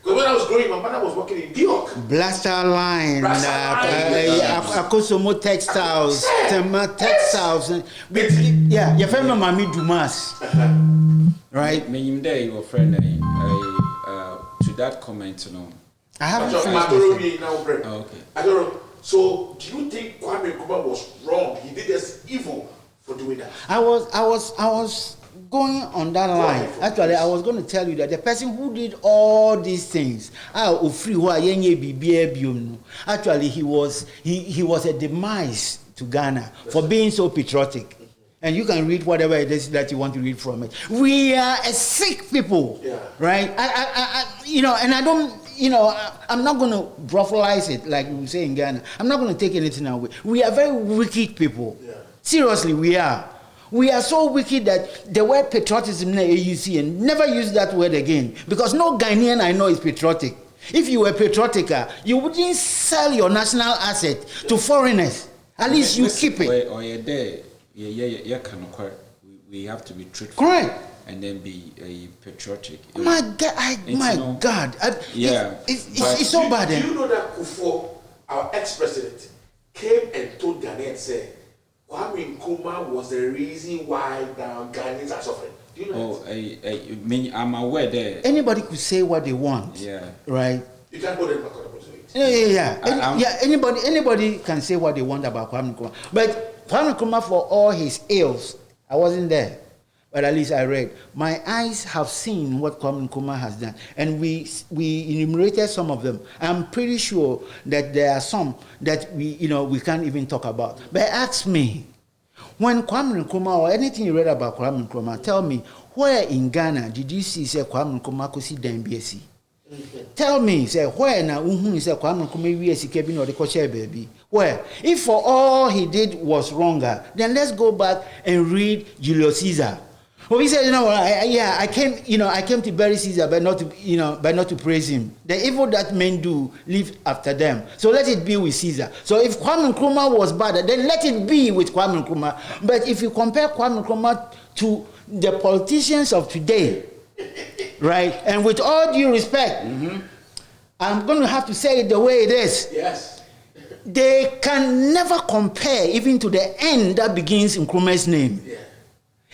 Because when I was growing, my mother was working in New York. Blaster Line, Akosomo Textiles, Tema Textiles. Yeah, your friend Mami Dumas. Right? When you were friend, to that comment, you know. I haven't finished. Okay. I don't know. So, do you think Kwame Nkrumah was wrong? He did this evil for doing that. I was going on that line. Actually, I was going to tell you that the person who did all these things, actually he was a demise to Ghana for being so patriotic. And you can read whatever it is that you want to read from it. We are a sick people, right? And I don't, I'm not going to brothelize it like we say in Ghana. I'm not going to take anything away. We are very wicked people. Yeah. Seriously, we are. We are so wicked that the word patriotism in the AUC and never use that word again. Because no Ghanaian I know is patriotic. If you were patriotic, you wouldn't sell your national asset to foreigners. At least you keep it. Or you're there. We have to be truthful. Correct. And then be patriotic. My God. It's so bad. Do you know that Kufuor, our ex-president, came and told Ghanaians, said, Kwame Nkrumah was the reason why the Ghanaians are suffering. Do you know that? I'm aware that anybody could say what they want. Yeah. Right? You can't go there and accountable to it. Yeah. Anybody can say what they want about Kwame Nkrumah. But Kwame Nkrumah, for all his ills, I wasn't there. But at least I read. My eyes have seen what Kwame Nkrumah has done. And we enumerated some of them. I'm pretty sure that there are some that we can't even talk about. But ask me, when Kwame Nkrumah or anything you read about Kwame Nkrumah, tell me, where in Ghana did you see say Kwame Nkrumah could see DMBC? Tell me, say, where na say Kwame Nkrumah we as cabin or the cocher baby? Where? If for all he did was wronger, then let's go back and read Julius Caesar. Well, he said, I came to bury Caesar, but not to praise him. The evil that men do, live after them. So let it be with Caesar. So if Kwame Nkrumah was bad, then let it be with Kwame Nkrumah. But if you compare Kwame Nkrumah to the politicians of today, right, and with all due respect, I'm going to have to say it the way it is. Yes. They can never compare even to the end that begins in Nkrumah's name. Yeah.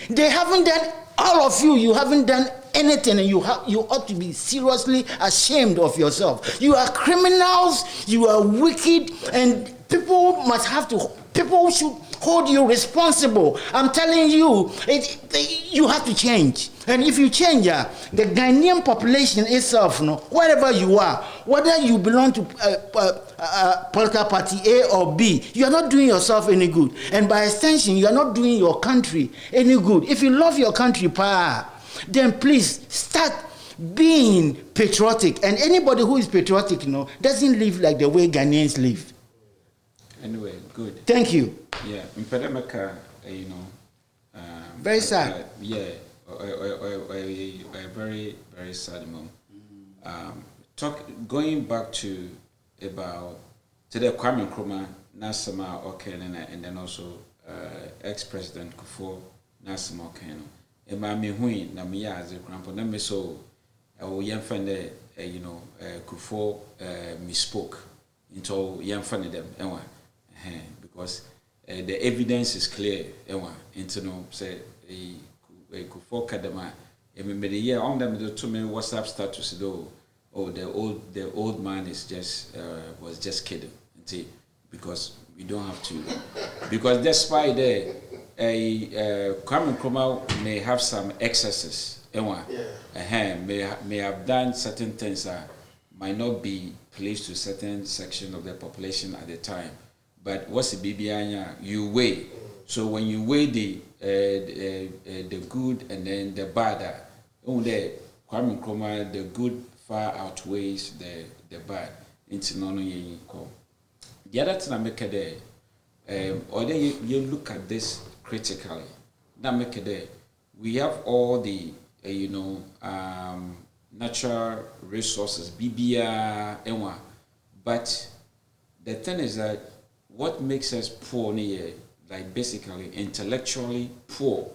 They haven't done, all of you haven't done anything, and you ought to be seriously ashamed of yourself. You are criminals, you are wicked, and people should hold you responsible. I'm telling you, you have to change. And if you change, the Ghanaian population itself, wherever you are, whether you belong to political party A or B, you are not doing yourself any good. And by extension, you are not doing your country any good. If you love your country, then please start being patriotic. And anybody who is patriotic, doesn't live like the way Ghanaians live. Anyway, good. Thank you. Yeah, in Pedamaka, very sad. A very, very sad moment. Going back to the Kwame Nkrumah, Nasama Okene, and then also ex-president Kufuor Nasama Okene. Emami Hui Namia as a grandpa. Then me so young friend Kufuor misspoke into young friend them because the evidence is clear. Say Kufuor Kadama. Maybe the year on them the 2 minute WhatsApp status though. Oh, the old man is was just kidding. Because we don't have to. Because despite that, Kwame Nkrumah may have some excesses. May have done certain things that might not be pleased to certain section of the population at the time. But what's the BBI? You weigh. So when you weigh the good and then the bad, Kwame Nkrumah, the good far outweighs the bad. The other thing I make there, or then you look at this critically. Now make there, we have all the natural resources, BBR, but the thing is that what makes us poor here, like basically intellectually poor,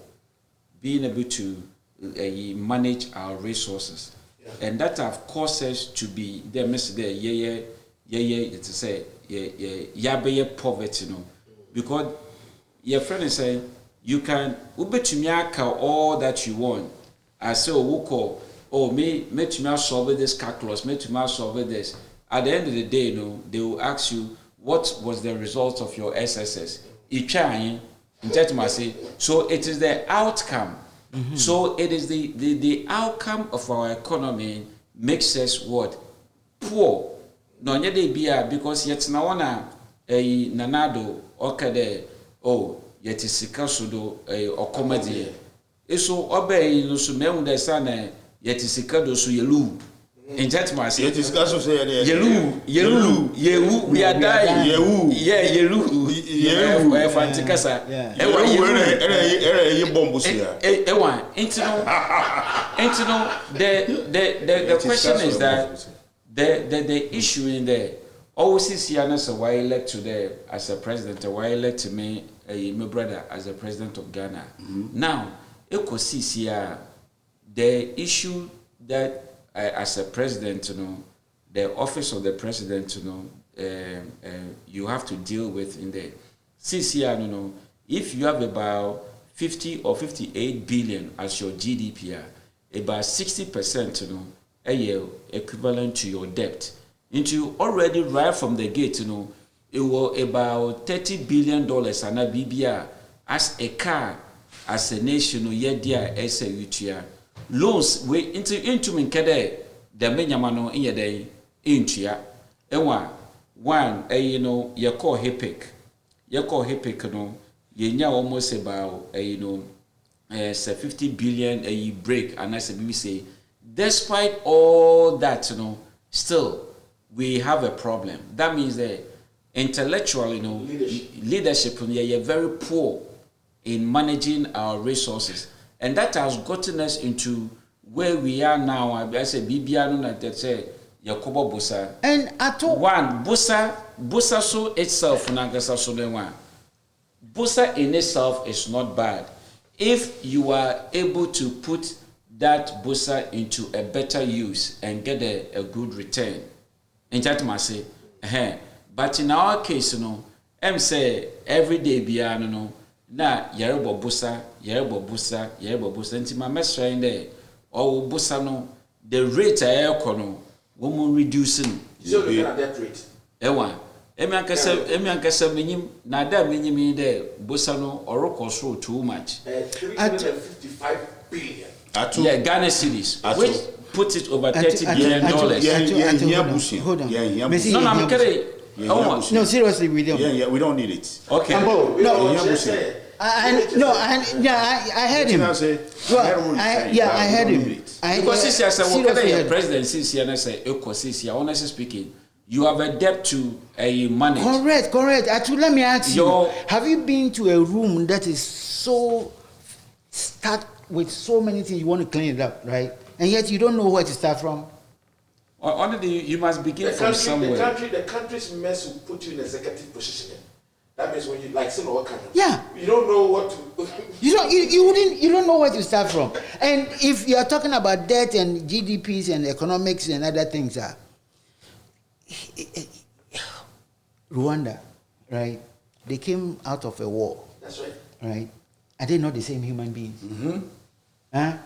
being able to manage our resources. and that have caused us to be there. Mr. There, it's to say, yabe poverty, no, because your friend is saying you can all that you want. I say, me to solve this calculus, me to solve this. At the end of the day, they will ask you what was the result of your SSS. So it is the outcome. Mm-hmm. So it is the outcome of our economy makes us what? Poor. No, because yet na wana nanado okade yet is sikasudo or comedy. So obey no sume de sana yet is sikado so yelu. In gentlemen, it is also say Yelu, we are dying. Yelu, Fanticasa. The question is that the issue in there. Always see Sianas why elect today as a president, why elect me, my brother, as a president of Ghana. Now, the issue that as a president, the office of the president, you have to deal with in the CCR, if you have about 50 or 58 billion as your GDP, about 60%, a year equivalent to your debt. Into already right from the gate, it was about $30 billion and a BBR as a car, as a nation, as a UTR. Loans we into minkede the menyamano in your day intia one you call HIPIC no you almost about 50 billion a break and as we say despite all that still we have a problem. That means that intellectually leadership you're very poor in managing our resources. And that has gotten us into where we are now. I say, Bibiano, that say, Yakobo Busa. And at all. One, Busa so itself, Nagasa Solewa. Busa in itself is not bad. If you are able to put that Busa into a better use and get a good return. And that must say, but in our case, I'm say, every day, Biano, na yerebo busa nti ma mesra in there or busa no the rate air kono woman reducing so looking at that rate emi ankasa menyim na da menyim there busa no oroko so too much 355 billion yeah Ghana cedis which put it over $30 billion. Hold on. No, I'm kidding. No, seriously, we don't. Yeah, we don't need it. Okay. I heard him. I heard him. Because since you said, what the president since you say, honestly speaking, you have a debt to a money. Correct. Actually, let me ask you: have you been to a room that is so stuck with so many things you want to clean it up, right? And yet you don't know where to start from? Honestly, you must begin from somewhere. The country's mess will put you in executive position. That means when you like some other country, you don't know what to. You don't know where to start from. And if you are talking about debt and GDPs and economics and other things, Rwanda, right? They came out of a war. That's right. Right? Are they not the same human beings? Mm-hmm. Huh?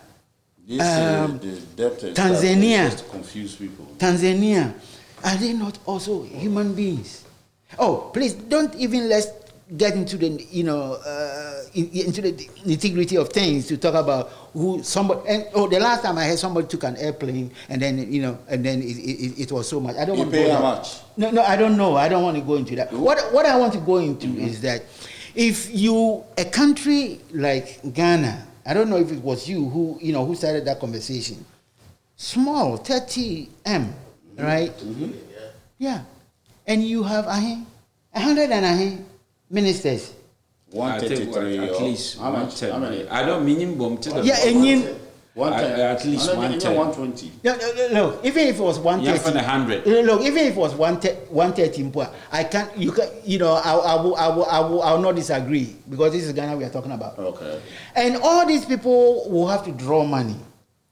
The debt Tanzania. Just to confuse people. Tanzania, are they not also human beings? Oh, please don't even let's get into the into the nitty-gritty of things to talk about who somebody. And the last time I heard somebody took an airplane and then it was so much. I don't want to go how much? No, I don't know. I don't want to go into that. What I want to go into is that if a country like Ghana. I don't know if it was you who started that conversation. Small, 30 M, right? Mm-hmm. Yeah. And you have 100 ministers. 133 at least how much? How many? I don't mean bomb to the at least 110. 120. No, even if it was 130. 100. Look, even if it was 130, I will not disagree because this is Ghana we are talking about. Okay. And all these people will have to draw money.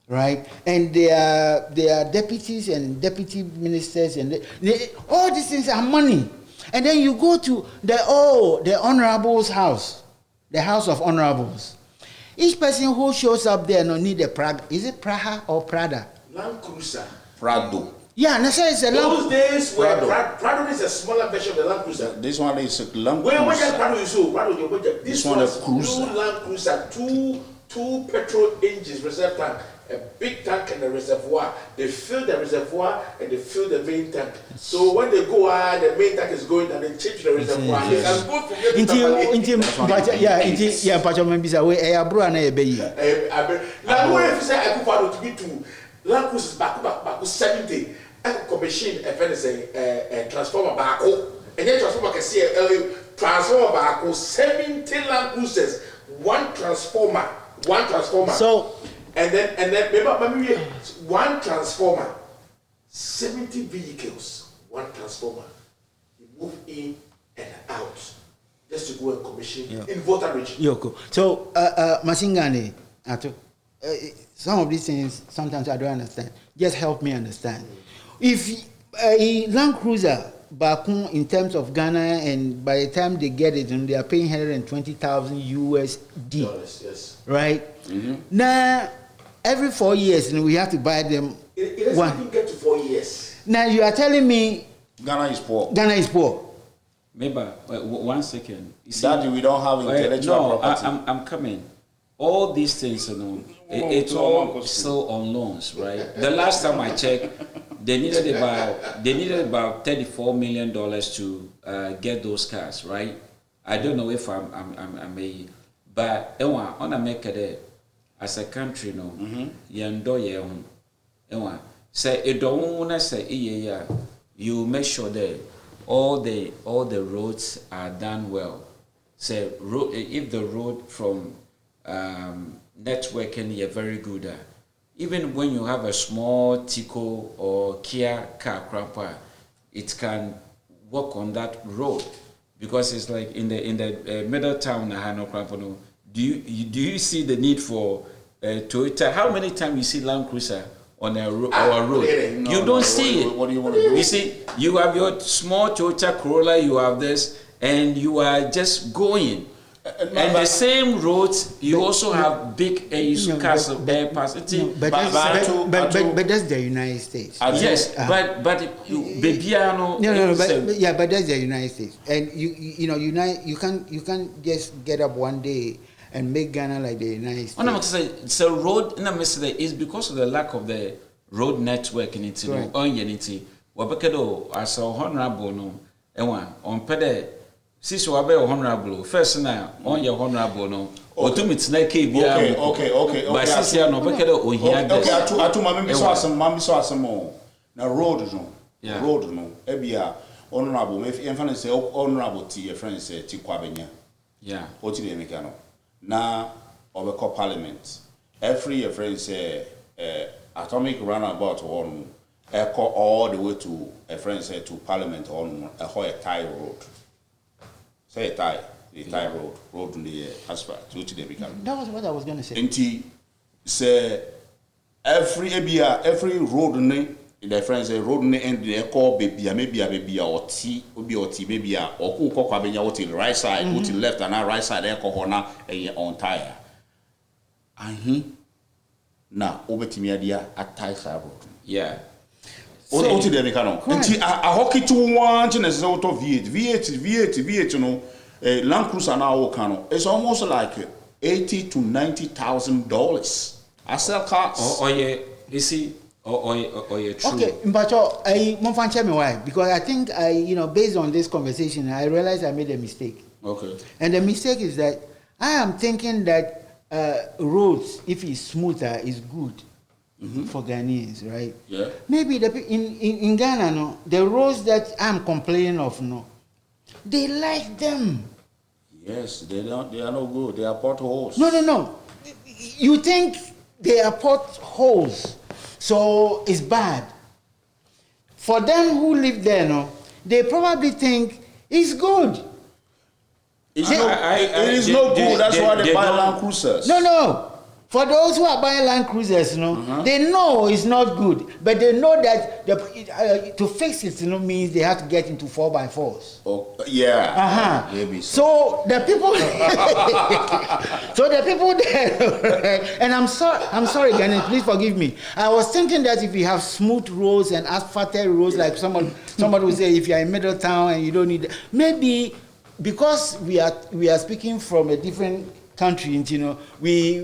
right? And they are deputies and deputy ministers, and all these things are money. And then you go to the honorables' house, the House of Honorables. Each person who shows up there no need a Praga. Is it Praha or Prada? Land Cruiser. Prado. Yeah, and I say it's a Those days where Prado is a smaller version of the Land Cruiser. This one is a Land Cruiser. Where Prado is so? Prado, this one is Cruiser. New Land Cruiser, two petrol engines, reserve tank, a big tank and a reservoir. They fill the reservoir and they fill the main tank. So when they go out, the main tank is going and they change the reservoir. They can go from here to now, what if you say I go for to be two Land Cruisers back 70? I commission a transformer back. And then transformer can see a transformer back 70 Land Cruisers, one transformer. So and then maybe one transformer, 70 vehicles, one transformer. You move in and out just to go and commission in Volta region. Yoko. So Masingane, some of these things sometimes I don't understand. Just help me understand. If a Land Cruiser back in terms of Ghana, and by the time they get it, and they are paying $120,000 USD. Yes. Right? Mm-hmm. Now, every 4 years, we have to buy them. It doesn't even get to 4 years. Now, you are telling me Ghana is poor. Maybe, 1 second. Daddy, we don't have intellectual property. I'm coming. All these things, it's all still on loans, right? The last time I checked, they needed about $34 million to get those cars, right? I don't know if I'm a, but on America there, as a country, no, say it don't wanna say you make sure that all the roads are done well. Say if the road from networking is very good. Even when you have a small Tico or Kia car, it can work on that road because it's like in the middle town. Do you see the need for Toyota? How many times you see Land Cruiser on a road? You don't see it. What do you want to do? You see, you have your small Toyota Corolla. You have this, and you are just going. And the same roads, you also have big cars of capacity. But that's the United States. Yes, but but that's the United States. And you can't just get up one day and make Ghana like the United States. I'm to say it's a road. It's because of the lack of the road network in it. As a honorable no, on pede. Since you are very honorable, first now on your honorable no, or to meet like okay. But since you are no better, or he had mommy saw some more. Now road no, Ebia honorable. If you say honorable to your friends say Tiquabenia. Yeah, what you make now over parliament. Every your friend say atomic roundabout one, echo all the way to a friend say to parliament on a whole tie road. Say the tie road in the asphalt, which they become. That was what I was going to say. And say every road in the friends say road in the end they call baby or T baby or who call the right side, go to the left and right side they call on tire. And now over to me at tie road. Yeah. So, I hockey to one and as out of V8, you know, Land Cruiser now, it's almost like $80,000 to $90,000. I sell cars. You see, or true. Okay, but I won't tell me why. Because I think based on this conversation, I realized I made a mistake. Okay. And the mistake is that I am thinking that roads, if it's smoother, is good. For Ghanaians, right? Yeah. Maybe in Ghana, no, the roads that I'm complaining of, no, they like them. Yes, they are no good. They are potholes. No. You think they are potholes, so it's bad. For them who live there, no, they probably think it's good. It is no good. That's why they buy Land Cruisers. No. For those who are buying Land Cruisers, they know it's not good, but they know that to fix it, means they have to get into 4x4s. Oh, yeah. Maybe so the people, there, and I'm sorry, Ghana, please forgive me. I was thinking that if you have smooth roads and asphalted roads, like somebody would say, if you're in Middletown and you don't need, maybe because we are speaking from a different country, we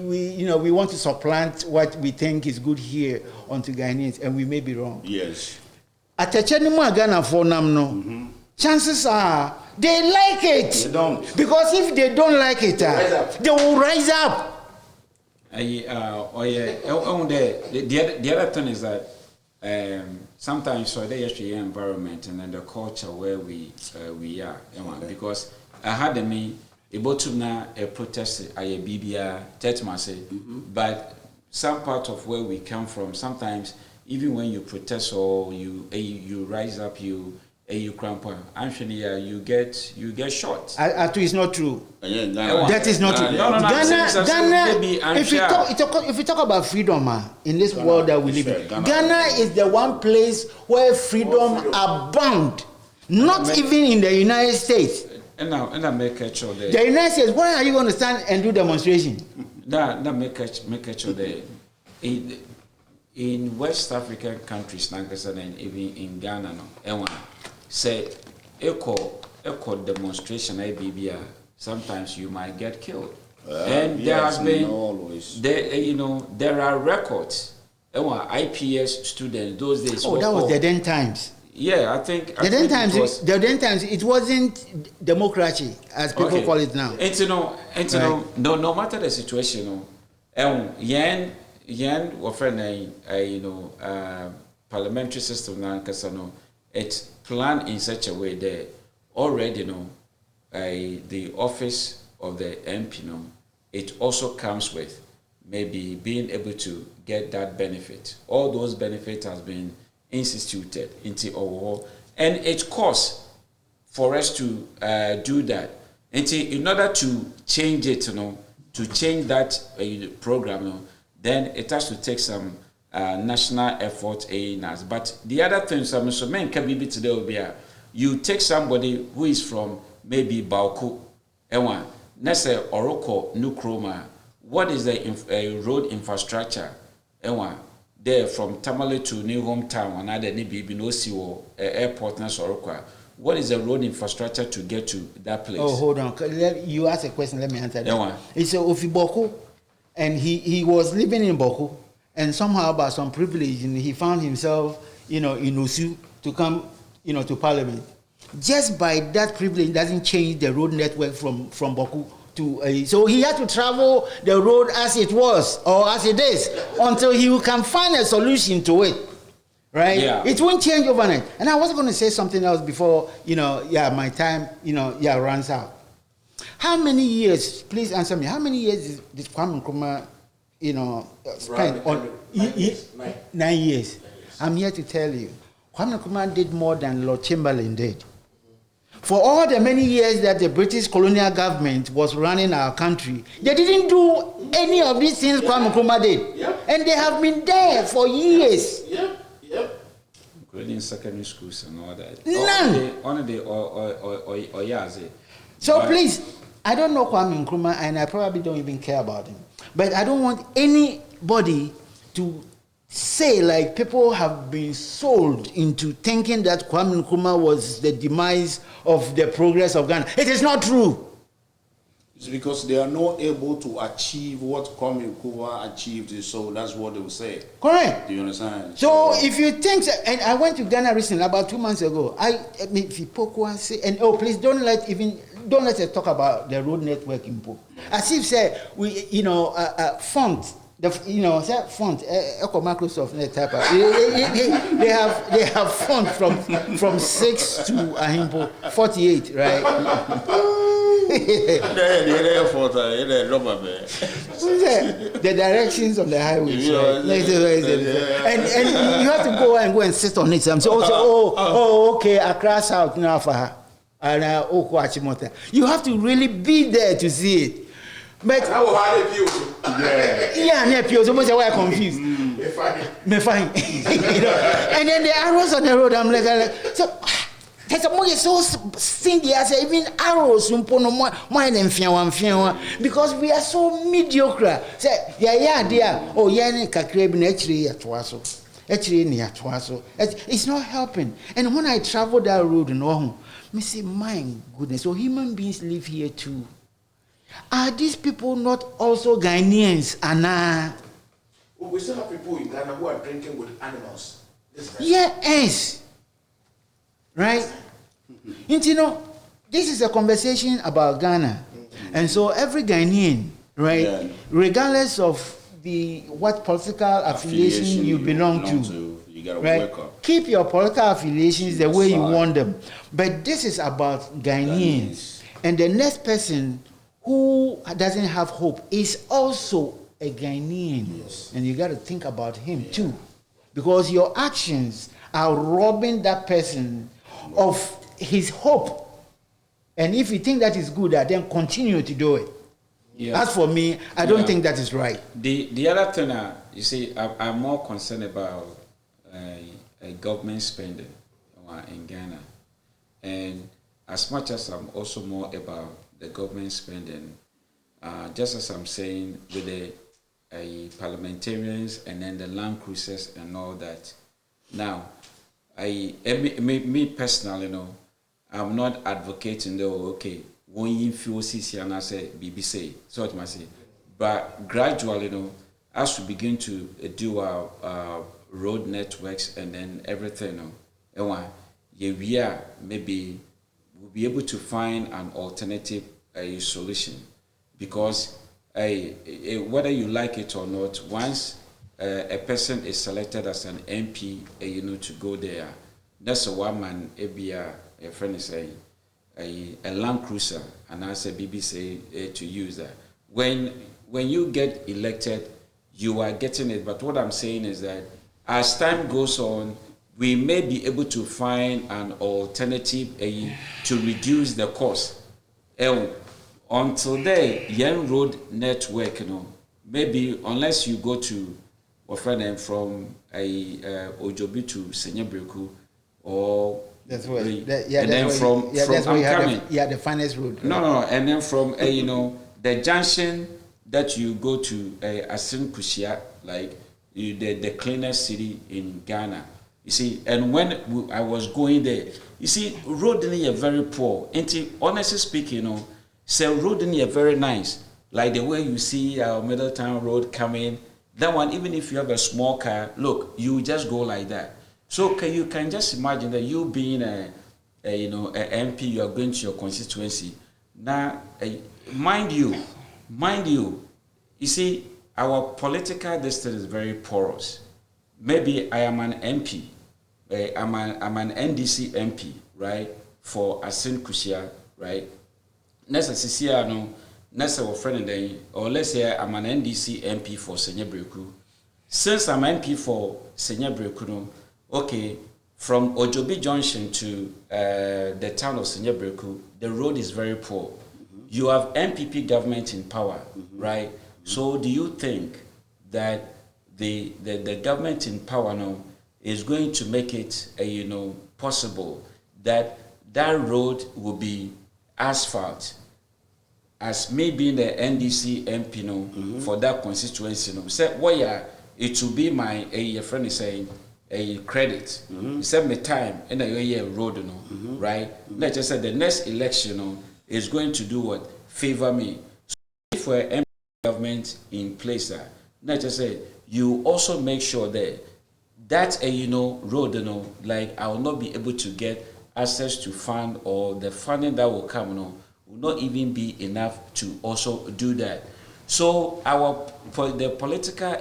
want to supplant what we think is good here onto Ghanaians, and we may be wrong. Yes. Chances are they like it. They don't. Because if they don't like it, they will rise up. The other thing is that sometimes so they actually environment and then the culture where we are, because I had me able to now a protest a BBA but some part of where we come from, sometimes even when you protest or you rise up, you cramp, actually you get shot. It's not true. That is not true. Ghana, if we talk about freedom in this world that we live in, Ghana is the one place where freedom abounds. Not even in the United States. And I make a sure that the United States, why are you going to stand and do demonstration? That make a sure that in West African countries, and even in Ghana, say echo demonstration, sometimes you might get killed. And there has been there are records. IPS students those days. Oh, that was the then times. Yeah, I think the then times it wasn't democracy as people call it now. No matter the situation, yen parliamentary system now, it's planned in such a way that already the office of the MP it also comes with maybe being able to get that benefit. All those benefits has been instituted into our, and it costs for us to do that. In order to change it, to change that program, then it has to take some national effort in us. But the other thing, so men can be today will be you take somebody who is from maybe Bauku, Ewan, Nese Oroko, Nukroma. What is the road infrastructure, Ewan? There from Tamale to New Hometown, another Nibibinosi airport, Nasorokwa. What is the road infrastructure to get to that place? Oh, hold on. You asked a question, let me answer that. It's Ofi Boku, and he was living in Boku, and somehow by some privilege, he found himself, in Osu to come, to Parliament. Just by that privilege doesn't change the road network from Boku. So he had to travel the road as it was or as it is until he can find a solution to it, right? Yeah. It won't change overnight. And I was going to say something else before, my time, runs out. How many years? Please answer me. How many years did Kwame Nkrumah, spend on? 9 years. I'm here to tell you, Kwame Nkrumah did more than Lord Chamberlain did. For all the many years that the British colonial government was running our country, they didn't do any of these things Kwame Nkrumah did. Yep. And they have been there for years. Yep. Including secondary schools and all that. None. So please, I don't know Kwame Nkrumah, and I probably don't even care about him. But I don't want anybody to say like people have been sold into thinking that Kwame Nkrumah was the demise of the progress of Ghana. It is not true. It's because they are not able to achieve what Kwame Nkrumah achieved, so that's what they will say. Correct. Do you understand? So if you think, and I went to Ghana recently, about 2 months ago, please don't let us talk about the road network in Po. As if say font. Font, Microsoft type. They have font from 6 to 48, right? The directions on the highways, right? And you have to go and sit on it. Okay, Accra South now for her, and You have to really be there to see it. But yeah, near Pio, so much I was confused. Me fine. And then the arrows on the road, I'm like so. There's a more so stingy as even arrows more than fiawan because we are so mediocre. Say, yeah, oh, yeah, actually, it's not helping. And when I travel that road and all, I say, my goodness, so human beings live here too. Are these people not also Ghanaians? Anna? We still have people in Ghana who are drinking with animals. Yes. Right? And you know, this is a conversation about Ghana. And so every Ghanaian, right, regardless of what political affiliation you belong to, you gotta right, work up. keep your political affiliations the way you want them. But this is about Ghanaians. And the next person who doesn't have hope is also a Ghanaian. Yes. And you got to think about him too. Because your actions are robbing that person of his hope. And if you think that is good, then continue to do it. Yeah. As for me, I don't think that is right. The other thing, you see, I'm more concerned about government spending in Ghana. And as much as I'm also more about the government spending, just as I'm saying with the parliamentarians and then the land cruisers and all that. Now, me personally, I'm not advocating when you feel CC and I say BBC, so what I say. But gradually, as we begin to do our road networks and then everything, maybe we'll be able to find an alternative solution, because whether you like it or not, once a person is selected as an MP, to go there, that's a one man, a friend is a Land Cruiser, and I say BBC to use that. When you get elected, you are getting it. But what I'm saying is that as time goes on, we may be able to find an alternative to reduce the cost. Until then, young road network, maybe unless you go to from Ojobi to Senyabreku, or that's where, and then from the finest road. No, and then from the junction that you go to Asin Kushia, like the cleanest city in Ghana. You see, and when I was going there, you see, road in here very poor. Honestly speaking, so road in here very nice. Like the way you see our Middletown Road coming, that one, even if you have a small car, look, you just go like that. So you can just imagine that you being a MP, you are going to your constituency. Now, mind you, you see, our political district is very porous. Maybe I am an MP, I'm an NDC MP, right, for Asin Kushia, right? Next friend, or let's say I'm an NDC MP for Senyabreku. Since I'm MP for Senyabreku, okay, from Ojobi Junction to the town of Senyabreku, the road is very poor. Mm-hmm. You have MPP government in power, right? Mm-hmm. So do you think that the government in power now is going to make it possible that road will be asphalt? As me being the NDC MP for that constituency, say it will be my friend is saying a credit. He said me time in a road, right? Let's just say the next election is going to do what? Favor me. So if we're MP government in place, let's just say you also make sure that road, like I will not be able to get access to fund, or the funding that will come, will not even be enough to also do that. So the political,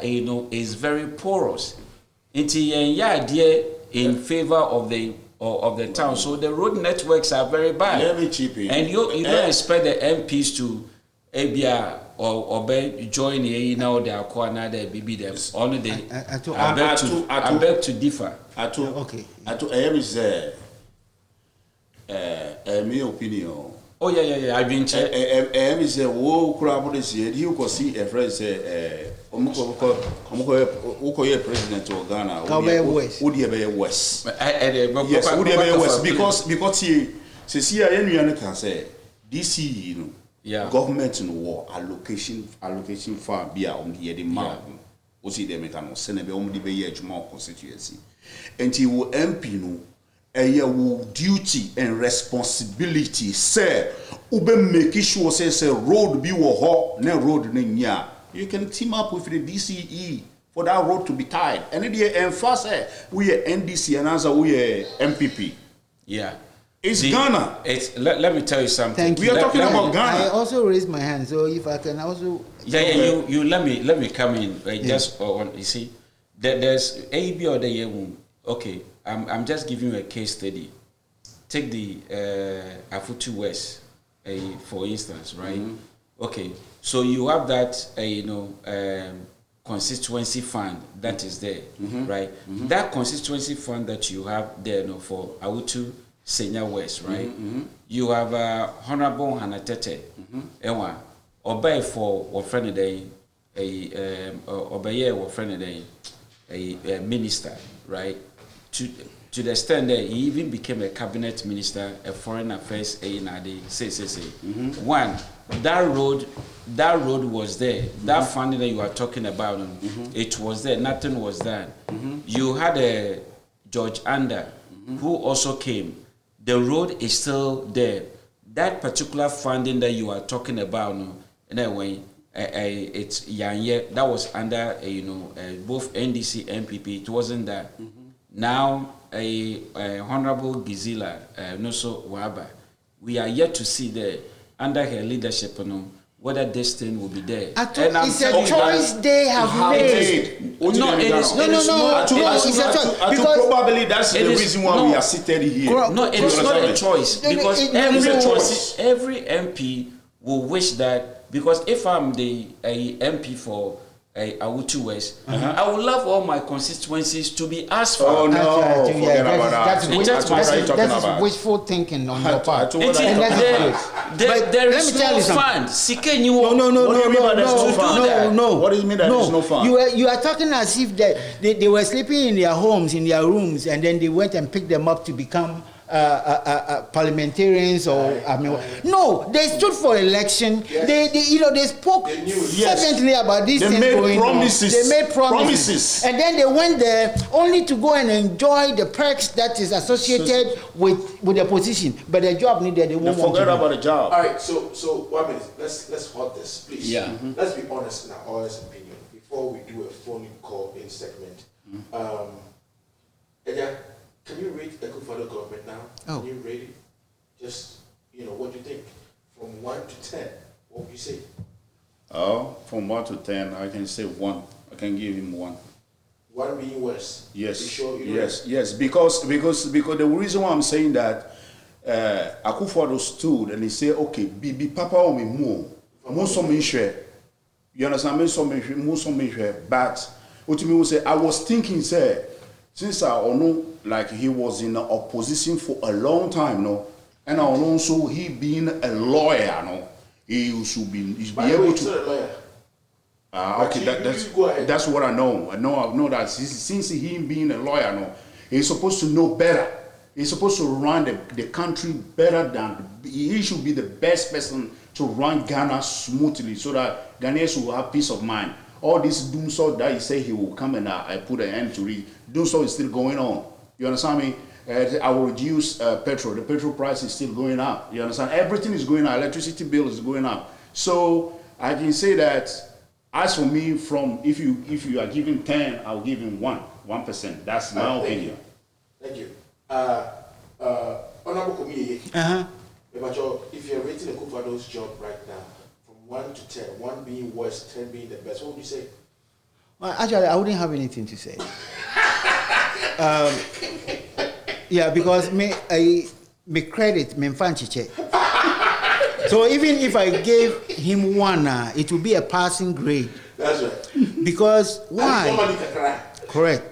is very porous. In favor of the town. So the road networks are very bad. Let me chip in. And you don't expect the MPs to ABR or join now the Akwana, the BB them. Only I beg to differ. Okay. I am is my opinion. Oh yeah. I've been checked. Me say, "Wo kura abo de see. He go see a friend say, omuko president of Ghana. West. Odi be West. Yes, Odi be West because he see a yenu can say DCE, you know. Yeah. Government in war allocation far be a the man. O see them can send be be ye juma constituency. And he will MP no a duty and responsibility say ube make sure say road be wo ho na road na nya. You can team up with the DCE for that road to be tied. And the enforce we are NDC and answer we are MPP. Yeah. It's Ghana. Let me tell you something. Thank you. We are talking about Ghana. I also raised my hand, so if I can also. You let me come in. Just you see, there's AB or the year. Okay, I'm just giving you a case study. Take the Afutu West, for instance, right? Mm-hmm. Okay, so you have that constituency fund that is there, mm-hmm. right? Mm-hmm. That constituency fund that you have there, for Afutu Senior West, right? Mm-hmm. You have Honorable Hanatete, Ewa, obey for or friend day, obey or friend day, a minister, right? To the extent that he even became a cabinet minister, a foreign affairs, say. Mm-hmm. One, that road was there. Mm-hmm. That funding that you are talking about, mm-hmm. it was there. Nothing was done. Mm-hmm. You had a George Ander, mm-hmm. who also came. The road is still there. That particular funding that you are talking about, anyway, it's Yanye. That was under both NDC and MPP. It wasn't that. Mm-hmm. Now, Honorable Gizila Noso Waba, we are yet to see there under her leadership, whether this thing will be there. It's a choice they have made. No, it's not a choice. Because probably that's the reason why we are seated here. No, it's not a choice. Because every MP will wish that, because if I'm the MP for Awutu West, I would love all my constituencies to be asphalt. Oh no, forget about that. That's wishful thinking on your part. There is no fund. No. What do you mean there is no fund? You are talking as if they were sleeping in their homes, in their rooms, and then they went and picked them up to become parliamentarians no, they stood for election. Yes. They spoke fervently about these things going on. They made promises, and then they went there only to go and enjoy the perks that is associated with the position. But the job needed, they won't forget about the job. All right, so 1 minute. Let's hold this, please. Yeah. Mm-hmm. Let's be honest in our honest opinion before we do a phone call in segment. Edia, can you rate the Akufo-Addo government now? Oh. Can you rate it? Just, what do you think? From 1 to 10, what would you say? From 1 to 10, I can say 1. I can give him 1. 1 being worse. Yes. You sure you yes. Because the reason why I'm saying that Akufo-Addo stood and he said, okay, be papa or me more so me share. You understand me? More so me share. But what you mean say I was thinking, say, since I know like he was in the opposition for a long time, and I know also he being a lawyer, he should be able to. A lawyer. Okay, that's what I know. I know that since he being a lawyer, he's supposed to know better. He's supposed to run the country better than he should be the best person to run Ghana smoothly, so that Ghanaians will have peace of mind. All this doom sort that he say he will come and I put an end to it. Doom sort is still going on. You understand me? I will reduce petrol. The petrol price is still going up. You understand? Everything is going up. Electricity bill is going up. So I can say that as for me, from if you are giving 10, I'll give him 1%. That's my opinion. Thank you. Honorable Komiye. If you're rating Akufo-Addo's job right now, 1 to 10, 1 being worst, 10 being the best, what would you say? Well, actually, I wouldn't have anything to say. Because me credit me fanchiche. So even if I gave him 1, it would be a passing grade. That's right. Because why? Correct.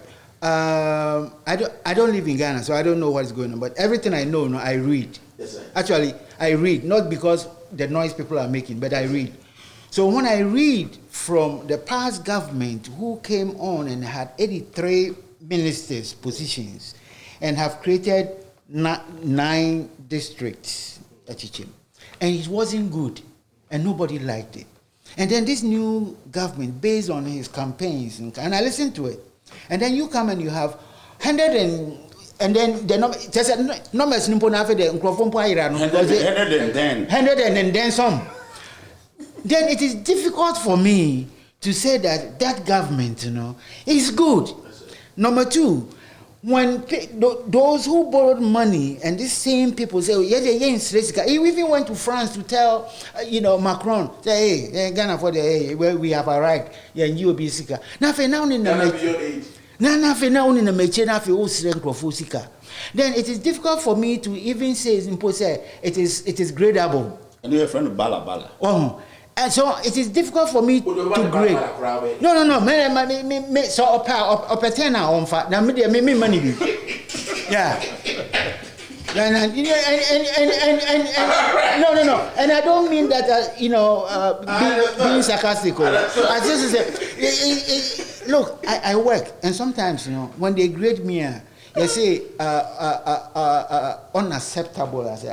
I don't live in Ghana, so I don't know what is going on. But everything I know, I read. Yes, sir. Actually, I read, not because the noise people are making, but I read. So when I read from the past government who came on and had 83 ministers' positions and have created 9 districts at Chichim, and it wasn't good, and nobody liked it. And then this new government, based on his campaigns, and I listened to it, and then you come and you have 100 and then the numbers nimpo na the 100 and then some. Then it is difficult for me to say that government, is good. Number 2, when those who borrowed money and these same people say, he even went to France to tell, Macron, say, hey, Ghana for the where we have arrived, and you will be sicker. Now, then it is difficult for me to even say it is gradable. And your friend Bala. And so it is difficult for me to grade. No. Me so opetena on fat. Now me money. Yeah. And no. And I don't mean that being sarcastic. I just say, look, I work, and sometimes when they grade me, they say unacceptable. I say,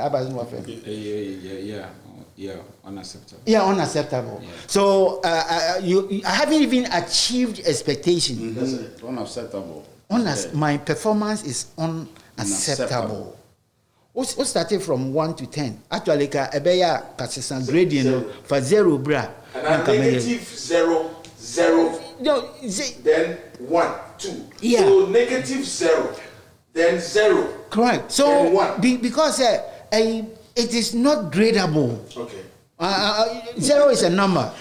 Yeah, unacceptable. Yeah, unacceptable. Yeah. So I haven't even achieved expectation. That's unacceptable. My performance is unacceptable. We started from 1 to 10. Actually, I grading for 0 bra. And negative 0, 0. No, then 1, 2. Yeah. So negative 0, then 0. Correct. So because it is not gradable. Okay. 0 is a number.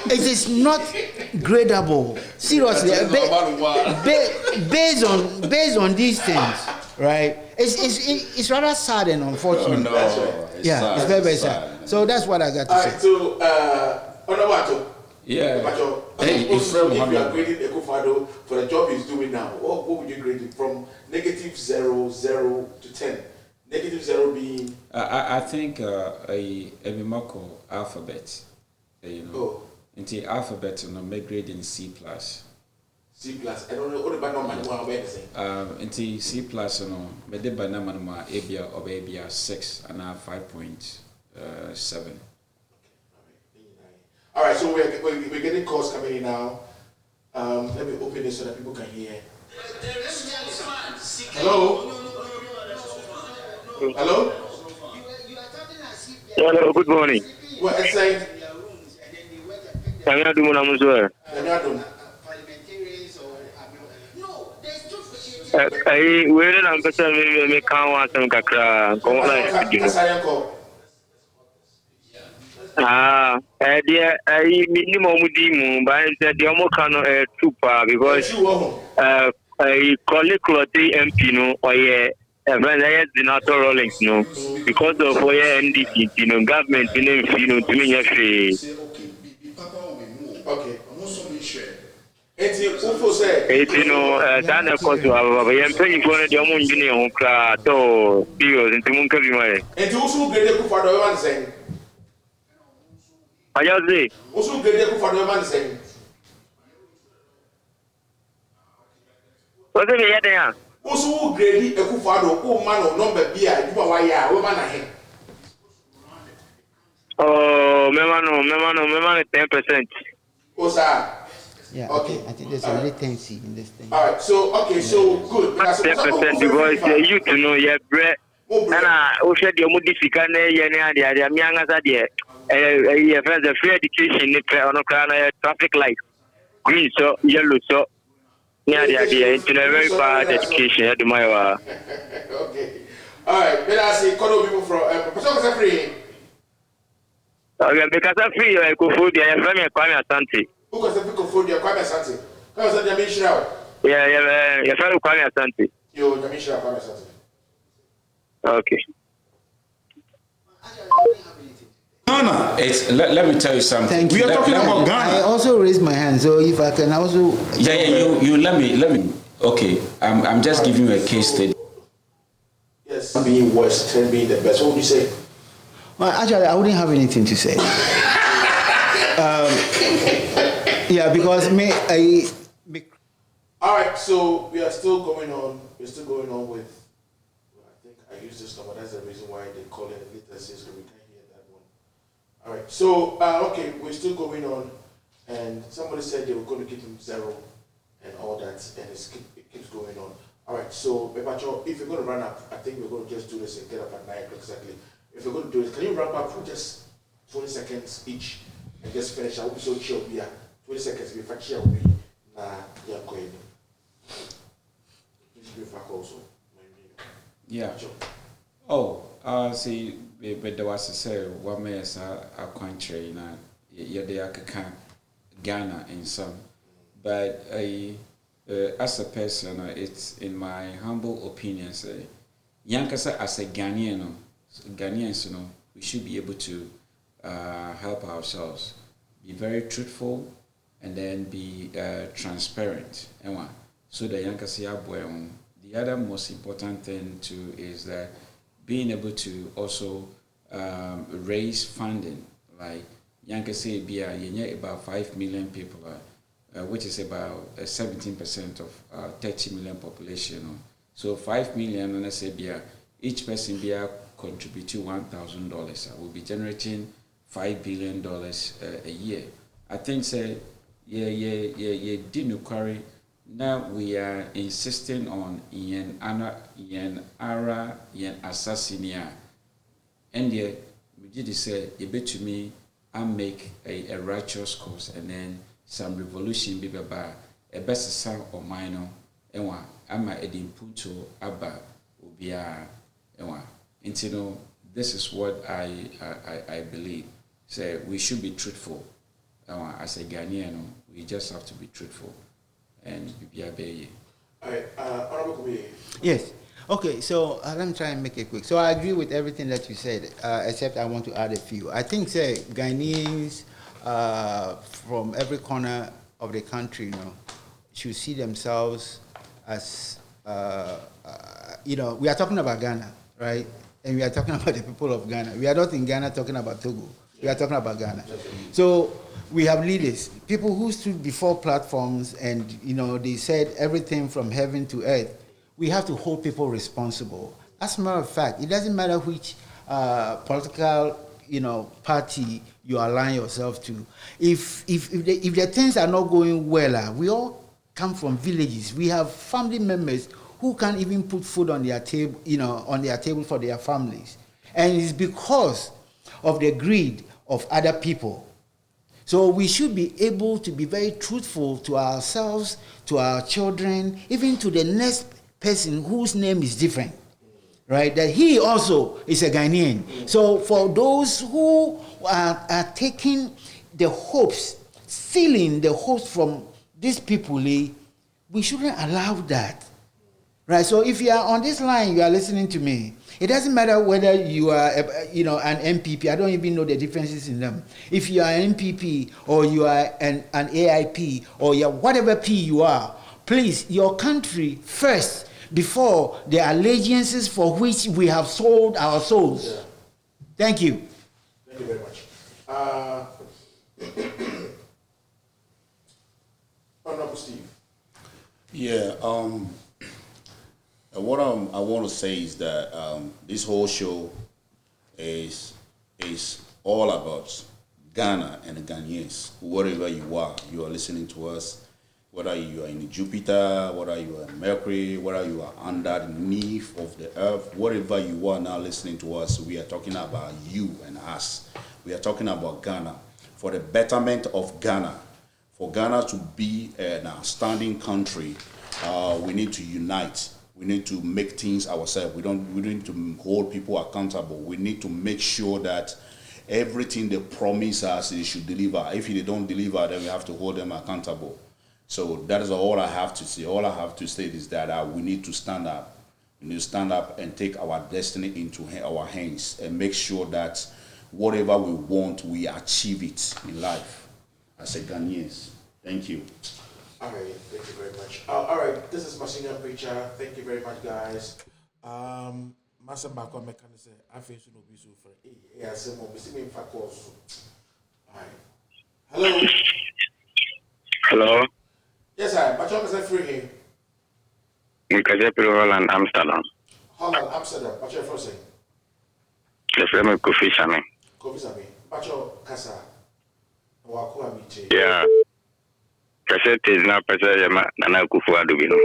It is not gradable. Seriously, based on these things, right? It's rather sad and unfortunate. It's very, very sad. So that's what I got to say. So, Onawato. Yeah. If you are grading Ekufuado for the job he's doing now, what would you grade it from negative 0, 0 to 10? Negative 0 being? I think a Mimako alphabet. Into alphabet, make grade in C+. C+. I don't know what about number. Into C+, me de ba number abia or abia 6 and 5.7. All right, so we're getting calls coming in now. Let me open this so that people can hear. Hello. Hello. Hello. Good morning. What is saying? I'm do Munamuswer. I where I'm person me can want some kakra. Dear, I minimum dimu, but I said the Omokano tupa because I call it Cloty MP no or the NATO Rollings no because of NDC, government to me Okay, I'm also sure. It's Dana Koso, I'm paying for the engineer who cried to serious into Munkabi. And also get a for the one saying. I just say, also get a for the one saying. What's the idea? Also, grade a Kufado, oh man, or number beer, you are why woman ahead. Oh, Memano, 10%. Oh, sir. Yeah, okay. I think there's a latency in this thing. All right, so good. 10% because you to know your bread. And I said your modification, the free education on a traffic light, green so yellow so. Yeah, it's a very bad education at my Okay. All right, let us see. Call people from Professor Free. Okay, because I'm free, I go food. I am from Kwame Asante. Who was the people food? Kwame Asante. How was that Yamisha? Yeah, from Kwame Asante. You Yamisha Kwame Asante. Okay. Ghana. Let me tell you something. Thank you. We are talking about Ghana. I also raised my hand, so if I can also. You let me. Okay, I'm just giving you a case study. Yes. being worse than being the best? What would you say? Well, actually, I wouldn't have anything to say. Yeah, because All right, so we are still going on. We're still going on with. I think I use this number. That's the reason why they call it literacy, so we can't hear that one. All right, so okay, we're still going on, and somebody said they were going to give him 0 and all that, and it keeps going on. All right, so if you're going to run up, I think we're going to just do this and get up at 9 o'clock exactly. If you're going to do it, can you wrap up for just 20 seconds each and just finish? I will be so chill. Yeah, 20 seconds. If I chill, will be yeah, going. Please be back also. Yeah. Oh, see, but there was a say, one may as a country, Yadea Ghana in some. But as a person, it's in my humble opinion, say, Yankasa as a Ghanaians, we should be able to help ourselves, be very truthful, and then be transparent. So the Yankasa, the other most important thing too is that being able to also raise funding, like Yankasa Bia, about 5 million people, which is about 17% of 30 million population. So 5 million, and I say Bia, each person Bia contribute to $1,000. We'll be generating $5 billion a year. I think say didn't quarry. Now we are insisting on yen assassinia. And we did say to me I make a righteous cause and then some revolution be about a best son or minor and one ama edin punto abba ubia and one. This is what I believe. Say we should be truthful. As a Ghanaian, we just have to be truthful and be obey. Yes. Okay, so let me try and make it quick. So I agree with everything that you said, except I want to add a few. I think, say, Ghanaians from every corner of the country, should see themselves as, we are talking about Ghana, right? And we are talking about the people of Ghana. We are not in Ghana talking about Togo. We are talking about Ghana. So we have leaders, people who stood before platforms and, they said everything from heaven to earth. We have to hold people responsible. As a matter of fact, it doesn't matter which political, party you align yourself to. If the things are not going well, we all come from villages. We have family members who can't even put food on their table, on their table for their families. And it's because of the greed of other people. So we should be able to be very truthful to ourselves, to our children, even to the next person whose name is different, right? That he also is a Ghanaian. So for those who are taking the hopes, stealing the hopes from these people, we shouldn't allow that, right? So if you are on this line, you are listening to me, it doesn't matter whether you are, an MPP. I don't even know the differences in them. If you are an MPP or you are an AIP or you are whatever P you are, please, your country first before the allegiances for which we have sold our souls. Yeah. Thank you. Thank you very much. Honorable Steve. Yeah. What I want to say is that this whole show is all about Ghana and the Ghanaians. Wherever you are listening to us, whether you are in Jupiter, whether you are in Mercury, whether you are underneath of the earth, wherever you are now listening to us, we are talking about you and us. We are talking about Ghana. For the betterment of Ghana, for Ghana to be an outstanding country, we need to unite. We need to make things ourselves. We need to hold people accountable. We need to make sure that everything they promise us, they should deliver. If they don't deliver, then we have to hold them accountable. So that is all I have to say. All I have to say is that we need to stand up. We need to stand up and take our destiny into our hands and make sure that whatever we want, we achieve it in life as a Ghanaians. Thank you. All right, thank you very much. All right, this is Machine Gun Preacher. Thank you very much, guys. Master back on mechanic say I face no be so for I say mo see me in fact also. Hello. Hello. Yes, sir. But you're free here. Holland, Amsterdam. Holland, Amsterdam. But you're first saying. The firm Kofi Same. Kofi Same. But you're Kasa. Wakua Miche. Yeah. Cassette is now President Nana Kufuor Dubino.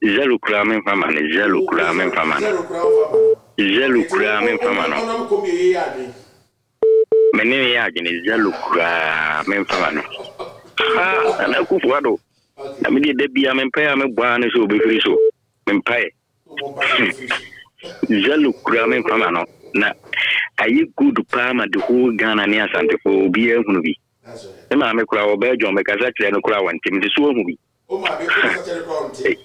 Zero Kramen Faman, Zero Kramen Faman. Zero Kramen Faman. Many Yagin is Zero Kramen Faman. Ah, Nana Kufuor. I mean, the Biam Empire, I'm a one is over free so. Empire. Zero Kramen Famano. Now, are you good to Palma the whole Ghana near Santa for be a movie? The mamma crowd Belgium because actually no crowd and Tim the Swan movie. Oh, my baby,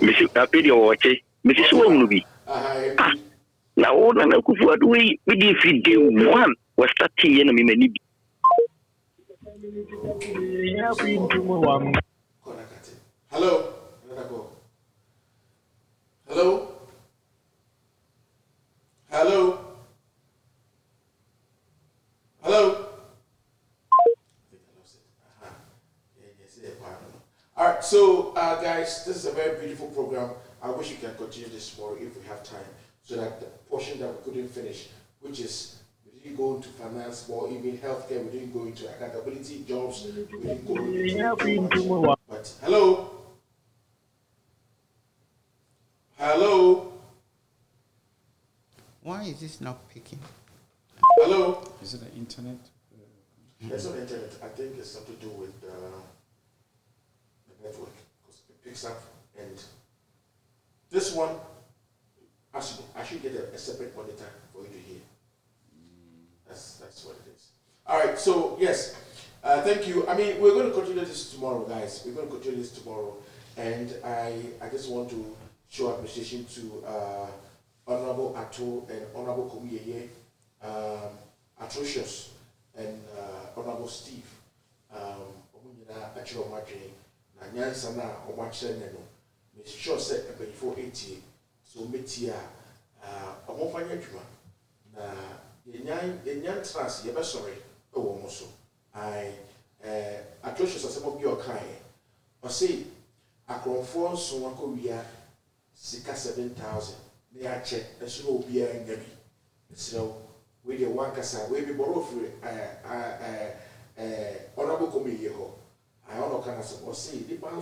Mrs. Apedio watch it, Mrs. Swan movie. Now, all the Kufuor we did feed one was 30 enemy many. Hello. Hello. Hello. Hello. All right, so guys, this is a very beautiful program. I wish we can continue this tomorrow if we have time, so that the portion that we couldn't finish, which is we didn't go into finance or even healthcare, we didn't go into accountability, jobs, we didn't go into but hello. Hello. Why is this not picking? Hello. Is it the internet? It's not internet. I think it's something to do with the network because it picks up. And this one, I should get a separate monitor for you to hear. That's what it is. All right. So yes, thank you. I mean, we're going to continue this tomorrow, guys. We're going to continue this tomorrow, and I just want to show appreciation to Honorable Ato and Honorable Komiyeye, Atrocious, and Honorable Steve. Nyansa na omachire ne no me sure say before 80 so metia omofanya adwuma na yenyan trans ye be sorry e wo mo so ai Atrocious asemo bi okan o say akronfo nso akowia sika 7,000 na ya che eso no obi a nya bi so we dey one kasa we be borrow free honorable Komiyeye ho I don't know kind of say